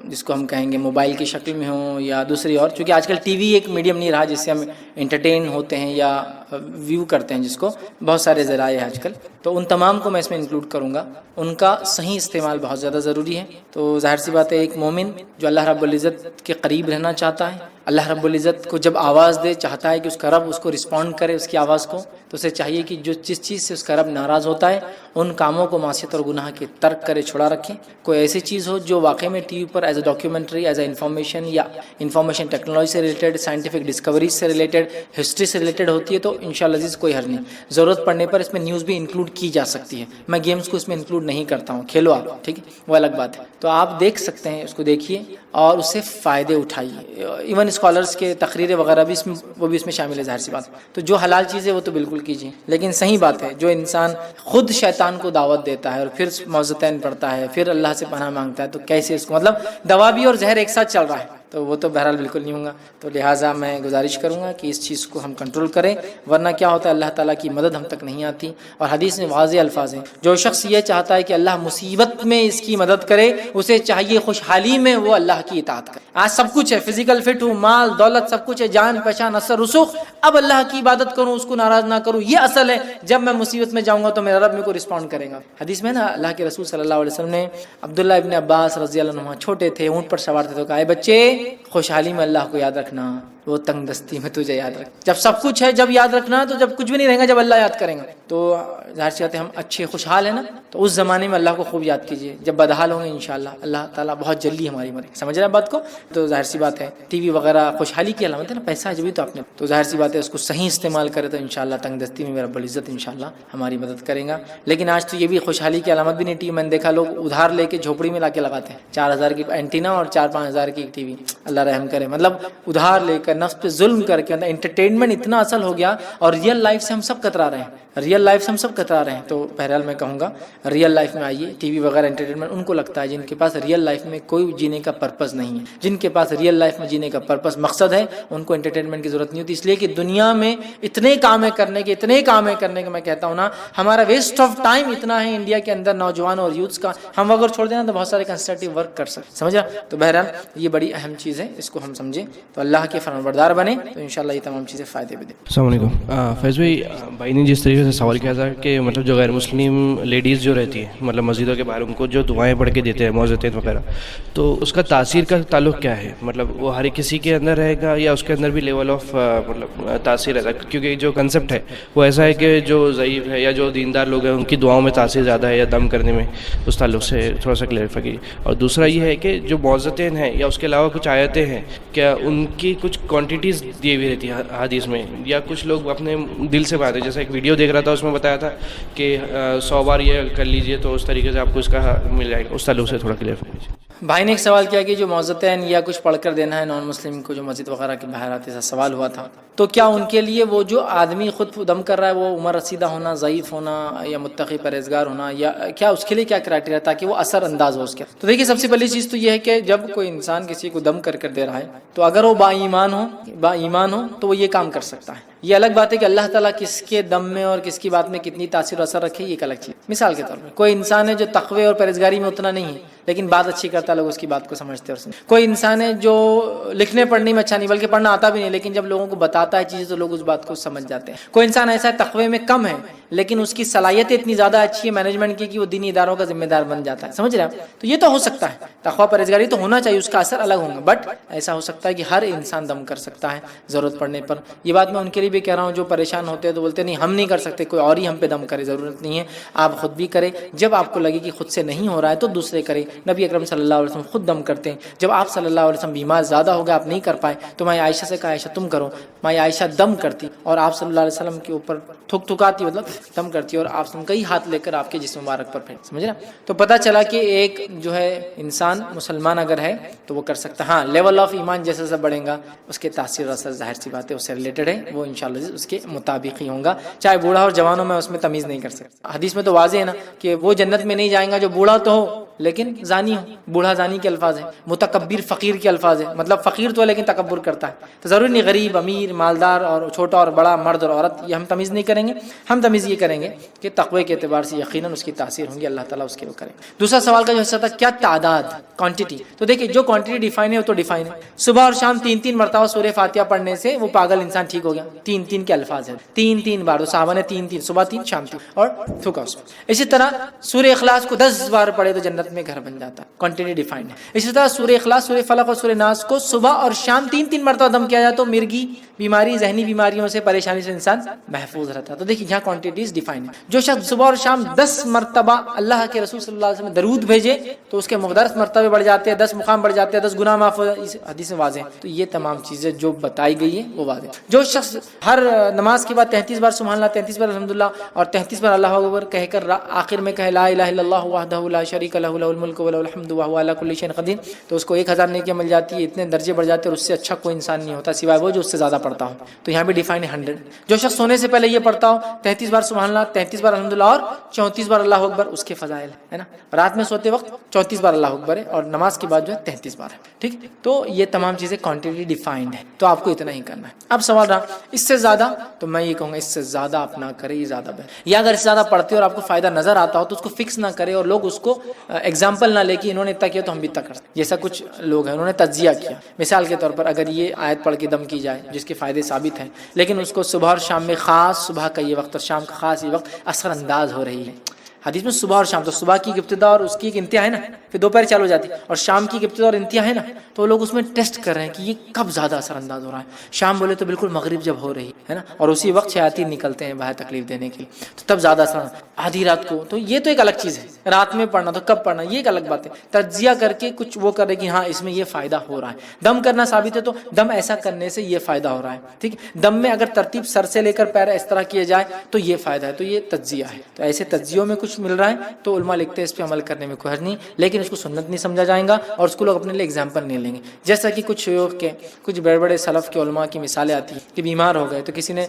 جس کو ہم کہیں گے موبائل کی شکل میں ہو یا دوسری اور، چونکہ آج کل ٹی وی ایک میڈیم نہیں رہا جس سے ہم انٹرٹین ہوتے ہیں یا ویو کرتے ہیں، جس کو بہت سارے ذرائع ہیں آج کل، تو ان تمام کو میں اس میں انکلوڈ کروں گا. ان کا صحیح استعمال بہت زیادہ ضروری ہے. تو ظاہر سی بات ہے ایک مومن جو اللہ رب العزت کے قریب رہنا چاہتا ہے، اللہ رب العزت کو جب آواز دے چاہتا ہے کہ اس کا رب اس کو رسپونڈ کرے اس کی آواز کو، تو اسے چاہیے کہ جس چیز سے اس کا رب ناراض ہوتا ہے ان کاموں کو معصیت اور گناہ کے ترک کرے، چھڑا رکھے. کوئی ایسی چیز ہو جو واقعی میں T V per as a documentary, as a information یا انفارمیشن ٹیکنالوجی سے ریلیٹڈ، سائنٹیفک ڈسکوریز سے ریلیٹڈ، ہسٹری سے ریلیٹڈ ہوتی ہے تو انشاءاللہ عزیز کوئی حرج نہیں. ضرورت پڑنے پر اس میں نیوز بھی انکلوڈ کی جا سکتی ہے. میں گیمز کو اس میں انکلوڈ نہیں کرتا ہوں، کھیلو آپ، ٹھیک ہے، وہ الگ بات ہے. تو آپ دیکھ سکتے ہیں، اس کو دیکھیے اور اس سے فائدے اٹھائیے. ایون اسکالرس کے تقریریں وغیرہ بھی وہ بھی اس میں شامل ہے. ظاہر سی بات، تو جو حلال چیز ہے وہ تو بالکل کیجیے، لیکن صحیح بات ہے جو انسان خود شیطان کو دعوت دیتا ہے اور پھر موعظتین پڑھتا ہے، پھر اللہ سے پناہ مانگتا ہے، تو کیسے اس کو، مطلب دوا بھی اور زہر ایک ساتھ چل رہا ہے، تو وہ تو بہرحال بالکل نہیں ہوگا. تو لہٰذا میں گزارش کروں گا کہ اس چیز کو ہم کنٹرول کریں، ورنہ کیا ہوتا ہے اللہ تعالیٰ کی مدد ہم تک نہیں آتی. اور حدیث میں واضح الفاظ ہیں، جو شخص یہ چاہتا ہے کہ اللہ مصیبت میں اس کی مدد کرے، اسے چاہیے خوشحالی میں وہ اللہ کی اطاعت کرے. آج سب کچھ ہے، فزیکل فٹ ہوں، مال دولت سب کچھ ہے، جان پہچان اثر رسوخ، اب اللہ کی عبادت کروں، اس کو ناراض نہ کروں، یہ اصل ہے. جب میں مصیبت میں جاؤں گا تو میرا رب میرے کو رسپونڈ کرے گا. حدیث میں نا اللہ کے رسول صلی اللہ علیہ وسلم نے عبداللہ ابن عباس رضی اللہ عنہ چھوٹے تھے، اونٹ پر سوار تھے، تو کہا اے بچے خوشحالی میں اللہ کو یاد رکھنا، وہ تنگ دستی میں تجھے یاد رکھ. جب سب کچھ ہے جب یاد رکھنا، تو جب کچھ بھی نہیں رہے گا جب اللہ یاد کریں گا. تو ظاہر سی بات ہے ہم اچھے خوشحال ہیں نا، تو اس زمانے میں اللہ کو خوب یاد کیجیے. جب بدحال ہوں گے انشاءاللہ اللہ تعالیٰ بہت جلدی ہماری مدد. سمجھ رہے ہیں بات کو؟ تو ظاہر سی بات ہے ٹی وی وغیرہ خوشحالی کی علامت ہے نا، پیسہ ہے جبھی تو آپ نے، تو ظاہر سی بات ہے اس کو صحیح استعمال کرے تو انشاءاللہ تنگ دستی میں میرا رب العزت انشاءاللہ ہماری مدد کرے گا. لیکن آج تو یہ بھی خوشحالی کی علامت بھی نہیں ٹی وی. میں نے دیکھا لوگ ادھار لے کے جھوپڑی میں لا کے لگاتے ہیں، 4,000 کی اینٹینا اور 4-5,000 کی ٹی وی. اللہ رحم کرے، مطلب ادھار لے کر نفس پہ ظلم کر کے انٹرٹینمنٹ اتنا اصل ہو گیا، اور ریئل لائف سے ہم سب کترا رہے ہیں، ریئل لائف سے ہم سب کترا رہے ہیں. تو بہرحال میں کہوں گا ریئل لائف میں آئیے. ٹی وی وغیرہ انٹرٹینمنٹ ان کو لگتا ہے جن کے پاس ریئل لائف میں کوئی جینے کا پرپس نہیں ہے. جن کے پاس ریئل لائف میں جینے کا پرپس مقصد ہے ان کو انٹرٹینمنٹ کی ضرورت نہیں ہوتی. اس لیے کہ دنیا میں اتنے کام کرنے کے میں کہتا ہوں نا، ہمارا ویسٹ آف ٹائم اتنا ہے انڈیا کے اندر نوجوانوں اور یوتھس کا. ہم اگر چھوڑ دینا تو بہت سارے کنسٹرکٹیو ورک کر سکتے، سمجھا؟ تو بہرحال یہ بڑی اہم چیز ہے، اس کو ہم سمجھیں تو اللہ کے فرمانبردار بنے تو انشاءاللہ یہ تمام چیزیں فائدے بھی دیں. السلام علیکم. فیض بھائی نے جس طریقے سے سوال کیا تھا کہ مطلب جو غیر مسلم لیڈیز جو رہتی ہیں مطلب مسجدوں کے باہر، ان کو جو دعائیں پڑھ کے دیتے ہیں معززین وغیرہ، تو اس کا تاثیر کا تعلق کیا ہے؟ مطلب وہ ہر ایک کسی کے اندر رہے گا یا اس کے اندر بھی لیول آف مطلب تاثیر رہتا ہے؟ کیونکہ جو کنسیپٹ ہے وہ ایسا ہے کہ جو ضعیف ہے یا جو دیندار لوگ ہیں ان کی دعاؤں میں تاثیر زیادہ ہے یا دم کرنے میں، اس تعلق سے تھوڑا سا کلیئرفائی کیجیے۔ اور دوسرا یہ ہے کہ جو معززین ہیں یا اس کے علاوہ کچھ آیتیں ہیں، کیا ان کی کچھ کوانٹیٹیز دی ہوئی رہتی ہے حدیث میں، یا کچھ لوگ اپنے دل سے بات ہے؟ جیسے ایک ویڈیو دیکھ رہا تھا، اس میں بتایا تھا کہ 100 بار یہ کر لیجئے تو اس طریقے سے آپ کو اس کا مل جائے گا، اس تعلق سے تھوڑا کلیئر کیجیے۔ بھائی نے ایک سوال کیا کہ جو معززین یا کچھ پڑھ کر دینا ہے نان مسلم کو جو مسجد وغیرہ کے باہر آتے، ایسا سوال ہوا تھا، تو کیا ان کے لیے وہ جو آدمی خود دم کر رہا ہے وہ عمر رسیدہ ہونا، ضعیف ہونا یا متقی پرہیزگار ہونا، یا کیا اس کے لیے کیا کرائٹیریا تاکہ وہ اثر انداز ہو اس کے؟ تو دیکھیے سب سے پہلی چیز تو یہ ہے کہ جب کوئی انسان کسی کو دم کر دے رہا ہے تو اگر وہ با ایمان ہو تو وہ یہ کام کر سکتا ہے۔ یہ الگ بات ہے کہ اللہ تعالیٰ کس کے دم میں اور کس کی بات میں کتنی تاثیر و اثر رکھے، یہ ایک الگ چیز۔ مثال کے طور پر کوئی انسان ہے جو تقوی اور پرہیزگاری میں اتنا نہیں ہے لیکن بات اچھی کرتا ہے، لوگ اس کی بات کو سمجھتے اور سمجھتے۔ کوئی انسان ہے جو لکھنے پڑھنے میں اچھا نہیں بلکہ پڑھنا آتا بھی نہیں، لیکن جب لوگوں کو بتاتا ہے چیزیں تو لوگ اس بات کو سمجھ جاتے ہیں۔ کوئی انسان ایسا ہے تقوی میں کم ہے لیکن اس کی صلاحیت اتنی زیادہ اچھی ہے مینجمنٹ کی کہ وہ دینی اداروں کا ذمہ دار بن جاتا ہے، سمجھ رہے ہیں؟ تو یہ تو ہو سکتا ہے، تقوی پرہیزگاری تو ہونا چاہیے، اس کا اثر الگ ہوگا، بٹ ایسا ہو سکتا ہے کہ ہر انسان دم کر سکتا ہے ضرورت پڑنے پر۔ یہ بات میں ان کے لیے بھی کہہ رہا ہوں جو پریشان ہوتے ہیں تو بولتے نہیں ہم نہیں کر سکتے، کوئی اور ہی ہم پہ دم کرے، ضرورت نہیں ہے، آپ خود بھی کریں۔ جب آپ کو لگے کہ خود سے نہیں ہو رہا ہے تو دوسرے کریں۔ نبی اکرم صلی اللہ علیہ وسلم خود دم کرتے ہیں۔ جب آپ صلی اللہ علیہ وسلم بیمار زیادہ ہو گئے، آپ نہیں کر پائے تو ماں عائشہ سے کہا عائشہ تم کرو، ماں عائشہ دم کرتی اور آپ صلی اللہ علیہ وسلم کے اوپر تھکاتی، مطلب دم کرتی، اور آپ کئی ہاتھ لے کر آپ کے جسم مبارک پر پھینک، سمجھ رہے؟ تو پتہ چلا کہ ایک جو ہے انسان مسلمان اگر ہے تو وہ کر سکتا ہے۔ ہاں لیول آف ایمان جیسے جیسے بڑھے گا اس کے تاثیر و اثر ظاہر سی بات ہے اس سے ریلیٹڈ ہے، وہ انشاءاللہ اس کے مطابق ہی ہوگا، چاہے بوڑھا اور جوانوں میں اس میں تمیز نہیں کر سکتا۔ حدیث میں تو واضح ہے نا کہ وہ جنت میں نہیں جائیں گا جو بوڑھا تو ہو لیکن زانی ہو، بوڑھا زانی کے الفاظ ہیں، متکبر فقیر کے الفاظ ہیں، مطلب فقیر تو ہے لیکن تکبر کرتا ہے۔ تو ضروری نہیں غریب امیر مالدار اور چھوٹا اور بڑا، مرد اور عورت، یہ ہم تمیز نہیں کریں گے، ہم تمیز یہ کریں گے کہ تقوی کے اعتبار سے یقیناً اس کی تاثیر ہوں گی، اللہ تعالیٰ اس کے وہ کرے۔ دوسرا سوال کا جو حصہ تھا کیا تعداد، کوانٹٹی، تو دیکھیں جو کوانٹٹی ڈیفائن ہے وہ تو ڈیفائن ہے۔ صبح اور شام 3 مرتبہ سورہ فاتحہ پڑھنے سے وہ پاگل انسان ٹھیک ہو گیا، 3 کے الفاظ ہیں، 3 بار، صحابہ نے 3 صبح 3 شام 3 اور تھکا اس میں۔ اسی طرح سورہ اخلاص کو 10 بار پڑھے تو جنت میں گھر بن جاتا ہے، کوانٹٹی ڈیفائنڈ ہے۔ اسی طرح سورہ اخلاص، سورہ فلق اور سورہ ناس کو صبح اور شام 3 مرتبہ دم کیا جائے تو مرگی بیماری، ذہنی بیماریوں سے، پریشانی سے انسان محفوظ رہتا ہے۔ تو دیکھیں یہاں کوانٹٹیز ڈیفائنڈ ہے۔ جو شخص صبح اور شام 10 مرتبہ اللہ کے رسول صلی اللہ علیہ وسلم درود بھیجے تو اس کے 10 مرتبے بڑھ جاتے ہیں، 10 مقام بڑھ جاتے ہیں، 10 گناہ معاف ہو جاتے ہیں، اس حدیث میں واضح ہے۔ تو یہ تمام چیزیں جو بتائی گئی ہیں وہ واضح ہے۔ جو شخص ہر نماز کے بعد 33 بار سبحان اللہ، 33 بار الحمدللہ اور 33 بار اللہ اکبر کہہ کر آخر میں کہے لا الہ الا اللہ وحدہ لا شریک لہ لہ الملک ولہ الحمد وہو علی کل شیء قدیر، تو اس کو 1000 نیکیاں مل جاتی ہے، اتنے درجے بڑھ جاتے ہیں، اور اس سے اچھا کوئی انسان نہیں ہوتا سوائے وہ جو اس سے زیادہ پڑھتا ہو۔ تو یہاں بھی ڈیفائن ہے 100۔ جو شخص سونے سے پہلے یہ پڑھتا ہو 33 بار سبحان اللہ، 33 بار الحمدللہ اور 34 بار اللہ اکبر، اس کے فضائل ہے نا، رات میں سوتے وقت 34 بار اللہ اکبر ہے اور نماز کے بعد جو ہے 33 بار ہے، ٹھیک۔ تو یہ تمام چیزیں کوانٹٹی ڈیفائنڈ ہے، تو آپ کو اتنا ہی کرنا ہے۔ اب سوال رہا اس سے زیادہ، تو میں یہ کہوں گا اس سے زیادہ آپ نہ کریں، یہ زیادہ بہتر۔ یا اگر اس سے زیادہ پڑھتے اور آپ کو فائدہ نظر آتا ہو تو اس کو فکس نہ کرے اور لوگ اس کو ایگزامپل نہ لے کہ انہوں نے اتنا کیا تو ہم بھی اتنا کر سکتے، جیسا کچھ لوگ ہیں انہوں نے تجزیہ کیا۔ مثال کے طور پر اگر یہ آیت پڑھ کے دم کی جائے جس کے فائدے ثابت ہیں، لیکن اس کو صبح اور شام میں خاص، صبح کا یہ وقت اور شام کا خاص یہ وقت اثر انداز ہو رہی ہے۔ حدیث میں صبح اور شام، تو صبح کی ابتدا اور اس کی ایک انتہا ہے نا، پھر دوپہر چالو ہو جاتی ہے، اور شام کی ابتدا اور انتہا ہے نا، تو لوگ اس میں ٹیسٹ کر رہے ہیں کہ یہ کب زیادہ اثر انداز ہو رہا ہے۔ شام بولے تو بالکل مغرب جب ہو رہی ہے نا، اور اسی وقت شیاطین نکلتے ہیں باہر تکلیف دینے کے لیے، تو تب زیادہ اثر، آدھی رات کو، تو یہ تو ایک الگ چیز ہے۔ رات میں پڑھنا تو کب پڑھنا یہ ایک الگ بات ہے۔ تجزیہ کر کے کچھ وہ کرے کہ ہاں اس میں یہ فائدہ ہو رہا ہے، دم کرنا ثابت ہے تو دم ایسا کرنے سے یہ فائدہ ہو رہا ہے، ٹھیک ہے۔ دم میں اگر ترتیب سر سے لے کر پیر اس طرح کیے جائے تو یہ فائدہ ہے، تو یہ تجزیہ ہے۔ تو ایسے تجزیوں میں کچھ مل رہا ہے تو علماء لکھتے ہیں اس پہ عمل کرنے میں کوئی حرج نہیں، لیکن اس کو سنت نہیں سمجھا جائے گا اور اس کو لوگ اپنے لیے اگزامپل نہیں لیں گے۔ جیسا کہ کچھ شیوخ کے، کچھ بڑے بڑے سلف کے علماء کی مثالیں آتی ہیں کہ بیمار ہو گئے تو کسی نے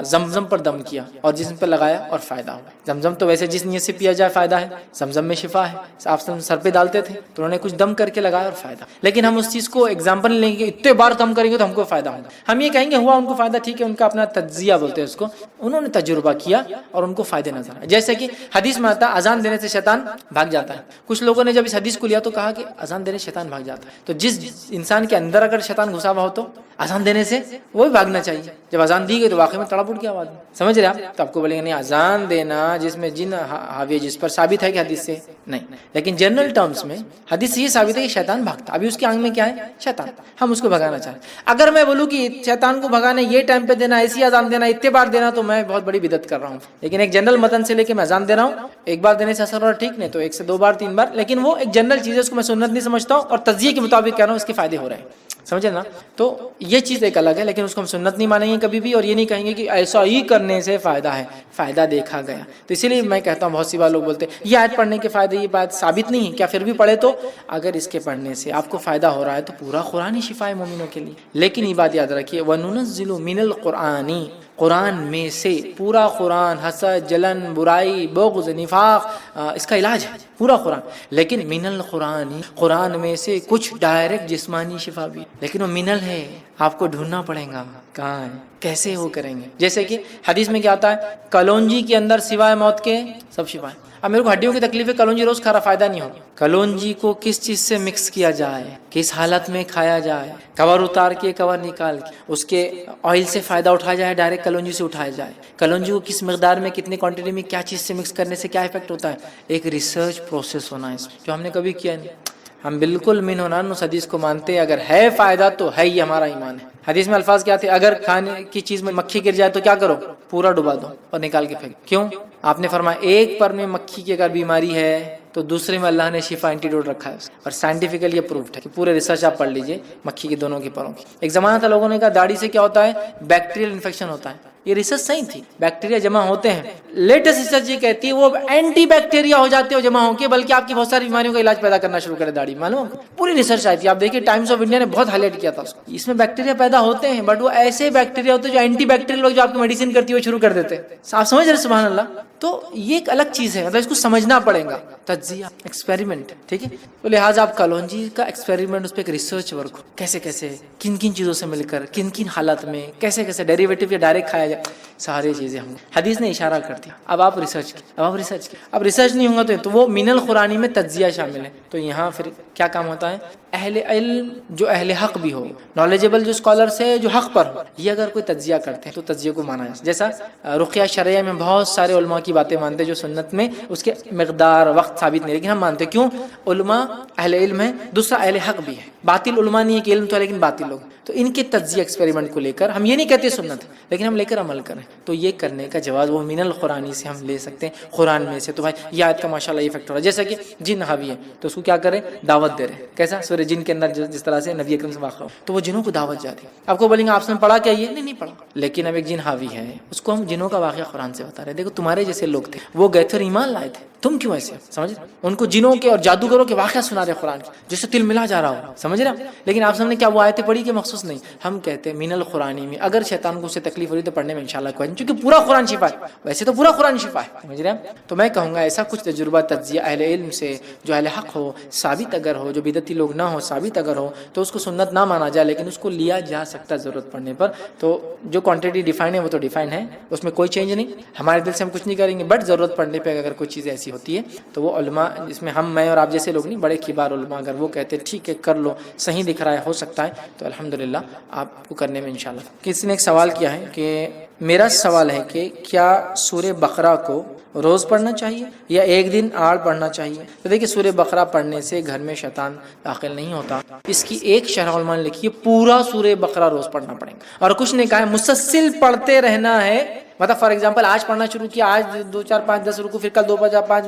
زمزم پر دم کیا اور جسم پر لگایا اور فائدہ ہوا۔ زمزم تو ویسے جس نیت سے پیا جائے فائدہ ہے، زمزم میں شفا ہے، آپ سر پہ ڈالتے تھے تو انہوں نے کچھ دم کر کے لگایا اور فائدہ، لیکن ہم اس چیز کو ایگزامپل نہیں لیں گے اتنے بار دم کریں گے تو ہم کو فائدہ ہوگا۔ ہم یہ کہیں گے ہوا ان کو فائدہ، ٹھیک ہے، ان کا اپنا تجزیہ بولتے ہیں اس کو، انہوں نے تجربہ کیا اور ان کو فائدے نظر آئے۔ جیسے کہ حدیث میں آتا ہے اذان دینے سے شیطان بھاگ جاتا ہے۔ کچھ لوگوں نے جب اس حدیث کو لیا تو کہا کہ اذان دینے سے شیطان بھاگ جاتا ہے، تو جس انسان کے اندر اگر شیطان گھسا ہوا ہو تو اذان دینے سے وہ بھی بھاگنا چاہیے. جب اذان دی گئی تو واقعی میں تڑپ اٹھ کی آواز میں, سمجھ رہے آپ؟ تو آپ کو بولیں گے نہیں اذان دینا جس میں جن حاوی ہے جس پر ثابت ہے کہ حدیث سے نہیں, لیکن جنرل ٹرمز میں حدیث سے یہ ثابت ہے کہ شیطان بھاگتا, ابھی اس کی آنکھ میں کیا ہے؟ شیطان, ہم اس کو بھگانا چاہیں. اگر میں بولوں کہ شیطان کو بھگانے یہ ٹائم پہ دینا, ایسی اذان دینا, اتنے بار دینا, تو میں بہت بڑی بدعت کر رہا ہوں. لیکن ایک جنرل متن سے لے کے میں اذان دے رہا ہوں, ایک بار دینے سے اثر ہو رہا ٹھیک, نہیں تو 1 سے 2 بار 3 بار, لیکن وہ ایک جنرل چیز ہے, اس کو میں سنت نہیں سمجھتا ہوں اور تجزیے کے مطابق کہہ رہا ہوں اس کے فائدے ہو رہے ہیں, سمجھے نا؟ تو یہ چیز ایک الگ ہے, لیکن اس کو ہم سنت نہیں مانیں گے کبھی بھی, اور یہ نہیں کہیں گے کہ ایسا ہی کرنے سے فائدہ ہے, فائدہ دیکھا گیا. تو اسی لیے میں کہتا ہوں, بہت سی بار لوگ بولتے ہیں یہ آیت پڑھنے کے فائدے, یہ بات ثابت نہیں ہے کیا, پھر بھی پڑھے تو اگر اس کے پڑھنے سے آپ کو فائدہ ہو رہا ہے تو پورا قرآن ہی شفا ہے مومنوں کے لیے. لیکن یہ بات یاد رکھیے, وَنُنَزِّلُ مِنَ الْقُرْآنِ, قرآن میں سے پورا قرآن, حسد, جلن, برائی, بغض, نفاق, اس کا علاج ہے پورا قرآن. لیکن من القرآن, قرآن میں سے کچھ ڈائریکٹ جسمانی شفا بھی, لیکن وہ منل ہے, آپ کو ڈھونڈنا پڑے گا کہاں ہے, کیسے وہ کریں گے. جیسے کہ حدیث میں کیا آتا ہے, کلونجی کے اندر سوائے موت کے سب شفا ہے. اب میرے کو ہڈیوں کی تکلیف ہے, کلونجی روز کھا رہا, فائدہ نہیں ہوگا. کلونجی کو کس چیز سے مکس کیا جائے, کس حالت میں کھایا جائے, کور اتار کے کور نکال کے اس کے آئل سے فائدہ اٹھایا جائے, ڈائریکٹ کلونجی سے اٹھایا جائے. کلونجی کو کس مقدار میں, کتنی کوانٹٹی میں, کیا چیز سے مکس کرنے سے کیا افیکٹ ہوتا ہے, ایک ریسرچ پروسیس ہونا ہے اس میں, جو ہم نے کبھی کیا نہیں. ہم بالکل من ہونان اس حدیث کو مانتے ہیں, اگر ہے فائدہ تو ہے, یہ ہمارا ایمان ہے. حدیث میں الفاظ کیا تھے, اگر کھانے کی چیز میں مکھی گر جائے تو کیا کرو, پورا ڈبا دو اور نکال کے پھینک. کیوں؟ آپ نے فرمایا ایک پر میں مکھی کی اگر بیماری ہے تو دوسرے میں اللہ نے شفا اینٹیڈوٹ رکھا ہے, اور سائنٹیفکلی یہ پروفڈ ہے کہ پورے ریسرچ آپ پڑھ لیجئے مکھی کے دونوں کے پروں کی. ایک زمانہ تھا لوگوں نے کہا داڑھی سے کیا ہوتا ہے, بیکٹیریل انفیکشن ہوتا ہے. یہ ریسرچ صحیح تھی, بیکٹیریا جمع ہوتے ہیں. لیٹسٹ ریسرچ یہ کہتی ہے وہ اینٹی بیکٹیریا ہو جاتے ہو جمع ہو کے, بلکہ آپ کی بہت ساری بیماریوں کا علاج پیدا کرنا شروع کرے داڑھی. معلوم پوری ریسرچ آئی تھی, آپ دیکھیے ٹائمز آف انڈیا نے بہت ہائی لائٹ کیا تھا اس کو. اس میں بیکٹیریا پیدا ہوتے ہیں, بٹ وہ ایسے بیکٹیریا ہوتے ہیں جو اینٹی بیکٹیریل لوگ جو آپ کی میڈیسن کرتی ہے وہ شروع کر دیتے ہیں. آپ سمجھ رہے, سبحان اللہ. تو یہ ایک الگ چیز ہے, مطلب اس کو سمجھنا پڑے گا. تجزیہ, ایکسپیریمنٹ, ٹھیک ہے. تو لہٰذا آپ کلونجی کا ایکسپیریمنٹ, اس پہ ایک ریسرچ ورک ہو, کیسے کیسے کن کن چیزوں سے مل کر کن کن حالت میں کیسے کیسے ڈیریویٹو یا ڈائریکٹ کھایا جائے, ساری چیزیں ہم حدیث نے اشارہ کر دیا. اب آپ ریسرچ کی, اب ریسرچ نہیں ہوگا تو وہ من القرآنی میں تجزیہ شامل ہے. تو یہاں پھر کیا کام ہوتا ہے, اہل علم جو اہل حق بھی ہو, نالجبل جو اسکالرس ہے جو حق پر ہو, یہ اگر کوئی تجزیہ کرتے ہیں تو تجزیے کو مانا جائے. جیسا رقیہ شرعیہ میں بہت سارے علماء کی باتیں مانتے ہیں جو سنت میں اس کے مقدار وقت ثابت نہیں, لیکن ہم مانتے ہیں. کیوں؟ علماء اہل علم ہے, دوسرا اہل حق بھی ہے. باطل علماء نہیں ہے کہ علم تو ہے لیکن باطل لوگ, تو ان کے تجزیہ ایکسپیریمنٹ کو لے کر ہم یہ نہیں کہتے سنت ہے, لیکن ہم لے کر عمل کریں. تو یہ کرنے کا جواز وہ من القرآنی سے ہم لے سکتے ہیں, قرآن میں سے. تو بھائی یہ آیت کا ماشاءاللہ یہ فیکٹر ہے. جیسا کہ جن حاوی ہے تو اس کو کیا کریں, دعوت دے رہے. کیسا سورہ جن کے اندر جس طرح سے نبی اکرم سے واقع ہو, تو وہ جنوں کو دعوت جاتی ہے. آپ کو بولیں گے آپ نے پڑھا کیا, یہ نہیں پڑھا, لیکن اب ایک جن حاوی ہے اس کو ہم جنوں کا واقعہ قرآن سے بتا رہے ہیں. دیکھو تمہارے جیسے لوگ تھے, وہ گئے تھے اور ایمان لائے تھے, تم کیوں ایسے, سمجھ رہے, ان کو جنوں کے اور جادوگروں کے واقعہ سنا رہے قرآن کے, جسے دل ملا جا رہا ہو, سمجھ رہے. لیکن آپ سب نے کیا وہ آیتیں پڑھی کہ مخصوص نہیں, ہم کہتے ہیں من القرآنی میں اگر شیطان کو اس سے تکلیف ہو رہی تو پڑھنے میں انشاءاللہ کوئی نہیں, کیونکہ پورا قرآن شفا ہے. ویسے تو پورا قرآن شفا ہے, سمجھ رہے ہیں. تو میں کہوں گا ایسا کچھ تجربہ تجزیہ اہل علم سے جو اہل حق ہو, ثابت اگر ہو, جو بدعتی لوگ نہ ہو, ثابت اگر ہو, تو اس کو سنت نہ مانا جائے, لیکن اس کو لیا جا سکتا ضرورت پڑنے پر. تو جو کوانٹٹی ڈیفائن ہے وہ تو ڈیفائن ہے, اس میں کوئی چینج نہیں, ہمارے دل سے ہم کچھ نہیں کریں گے. بٹ ضرورت پڑنے پہ اگر کوئی چیز ایسی ہوتی ہے تو وہ علماء, جس میں ہم, میں اور آپ جیسے لوگ نہیں, بڑے کبار علماء اگر وہ کہتے ہیں ٹھیک ہے کر لو, صحیح دکھ رہا ہے, ہو سکتا ہے, تو الحمدللہ آپ کو کرنے میں انشاءاللہ. کسی نے ایک سوال کیا ہے کہ میرا سوال ہے کہ کیا سورہ بقرہ کو روز پڑھنا چاہیے یا ایک دن آڑ پڑھنا چاہیے؟ تو دیکھیے سورہ بقرہ پڑھنے سے گھر میں شیطان داخل نہیں ہوتا. اس کی ایک شرح علماء نے لکھی ہے پورا سورہ بقرہ روز پڑھنا پڑے گا, اور کچھ نے کہا ہے مسلسل پڑھتے رہنا ہے. مطلب فار ایگزامپل آج پڑھنا شروع کیا, آج 2 4 5 10 رکو, پھر کل 2 5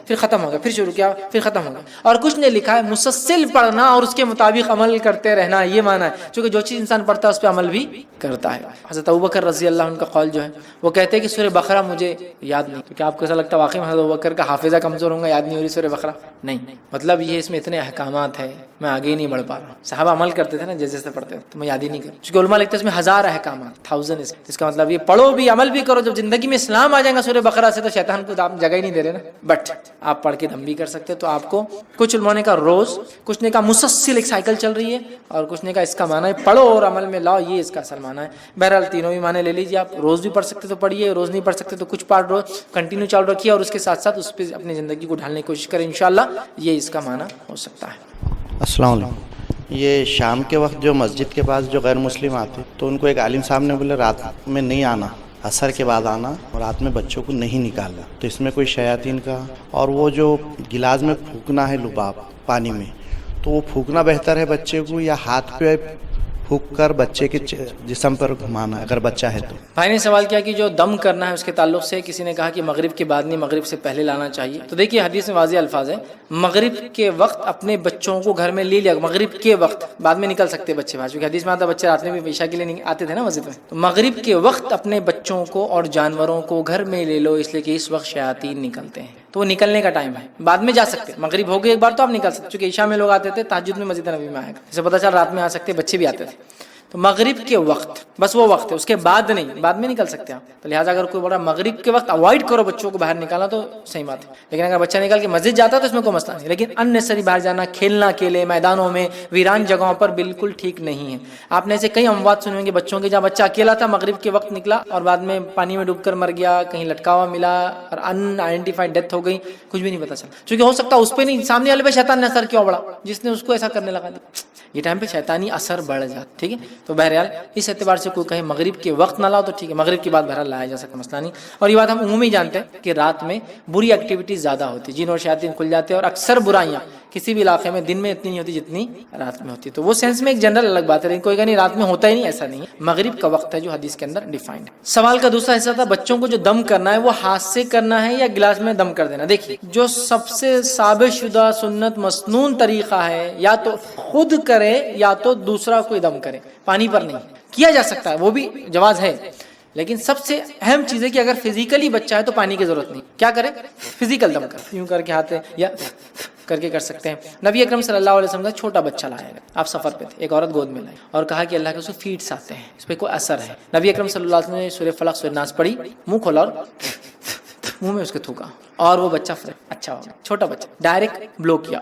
پھر ختم ہو گیا, پھر شروع کیا, پھر ختم ہو گیا. اور کچھ نے لکھا ہے مسلسل پڑھنا اور اس کے مطابق عمل کرتے رہنا, یہ معنی ہے, چونکہ جو چیز انسان پڑھتا ہے اس پہ عمل بھی کرتا ہے. حضرت ابوبکر رضی اللہ عنہ کا قول جو ہے وہ کہتے ہیں کہ سورہ بقرہ مجھے یاد نہیں. تو کیا آپ کو ایسا لگتا ہے واقعی حضرت ابوبکر کا حافظہ کمزور ہوگا, یاد نہیں ہو رہی سورہ بقرہ؟ نہیں, مطلب یہ اس میں اتنے احکامات ہیں, میں آگے ہی نہیں بڑھ پا رہا ہوں. صحابہ عمل کرتے تھے نا جیسے جیسے پڑھتے تھے, تو میں یاد ہی نہیں کرتا, چونکہ علماء لکھتے ہیں اس میں 1000 احکامات, 1000. اس کا مطلب یہ پڑھو بھی عمل بھی کرو. جب زندگی میں اسلام آ جائے گا سورہ بقرہ سے تو شیطان کو آپ جگہ ہی نہیں دے رہے نا. بٹ آپ پڑھ کے دم بھی کر سکتے. تو آپ کو کچھ علماء نے کہا روز, کچھ نے کہا مسلسل ایک سائیکل چل رہی ہے, اور کچھ نے کہا اس کا معنی ہے پڑھو اور عمل میں لاؤ, یہ اس کا اصل معنی ہے. بہرحال تینوں بھی معنی لے لیجیے آپ. روز بھی پڑھ سکتے تو پڑھیے, روز نہیں پڑھ سکتے تو کچھ پارٹ روز کنٹینیو چالو رکھیے, اور اس کے ساتھ ساتھ اس پہ اپنی زندگی کو ڈھالنے کی کوشش کریں. انشاءاللہ یہ اس کا معنی ہو سکتا ہے. السلام علیکم. یہ شام کے وقت جو مسجد کے پاس جو غیر مسلم آتے تو ان کو ایک عالم صاحب نے بولے رات میں نہیں آنا، عصر کے بعد آنا، اور رات میں بچوں کو نہیں نکالنا، تو اس میں کوئی شیاطین کا، اور وہ جو گلاس میں پھونکنا ہے لباب پانی میں، تو وہ پھونکنا بہتر ہے بچے کو یا ہاتھ پہ پھونک کر بچے کے جسم پر گھمانا اگر بچہ ہے تو؟ بھائی نے سوال کیا کہ جو دم کرنا ہے اس کے تعلق سے کسی نے کہا کہ مغرب کے بعد نہیں، مغرب سے پہلے لانا چاہیے. تو دیکھیے حدیث میں واضح الفاظ ہے، مغرب کے وقت اپنے بچوں کو گھر میں لے لیا. مغرب کے وقت، بعد میں نکل سکتے بچے باہر، کیونکہ حدیث میں آتا بچے رات میں بھی عشاء کے لیے آتے تھے نا مسجد میں. تو مغرب کے وقت اپنے بچوں کو اور جانوروں کو گھر میں لے لو، اس لیے کہ اس وقت شیاطین نکلتے ہیں. تو وہ نکلنے کا ٹائم ہے، بعد میں جا سکتے، مغرب ہو گئی ایک بار تو آپ نکل سکتے، چونکہ عشاء میں لوگ آتے تھے، تہجد میں مسجد نبی میں آئے گا، جیسے پتہ چل رات میں آ سکتے، بچے بھی آتے تھے. تو مغرب کے وقت بس وہ وقت ہے، اس کے بعد نہیں، بعد میں نکل سکتے آپ. تو لہٰذا اگر کوئی بڑا مغرب کے وقت اوائڈ کرو بچوں کو باہر نکالنا تو صحیح بات ہے. لیکن اگر بچہ نکل کے مسجد جاتا ہے تو اس میں کوئی مسئلہ نہیں، لیکن ان نیسری باہر جانا، کھیلنا اکیلے میدانوں میں، ویران جگہوں پر بالکل ٹھیک نہیں ہے. آپ نے ایسے کئی اموات سنے ہوں گے بچوں کے، جہاں بچہ اکیلا تھا مغرب کے وقت نکلا اور بعد میں پانی میں ڈوب کر مر گیا، کہیں لٹکا ہوا ملا اور ان آئیڈینٹیفائڈ ڈیتھ ہو گئی، کچھ بھی نہیں پتا چلا. چونکہ ہو سکتا اس پہ نہیں، سامنے والے پہ شیطان نے اثر کیا بڑا جس نے اس کو ایسا کرنے لگا دیا. یہ ٹائم پہ شیطانی اثر بڑھ جاتا. ٹھیک ہے، تو بہرحال اس اعتبار سے کوئی کہے مغرب کے وقت نہ لاؤ تو ٹھیک ہے، مغرب کے بعد بہرحال لایا جا سکتا، مسئلہ نہیں. اور یہ بات ہم عمومی جانتے ہیں کہ رات میں بری ایکٹیویٹیز زیادہ ہوتی، جن اور شیاطین کھل جاتے ہیں، اور اکثر برائیاں کسی بھی علاقے میں دن میں اتنی نہیں ہوتی جتنی رات میں ہوتی. تو وہ سینس میں ایک جنرل الگ بات ہے، لیکن کوئی کہ نہیں رات میں ہوتا ہی نہیں، ایسا نہیں ہے. مغرب کا وقت ہے جو حدیث کے اندر ڈیفائنڈ ہے. سوال کا دوسرا حصہ تھا بچوں کو جو دم کرنا ہے وہ ہاتھ سے کرنا ہے یا گلاس میں دم کر دینا. دیکھیے جو سب سے ثابت شدہ سنت مسنون طریقہ ہے، یا تو خود کرے یا تو دوسرا کوئی دم کرے، پانی پر نہیں. کیا جا سکتا ہے، وہ بھی جواز ہے، لیکن سب سے اہم چیز ہے کہ اگر فزیکلی بچہ ہے تو پانی کی ضرورت نہیں. کیا کرے؟ فزیکل دم کر، یوں کر کے ہاتھ یا کر کے کر سکتے ہیں. نبی اکرم صلی اللہ علیہ وسلم کا چھوٹا بچہ لایا گیا، آپ سفر پہ تھے، ایک عورت گود میں لائی اور کہا کہ اللہ کے رسول فیڈس آتے ہیں، اس پہ کوئی اثر ہے. نبی اکرم صلی اللہ علیہ وسلم نے سورہ فلق سورہ ناس پڑھی، منہ کھولا اور منہ میں اس کے تھوکا اور وہ بچہ اچھا ہو گیا. چھوٹا بچہ ڈائریکٹ بلو کیا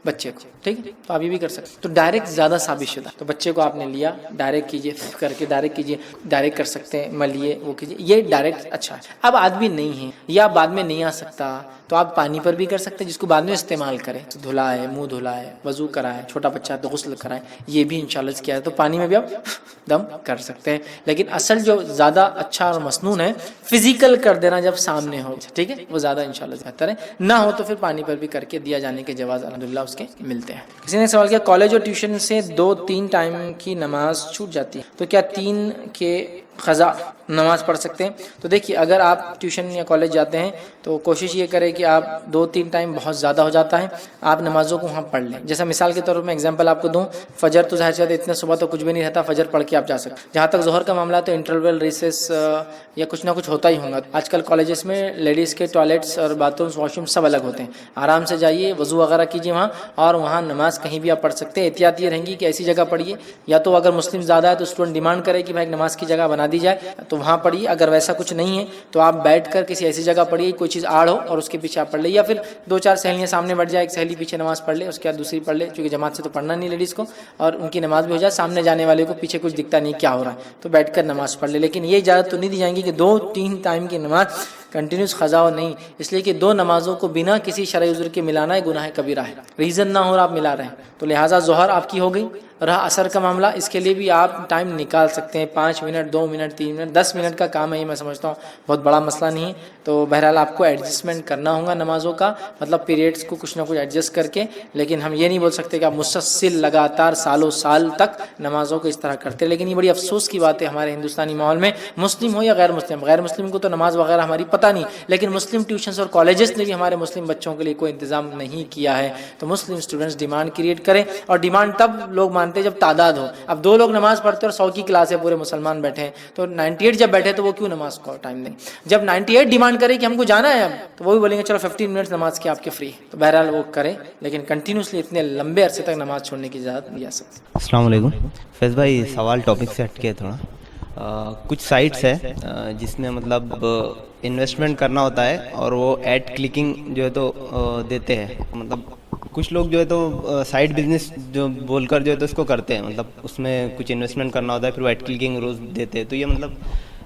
بچے کو. ٹھیک ہے، تو آپ یہ بھی کر سکتے. تو ڈائریکٹ زیادہ ثابت شدہ، تو بچے کو آپ نے لیا ڈائریکٹ کیجئے، کر کے ڈائریکٹ کیجئے، ڈائریکٹ کر سکتے ہیں، ملیے وہ کیجئے، یہ ڈائریکٹ اچھا ہے. اب آدمی نہیں ہے یا بعد میں نہیں آ سکتا تو آپ پانی پر بھی کر سکتے ہیں، جس کو بعد میں استعمال کرے، دھلائے، منہ دھلائے، وضو کرائے، چھوٹا بچہ تو غسل کرائے، یہ بھی انشاءاللہ کیا ہے. تو پانی میں بھی آپ دم کر سکتے ہیں، لیکن اصل جو زیادہ اچھا اور مسنون ہے فزیکل کر دینا جب سامنے ہو. ٹھیک ہے، وہ زیادہ انشاءاللہ بہتر ہے. نہ ہو تو پھر پانی پر بھی کر کے دیا جانے کے جواز الحمدللہ اس کے ملتے ہیں. کسی نے سوال کیا کالج اور ٹیوشن سے 2-3 ٹائم کی نماز چھوٹ جاتی ہے تو کیا 3 کے قضا نماز پڑھ سکتے ہیں؟ تو دیکھیے اگر آپ ٹیوشن یا کالج جاتے ہیں تو کوشش یہ کریں کہ آپ 2-3 ٹائم بہت زیادہ ہو جاتا ہے، آپ نمازوں کو وہاں پڑھ لیں. جیسا مثال کے طور پر میں ایگزامپل آپ کو دوں، فجر تو ظاہر سی بات ہے اتنے صبح تو کچھ بھی نہیں رہتا، فجر پڑھ کے آپ جا سکتے. جہاں تک ظہر کا معاملہ ہے تو انٹرول ریسس یا کچھ نہ کچھ ہوتا ہی ہوگا. آج کل کالجز میں لیڈیز کے ٹوائلٹس اور باتھ رومس واش روم سب الگ ہوتے ہیں. آرام سے جائیے، وضو وغیرہ کیجیے وہاں، اور وہاں نماز کہیں بھی آپ پڑھ سکتے ہیں. احتیاط یہ رہیں گی کہ ایسی جگہ پڑھیے، یا تو اگر مسلم زیادہ ہے تو اسٹوڈنٹ ڈیمانڈ کرے کہ بھائی ایک نماز کی جگہ بنا دی جائے تو وہاں پڑھیے. اگر ویسا کچھ نہیں ہے تو آپ بیٹھ کر کسی ایسی جگہ پڑھیے کوئی چیز آڑ ہو اور اس کے پیچھے آپ پڑھ لیں، یا پھر 2-4 سہیلیاں سامنے بیٹھ جائے، ایک سہیلی پیچھے نماز پڑھ لے، اس کے بعد دوسری پڑھ لے، کیونکہ جماعت سے تو پڑھنا نہیں لیڈیز کو، اور ان کی نماز بھی ہو جائے، سامنے جانے والے کو پیچھے کچھ دکھتا نہیں کیا ہو رہا ہے، تو بیٹھ کر نماز پڑھ لے. لیکن یہ اجازت تو نہیں دی جائیں گی کہ 2-3 ٹائم کی نماز کنٹینیوس قضا ہو، نہیں، اس لیے کہ 2 نمازوں کو بنا کسی شرعی عذر کے ملانا ہے گناہ کبیرہ ہے. ریزن نہ ہو اور آپ ملا رہے ہیں، تو لہٰذا ظہر آپ کی ہو گئی. رہا اثر کا معاملہ، اس کے لیے بھی آپ ٹائم نکال سکتے ہیں، 5 منٹ، 2 منٹ، 3 منٹ، 10 منٹ کا کام ہے یہ، میں سمجھتا ہوں بہت بڑا مسئلہ نہیں ہے. تو بہرحال آپ کو ایڈجسٹمنٹ کرنا ہوگا نمازوں کا، مطلب پیریڈس کو کچھ نہ کچھ ایڈجسٹ کر کے. لیکن ہم یہ نہیں بول سکتے کہ آپ مسلسل لگاتار سالوں سال تک نمازوں کو اس طرح کرتے. لیکن یہ بڑی افسوس کی بات ہے ہمارے ہندوستانی ماحول میں، مسلم ہو یا غیر مسلم کو تو نماز وغیرہ ہماری پتہ نہیں، لیکن مسلم ٹیوشنز اور کالجز نے بھی ہمارے مسلم بچوں کے لیے کوئی انتظام نہیں کیا ہے. تو مسلم اسٹوڈنٹس ڈیمانڈ کریٹ کریں، اور ڈیمانڈ تب لوگ مانتے جب تعداد ہو. اب 2 لوگ نماز پڑھتے اور 100 کی کلاس ہے، پورے مسلمان بیٹھے ہیں، تو 98 جب بیٹھے تو وہ کیوں نماز کو ٹائم دیں؟ جب 98 ڈیمانڈ کرے کہ ہم کو جانا ہے اب، تو وہ بھی بولیں گے چلو 15 منٹ نماز کی آپ کے فری. تو بہرحال وہ کریں، لیکن کنٹینیوسلی اتنے لمبے عرصے تک نماز چھوڑنے کی اجازت نہیں آ سکتی. السلام علیکم فیض بھائی، سوال ٹاپک سے ہٹ کے تھوڑا. کچھ سائٹس ہے جس میں مطلب انویسٹمنٹ کرنا ہوتا ہے اور وہ ایڈ کلکنگ جو ہے تو دیتے ہیں. مطلب کچھ لوگ جو ہے تو سائڈ بزنس جو بول کر جو ہے تو اس کو کرتے ہیں، مطلب اس میں کچھ انویسٹمنٹ کرنا ہوتا ہے، پھر وہ ایڈ کلکنگ روز دیتے ہیں. تو یہ مطلب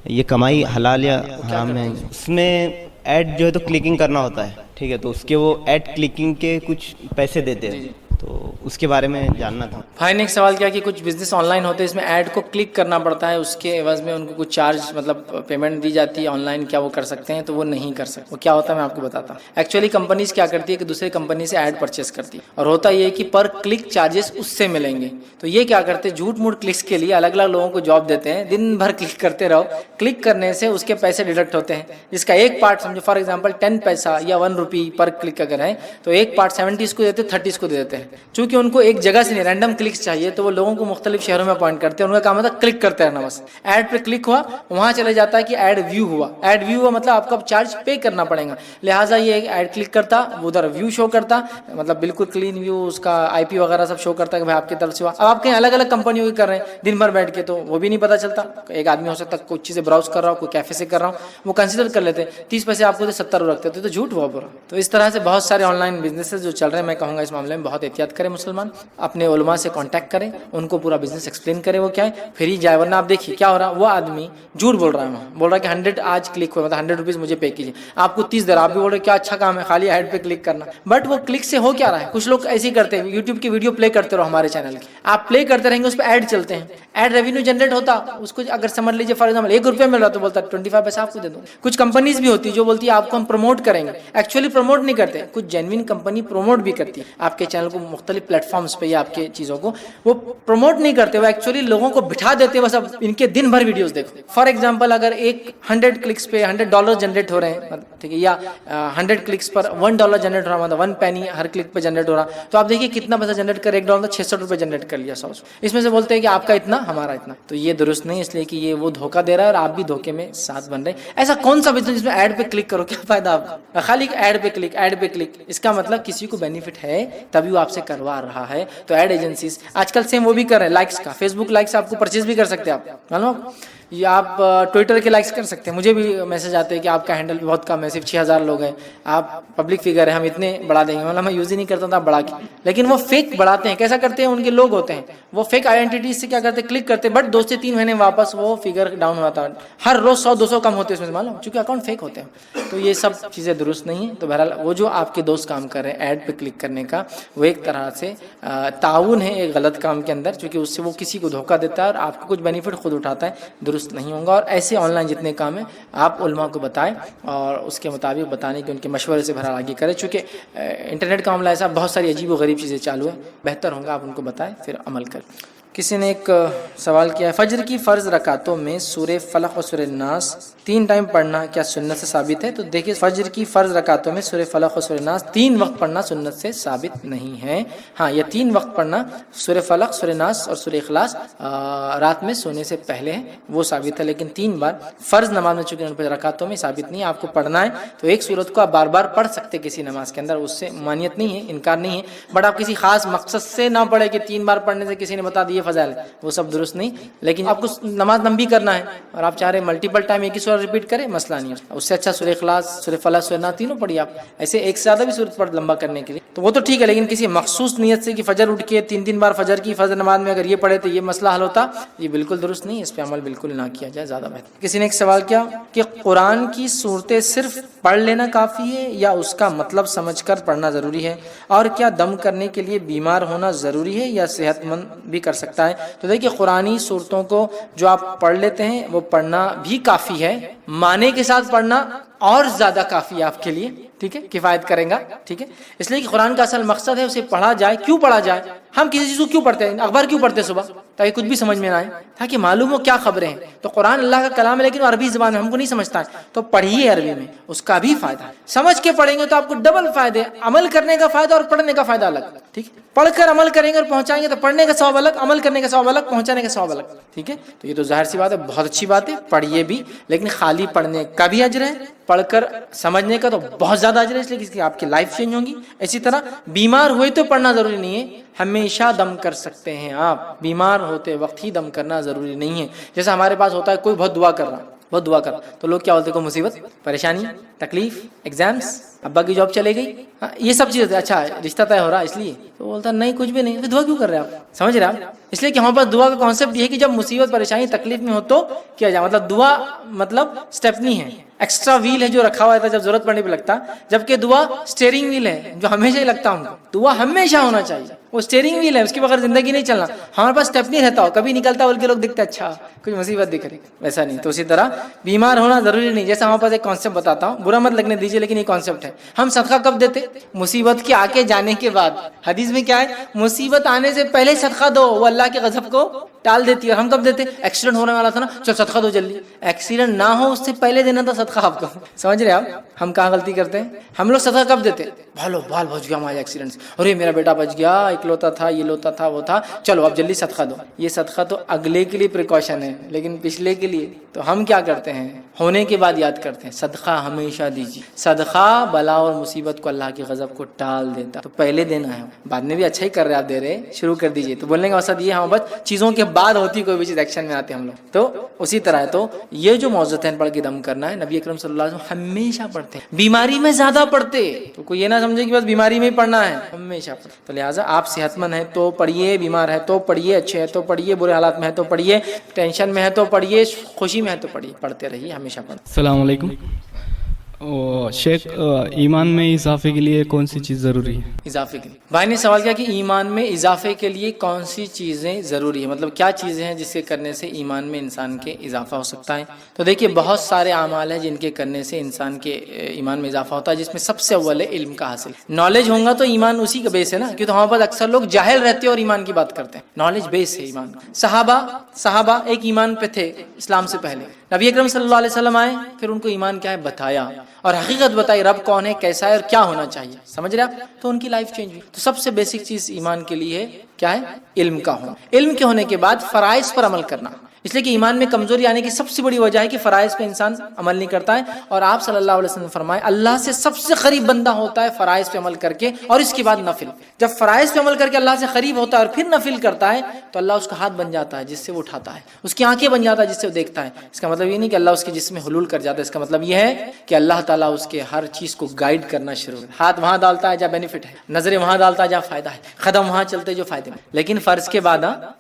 یہ کمائی حلال یا حرام ہے؟ اس میں ایڈ جو ہے تو کلکنگ کرنا ہوتا ہے، ٹھیک ہے، تو اس کے وہ ایڈ کلکنگ کے کچھ پیسے دیتے ہیں. تو اس کے بارے میں جاننا تھا. بھائی نے ایک سوال کیا کہ کچھ بزنس آن لائن ہوتے ہیں، اس میں ایڈ کو کلک کرنا پڑتا ہے، اس کے عوض میں ان کو کچھ چارج مطلب پیمنٹ دی جاتی ہے آن لائن، کیا وہ کر سکتے ہیں؟ تو وہ نہیں کر سکتے. وہ کیا ہوتا ہے میں آپ کو بتاتا ہوں. ایکچولی کمپنیز کیا کرتی ہے کہ دوسرے کمپنی سے ایڈ پرچیز کرتی ہے، اور ہوتا یہ ہے کہ پر کلک چارجز اس سے ملیں گے. تو یہ کیا کرتے ہیں، جھوٹ موٹ کلکس کے لیے الگ الگ لوگوں کو جاب دیتے ہیں، دن بھر کلک کرتے رہو. کلک کرنے سے اس کے پیسے ڈیڈکٹ ہوتے ہیں، جس کا ایک پارٹ سمجھو فار ایگزامپل 10 پیسہ یا 1 روپی پر کلک اگر ہے تو ایک پارٹ 70 کو دیتے 30 کو دے دیتے ہیں. چونکہ ان کو ایک جگہ سے نہیں رینڈم کلکس چاہیے تو وہ لوگوں کو مختلف شہروں میں اپوائنٹ کرتے ہیں. ان کا کام ہوتا ہے کلک کرتے رہنا، بس ایڈ پہ کلک ہوا وہاں چلے جاتا ہے کہ ایڈ ویو ہوا. ایڈ ویو ہوا مطلب آپ کو اب چارج پے کرنا پڑے گا. لہٰذا یہ ایڈ کلک کرتا وہ ادھر ویو شو کرتا، مطلب بالکل کلین ویو، اس کا IP وغیرہ سب شو کرتا ہے کہ بھائی آپ کی طرف سے ہوا. اب آپ کہیں الگ الگ کمپنیوں کی کر رہے ہیں دن بھر بیٹھ کے تو وہ بھی نہیں پتا چلتا. ایک آدمی ہو سکتا ہے کچھ چیزیں براؤز کر رہا ہو، کوئی کیفے سے کر رہا ہوں، وہ کنسیڈر کر لیتے 30 پیسے آپ کو 70 رکھتے تھے تو جھوٹ ہوا پورا. تو اس طرح سے بہت سارے آن لائن بزنسز جو چل رہے ہیں، میں کہوں گا اس معاملے میں بہت احتیاط کریں مسلمان. اپنے علماء سے کانٹیکٹ کریں، ان کو پورا بزنس ایکسپلین کریں وہ کیا ہے، پھر ہی جائے. ورنہ آپ دیکھیے کیا ہو رہا ہے، وہ آدمی جھوٹ بول رہا ہے، وہاں بول رہا ہے کہ 100 آج کلک ہوا، مطلب 100 روپیز مجھے پے کیجیے، آپ کو 30 دے رہا. آپ بھی بول رہے کیا اچھا کام ہے خالی ایڈ پہ کلک کرنا. بٹ وہ کلک سے ہو کیا رہا ہے، کچھ لوگ ایسے ہی کرتے ہیں، یوٹیوب کی ویڈیو پلے کرتے رہو ہمارے چینل کی، آپ پلے کرتے رہیں گے، اس پہ ایڈ چلتے ہیں، ایڈ ریونیو جنریٹ ہوتا. اس کو اگر سمجھ لیجیے فار ایگزامپل 1 روپیہ مل رہا تو بولتا ہے 25 پیسہ آپ کو دے دوں. کچھ کمپنیز بھی ہوتی ہے جو بولتی ہے آپ کو ہم پروموٹ کریں گے، ایکچولی پروموٹ نہیں کرتے. کچھ جینوین کمپنی پروموٹ بھی کرتی ہے آپ کے چینل کو مختلف پلیٹ فارمز پہ یا آپ کے چیزوں کو، وہ پروموٹ نہیں کرتے، وہ ایکچولی لوگوں کو بٹھا دیتے بس اب ان کے دن بھر ویڈیوز دیکھو. فار ایگزامپل اگر ایک 100 کلکس پہ $100 جنریٹ ہو رہے ہیں، ٹھیک ہے، یا 100 کلکس پر $1 جنریٹ ہو رہا، مطلب 1 پینی ہر کلک پہ جنریٹ ہو رہا. تو آپ دیکھیے کتنا پیسہ جنریٹ کر $1 66 روپے جنریٹ کر لیا 100. اس میں سے بولتے ہیں کہ آپ کا اتنا ہمارا اتنا. تو یہ درست نہیں، اس لیے کہ یہ وہ دھوکہ دے رہا ہے اور آپ بھی دھوکے میں ساتھ بن رہے ہیں. ایسا کون سا بزنس جس میں ایڈ پہ کلک کرو، کیا فائدہ آپ کا، خالی ایڈ پہ کلک ایڈ پہ کلک. اس کا مطلب کسی کو بینیفٹ ہے تبھی وہ آپ سے کروا رہا ہے. تو ایڈ ایجنسیز آج کل سیم وہ بھی کر رہے ہیں، لائکس کا، فیس بک لائکس آپ کو پرچیز بھی کر سکتے ہیں آپ، معلوم، یا آپ ٹویٹر کے لائکس کر سکتے ہیں. مجھے بھی میسج آتے ہیں کہ آپ کا ہینڈل بہت کم ہے، صرف 6000 لوگ ہیں، آپ پبلک فگر ہیں، ہم اتنے بڑھا دیں گے. مطلب میں یوز ہی نہیں کرتا تھا بڑھا کے، لیکن وہ فیک بڑھاتے ہیں. کیسا کرتے ہیں، ان کے لوگ ہوتے ہیں وہ فیک آئیڈینٹیٹیز سے کیا کرتے ہیں، کلک کرتے ہیں، بٹ 2 سے 3 مہینے واپس وہ فگر ڈاؤن ہوتا ہے. ہر روز 100-200 کم ہوتے ہیں اس میں، معلوم، چونکہ اکاؤنٹ فیک ہوتے ہیں. تو یہ سب چیزیں درست نہیں ہیں. تو بہرحال وہ جو آپ کے دوست کام کر رہے ہیں ایڈ پہ کلک کرنے کا، وہ ایک طرح سے تعاون ہے ایک غلط کام کے اندر، چونکہ اس سے وہ کسی کو دھوکہ دیتا ہے اور آپ کو کچھ بینیفٹ خود اٹھاتا ہے، درست نہیں ہوگا. اور ایسے آن لائن جتنے کام ہیں آپ علماء کو بتائیں اور اس کے مطابق بتانے کے ان کے مشورے سے بہرحال آگے کریں. چونکہ انٹرنیٹ کا معاملہ ایسا بہت ساری عجیب و غریب چیزیں چالو ہیں، بہتر ہوگا آپ ان کو بتائیں پھر عمل کریں. کسی نے ایک سوال کیا ہے، فجر کی فرض رکعتوں میں سورہ فلق اور سورہ ناس 3 ٹائم پڑھنا کیا سنت سے ثابت ہے؟ تو دیکھیے فجر کی فرض رکعتوں میں سورہ فلق اور سورہ ناس 3 وقت پڑھنا سنت سے ثابت نہیں ہے. ہاں، یہ 3 وقت پڑھنا سورہ فلق، سورہ ناس اور سورہ اخلاص رات میں سونے سے پہلے ہے، وہ ثابت ہے. لیکن 3 بار فرض نماز میں چونکہ رکعتوں میں ثابت نہیں ہے، آپ کو پڑھنا ہے تو ایک سورت کو آپ بار بار پڑھ سکتے کسی نماز کے اندر، اس سے مانیت نہیں ہے، انکار نہیں ہے. بٹ آپ کسی خاص مقصد سے نہ پڑھے کہ 3 بار پڑھنے سے کسی نے بتا دیے فضائل، وہ سب درست نہیں. لیکن آپ کو نماز لمبی کرنا ہے اور آپ چاہ رہے ملٹیپل ٹائم ایک ہی سورہ ریپیٹ کریں، مسئلہ نہیں ہے. اس سے اچھا سورہ اخلاص، سورہ فلق، سورہ ناس تینوں پڑھیے آپ. ایسے ایک سے زیادہ بھی سورت پڑھ لمبا کرنے کے لیے تو وہ تو ٹھیک ہے، لیکن کسی مخصوص نیت سے کہ فجر اٹھ کے 3 بار فجر کی فرض نماز میں اگر یہ پڑھے تو یہ مسئلہ حل ہوتا، یہ بالکل درست نہیں. اس پہ عمل بالکل نہ کیا جائے، زیادہ بہتر. کسی نے ایک سوال کیا کہ قرآن کی صورتیں صرف پڑھ لینا کافی ہے یا اس کا مطلب سمجھ کر پڑھنا ضروری ہے، اور کیا دم کرنے کے لیے بیمار ہونا ضروری ہے یا صحت مند بھی کر سکتا ہے؟ تو دیکھیے قرآنی صورتوں کو جو آپ پڑھ لیتے ہیں وہ پڑھنا بھی کافی ہے، معنی کے ساتھ پڑھنا اور زیادہ کافی ہے آپ کے لیے، ٹھیک ہے، کفایت کرے گا. ٹھیک ہے، اس لیے کہ قرآن کا اصل مقصد ہے اسے پڑھا جائے. کیوں پڑھا جائے؟ ہم کسی چیز کو کیوں پڑھتے ہیں، اخبار کیوں پڑھتے ہیں صبح؟ تاکہ کچھ بھی سمجھ میں نہ آئے، تاکہ معلوم ہو کیا خبریں ہیں. تو قرآن اللہ کا کلام ہے لیکن عربی زبان میں ہم کو نہیں سمجھتا ہے، تو پڑھیے عربی میں، اس کا بھی فائدہ ہے. سمجھ کے پڑھیں گے تو آپ کو ڈبل فائدے، عمل کرنے کا فائدہ اور پڑھنے کا فائدہ الگ. ٹھیک ہے، پڑھ کر عمل کریں گے اور پہنچائیں گے تو پڑھنے کا ثواب الگ، عمل کرنے کا ثواب الگ، پہنچانے کا ثواب الگ. ٹھیک ہے، تو یہ تو ظاہر سی بات ہے، بہت اچھی بات ہے، پڑھیے بھی، لیکن خالی پڑھنے کا بھی اجر ہے، پڑھ کر سمجھنے کا تو بہت زیادہ اجر ہے، اس لیے کہ آپ کی لائف چینج ہوگی. اسی طرح بیمار ہوئے تو پڑھنا ضروری نہیں ہے، ہمیشہ دم کر سکتے ہیں آپ، بیمار ہوتے وقت ہی دم کرنا ضروری نہیں ہے. جیسا ہمارے پاس ہوتا ہے کوئی بہت دعا کر رہا، بہت دعا کر، تو لوگ کیا بولتے ہیں، کوئی مصیبت، پریشانی، تکلیف، ایگزامس، ابا کی جاب چلے گئی، یہ سب چیزیں، اچھا رشتہ طے ہو رہا اس لیے، تو بولتا نہیں کچھ بھی نہیں، تو دعا کیوں کر رہے ہیں آپ؟ سمجھ رہے آپ؟ اس لیے کہ ہمارے پاس دعا کا کانسیپٹ یہ ہے کہ جب مصیبت، پریشانی، تکلیف میں ہو تو کیا جائے. مطلب دعا مطلب اسٹیپنی ہے، ایکسٹرا ویل ہے جو رکھا ہوا تھا جب ضرورت پڑنے پہ لگتا، جبکہ دعا اسٹیئرنگ ویل ہے جو ہمیشہ ہی لگتا ہوں. دعا ہمیشہ ہونا چاہیے، وہ اسٹیئرنگ ویل ہے, اس کے بغیر زندگی نہیں چلنا. ہمارے پاس اسٹیپ نہیں رہتا ہو, کبھی نکلتا بول کے لوگ دیکھتے اچھا کوئی مصیبت دکھ رہی, ویسا نہیں. تو اسی طرح بیمار ہونا ضروری نہیں. جیسا ہمارے پاس ایک کانسیپٹ بتاتا ہوں, برا مت لگنے دیجیے, لیکن یہ کانسیپٹ ہے. ہم صدقہ کب دیتے؟ مصیبت کے آ کے جانے کے بعد. حدیث میں کیا ہے؟ مصیبت آنے سے پہلے صدقہ دو, وہ اللہ کے غضب کو ٹال دیتی ہے. اور ہم کب دیتے؟ ایکسیڈنٹ ہونے والا تھا نا, چل صدقہ دو جلدی. ایکسیڈنٹ نہ ہو اس سے پہلے دینا تھا صدقہ آپ کو. سمجھ رہے آپ ہم کہاں غلطی کرتے ہیں؟ ہم لوگ صدقہ کب دیتے؟ بھالو بال بچ گیا ہمارے ایکسیڈنٹ سے, ارے میرا بیٹا بچ گیا, اکلوتا تھا, یہ لوتا تھا, وہ تھا, چلو اب جلدی صدقہ دو. یہ صدقہ تو اگلے کے لیے پریکاشن ہے, لیکن پچھلے کے لیے تو ہم کیا کرتے ہیں؟ ہونے کے بعد یاد کرتے ہیں. صدقہ ہمیشہ دیجیے. صدقہ بلا اور مصیبت کو, اللہ کے غضب کو ٹال دیتا. تو پہلے دینا ہے, بعد میں بھی اچھا ہی کر رہے آپ دے رہے, شروع کر دیجیے. تو بولنے کا مقصد یہ ہم بس چیزوں کے بعد ہوتی کوئی بھی چیز ایکشن میں آتے ہم لوگ. تو اسی طرح ہے. تو یہ جو موضوعات پڑھ کے دم کرنا ہے, نبی اکرم صلی اللہ علیہ وسلم ہمیشہ پڑھتے ہیں. بیماری میں زیادہ پڑھتے, تو کوئی یہ نہ سمجھے کہ بس بیماری میں ہی پڑھنا ہے, ہمیشہ پڑھتے. تو لہٰذا آپ صحت مند ہیں تو پڑھیے, بیمار ہے تو پڑھیے, اچھے ہے تو پڑھیے, برے حالات میں ہے تو پڑھیے, ٹینشن میں ہے تو پڑھیے, خوشی میں ہے تو پڑھیے, پڑھتے رہیے, ہمیشہ پڑھیں. السلام علیکم. شیخ, ایمان میں اضافے کے لیے کون سی چیز ضروری ہے؟ اضافے کے لیے بھائی نے سوال کیا کہ ایمان میں اضافے کے لیے کون سی چیزیں ضروری ہیں, مطلب کیا چیزیں ہیں جس کے کرنے سے ایمان میں انسان کے اضافہ ہو سکتا ہے. تو دیکھیے بہت سارے اعمال ہیں جن کے کرنے سے انسان کے ایمان میں اضافہ ہوتا ہے, جس میں سب سے اول ہے علم کا حاصل. نالج ہوگا تو ایمان اسی کا بیس ہے نا, کیونکہ ہمارے پاس اکثر لوگ جاہل رہتے ہیں اور ایمان کی بات کرتے ہیں. نالج بیس ہے ایمان. صحابہ ایک ایمان پہ تھے اسلام سے پہلے, نبی اکرم صلی اللہ علیہ وسلم آئے, پھر ان کو ایمان کیا ہے بتایا, اور حقیقت بتائی رب کون ہے, کیسا ہے اور کیا ہونا چاہیے. سمجھ رہے آپ؟ تو ان کی لائف چینج ہوئی. تو سب سے بیسک چیز ایمان کے لیے کیا ہے؟ علم کا ہونا. علم کے ہونے کے بعد فرائض پر عمل کرنا, اس لیے کہ ایمان میں کمزوری آنے کی سب سے بڑی وجہ ہے کہ فرائض پہ انسان عمل نہیں کرتا ہے. اور آپ صلی اللہ علیہ وسلم نے فرمایا اللہ سے سب سے قریب بندہ ہوتا ہے فرائض پہ عمل کر کے, اور اس کے بعد نفل. جب فرائض پہ عمل کر کے اللہ سے قریب ہوتا ہے اور پھر نفل کرتا ہے تو اللہ اس کا ہاتھ بن جاتا ہے جس سے وہ اٹھاتا ہے, اس کی آنکھیں بن جاتا ہے جس سے وہ دیکھتا ہے. اس کا مطلب یہ نہیں کہ اللہ اس کے جسم میں حلول کر جاتا ہے, اس کا مطلب یہ ہے کہ اللہ تعالیٰ اس کے ہر چیز کو گائیڈ کرنا شروع کر. ہاتھ وہاں ڈالتا ہے جہاں بینیفٹ ہے, نظریں وہاں ڈالتا ہے جہاں فائدہ ہے, قدم وہاں چلتے جو فائدے میں. لیکن فرض کے بعد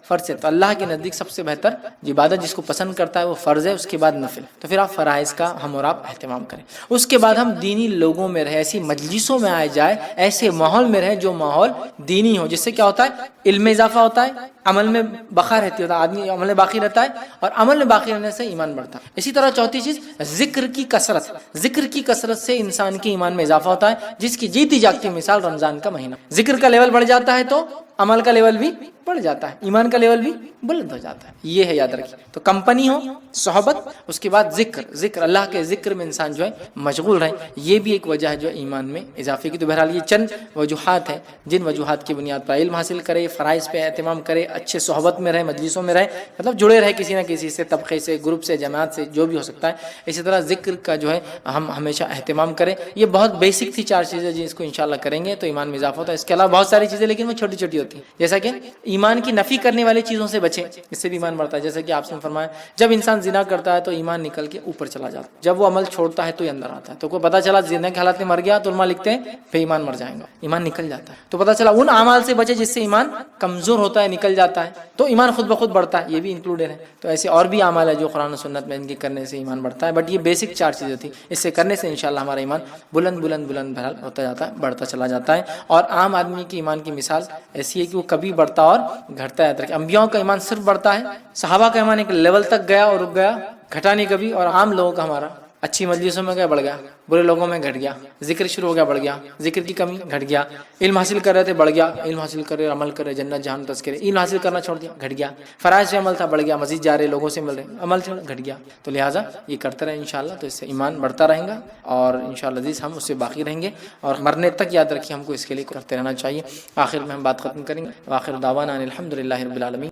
فرض ہے تو اللہ کے نزدیک سب سے بہتر عبادت جس کو پسند کرتا ہے وہ فرض ہے, اس کے بعد نفل. تو پھر آپ فرائض کا ہم اور آپ اہتمام کریں. اس کے بعد ہم دینی لوگوں میں رہے, ایسی مجلسوں میں آئے جائے, ایسے ماحول میں رہے جو ماحول دینی ہو, جس سے کیا ہوتا ہے علم میں اضافہ ہوتا ہے, عمل میں بقا رہتی ہوتا ہے, آدمی عمل میں باقی رہتا ہے, اور عمل میں باقی رہنے سے ایمان بڑھتا ہے. اسی طرح چوتھی چیز ذکر کی کثرت. ذکر کی کثرت سے انسان کے ایمان میں اضافہ ہوتا ہے, جس کی جیتی جاگتی مثال رمضان کا مہینہ. ذکر کا لیول بڑھ جاتا ہے تو عمل کا لیول بھی بڑھ جاتا ہے, ایمان کا لیول بھی بلند ہو جاتا ہے. یہ ہے یاد رکھیے. تو کمپنی ہو, صحبت, اس کے بعد ذکر اللہ کے ذکر میں انسان جو ہے مشغول رہے, یہ بھی ایک وجہ ہے جو ایمان میں اضافے کی. تو بہرحال یہ چند وجوہات ہیں جن وجوہات کی بنیاد پر علم حاصل کرے, فرائض پہ اہتمام کرے, اچھے صحبت میں رہے, مجلسوں میں رہے, مطلب جڑے رہے کسی نہ کسی سے, طبقے سے, گروپ سے, جماعت سے, جو بھی ہو سکتا ہے. اسی طرح ذکر کا جو ہے ہم ہمیشہ اہتمام کریں. یہ بہت بیسک تھی 4 چیزیں جس کو انشاءاللہ کریں گے تو ایمان میں اضافہ ہوتا ہے. اس کے علاوہ بہت ساری چیزیں لیکن وہ چھوٹی چھوٹی ہوتی ہیں, جیسا کہ ایمان کی نفی کرنے والی چیزوں سے بچیں, اس سے بھی ایمان بڑھتا ہے. جیسا کہ آپ نے فرمایا جب انسان زنا کرتا ہے تو ایمان نکل کے اوپر چلا جاتا ہے, جب وہ عمل چھوڑتا ہے تو یہ اندر آتا ہے. تو کوئی پتہ چلا زنا کے حالت میں مر گیا تو علماء لکھتے ہیں پھر ایمان مر جائے گا, ایمان نکل جاتا ہے. تو پتہ چلا ان اعمال سے بچے جس سے ایمان کمزور ہوتا ہے, نکل جاتا ہے, تو ایمان خود بخود بڑھتا ہے, یہ بھی انکلوڈیڈ ہے. تو ایسے اور بھی اعمال ہے جو قرآن و سنت میں ان کے کرنے سے ایمان بڑھتا ہے, بٹ یہ بیسک 4 چیزیں تھیں, اس سے کرنے سے انشاءاللہ ہمارا ایمان بلند بلند بلند بہرحال ہوتا جاتا ہے, بڑھتا چلا جاتا ہے. اور عام آدمی کی ایمان کی مثال ایسی ہے کہ وہ کبھی بڑھتا اور گھٹتا ہے. انبیاء کا ایمان صرف بڑھتا ہے, صحابہ کا ایمان ایک لیول تک گیا اور رک گیا, گھٹا نہیں کبھی. اور عام لوگوں کا ہمارا اچھی مجلسوں میں گیا بڑھ گیا, برے لوگوں میں گھٹ گیا, ذکر شروع ہو گیا بڑھ گیا, ذکر کی کمی گھٹ گیا, علم حاصل کر رہے تھے بڑھ گیا, علم حاصل کر رہے عمل کر رہے جنت جہان تذکرے, علم حاصل کرنا چھوڑ دیا گھٹ گیا, فرائض سے عمل تھا بڑھ گیا, مزید جا رہے لوگوں سے مل رہے عمل چھوڑ گھٹ گیا. تو لہٰذا یہ کرتے رہے انشاءاللہ, تو اس سے ایمان بڑھتا رہے گا اور انشاءاللہ عزیز ہم اس سے باقی رہیں گے, اور مرنے تک یاد رکھیے ہم کو اس کے لیے کرتے رہنا چاہیے. آخر میں ہم بات ختم کریں گے. آخر دعوانا الحمدللہ رب العالمین.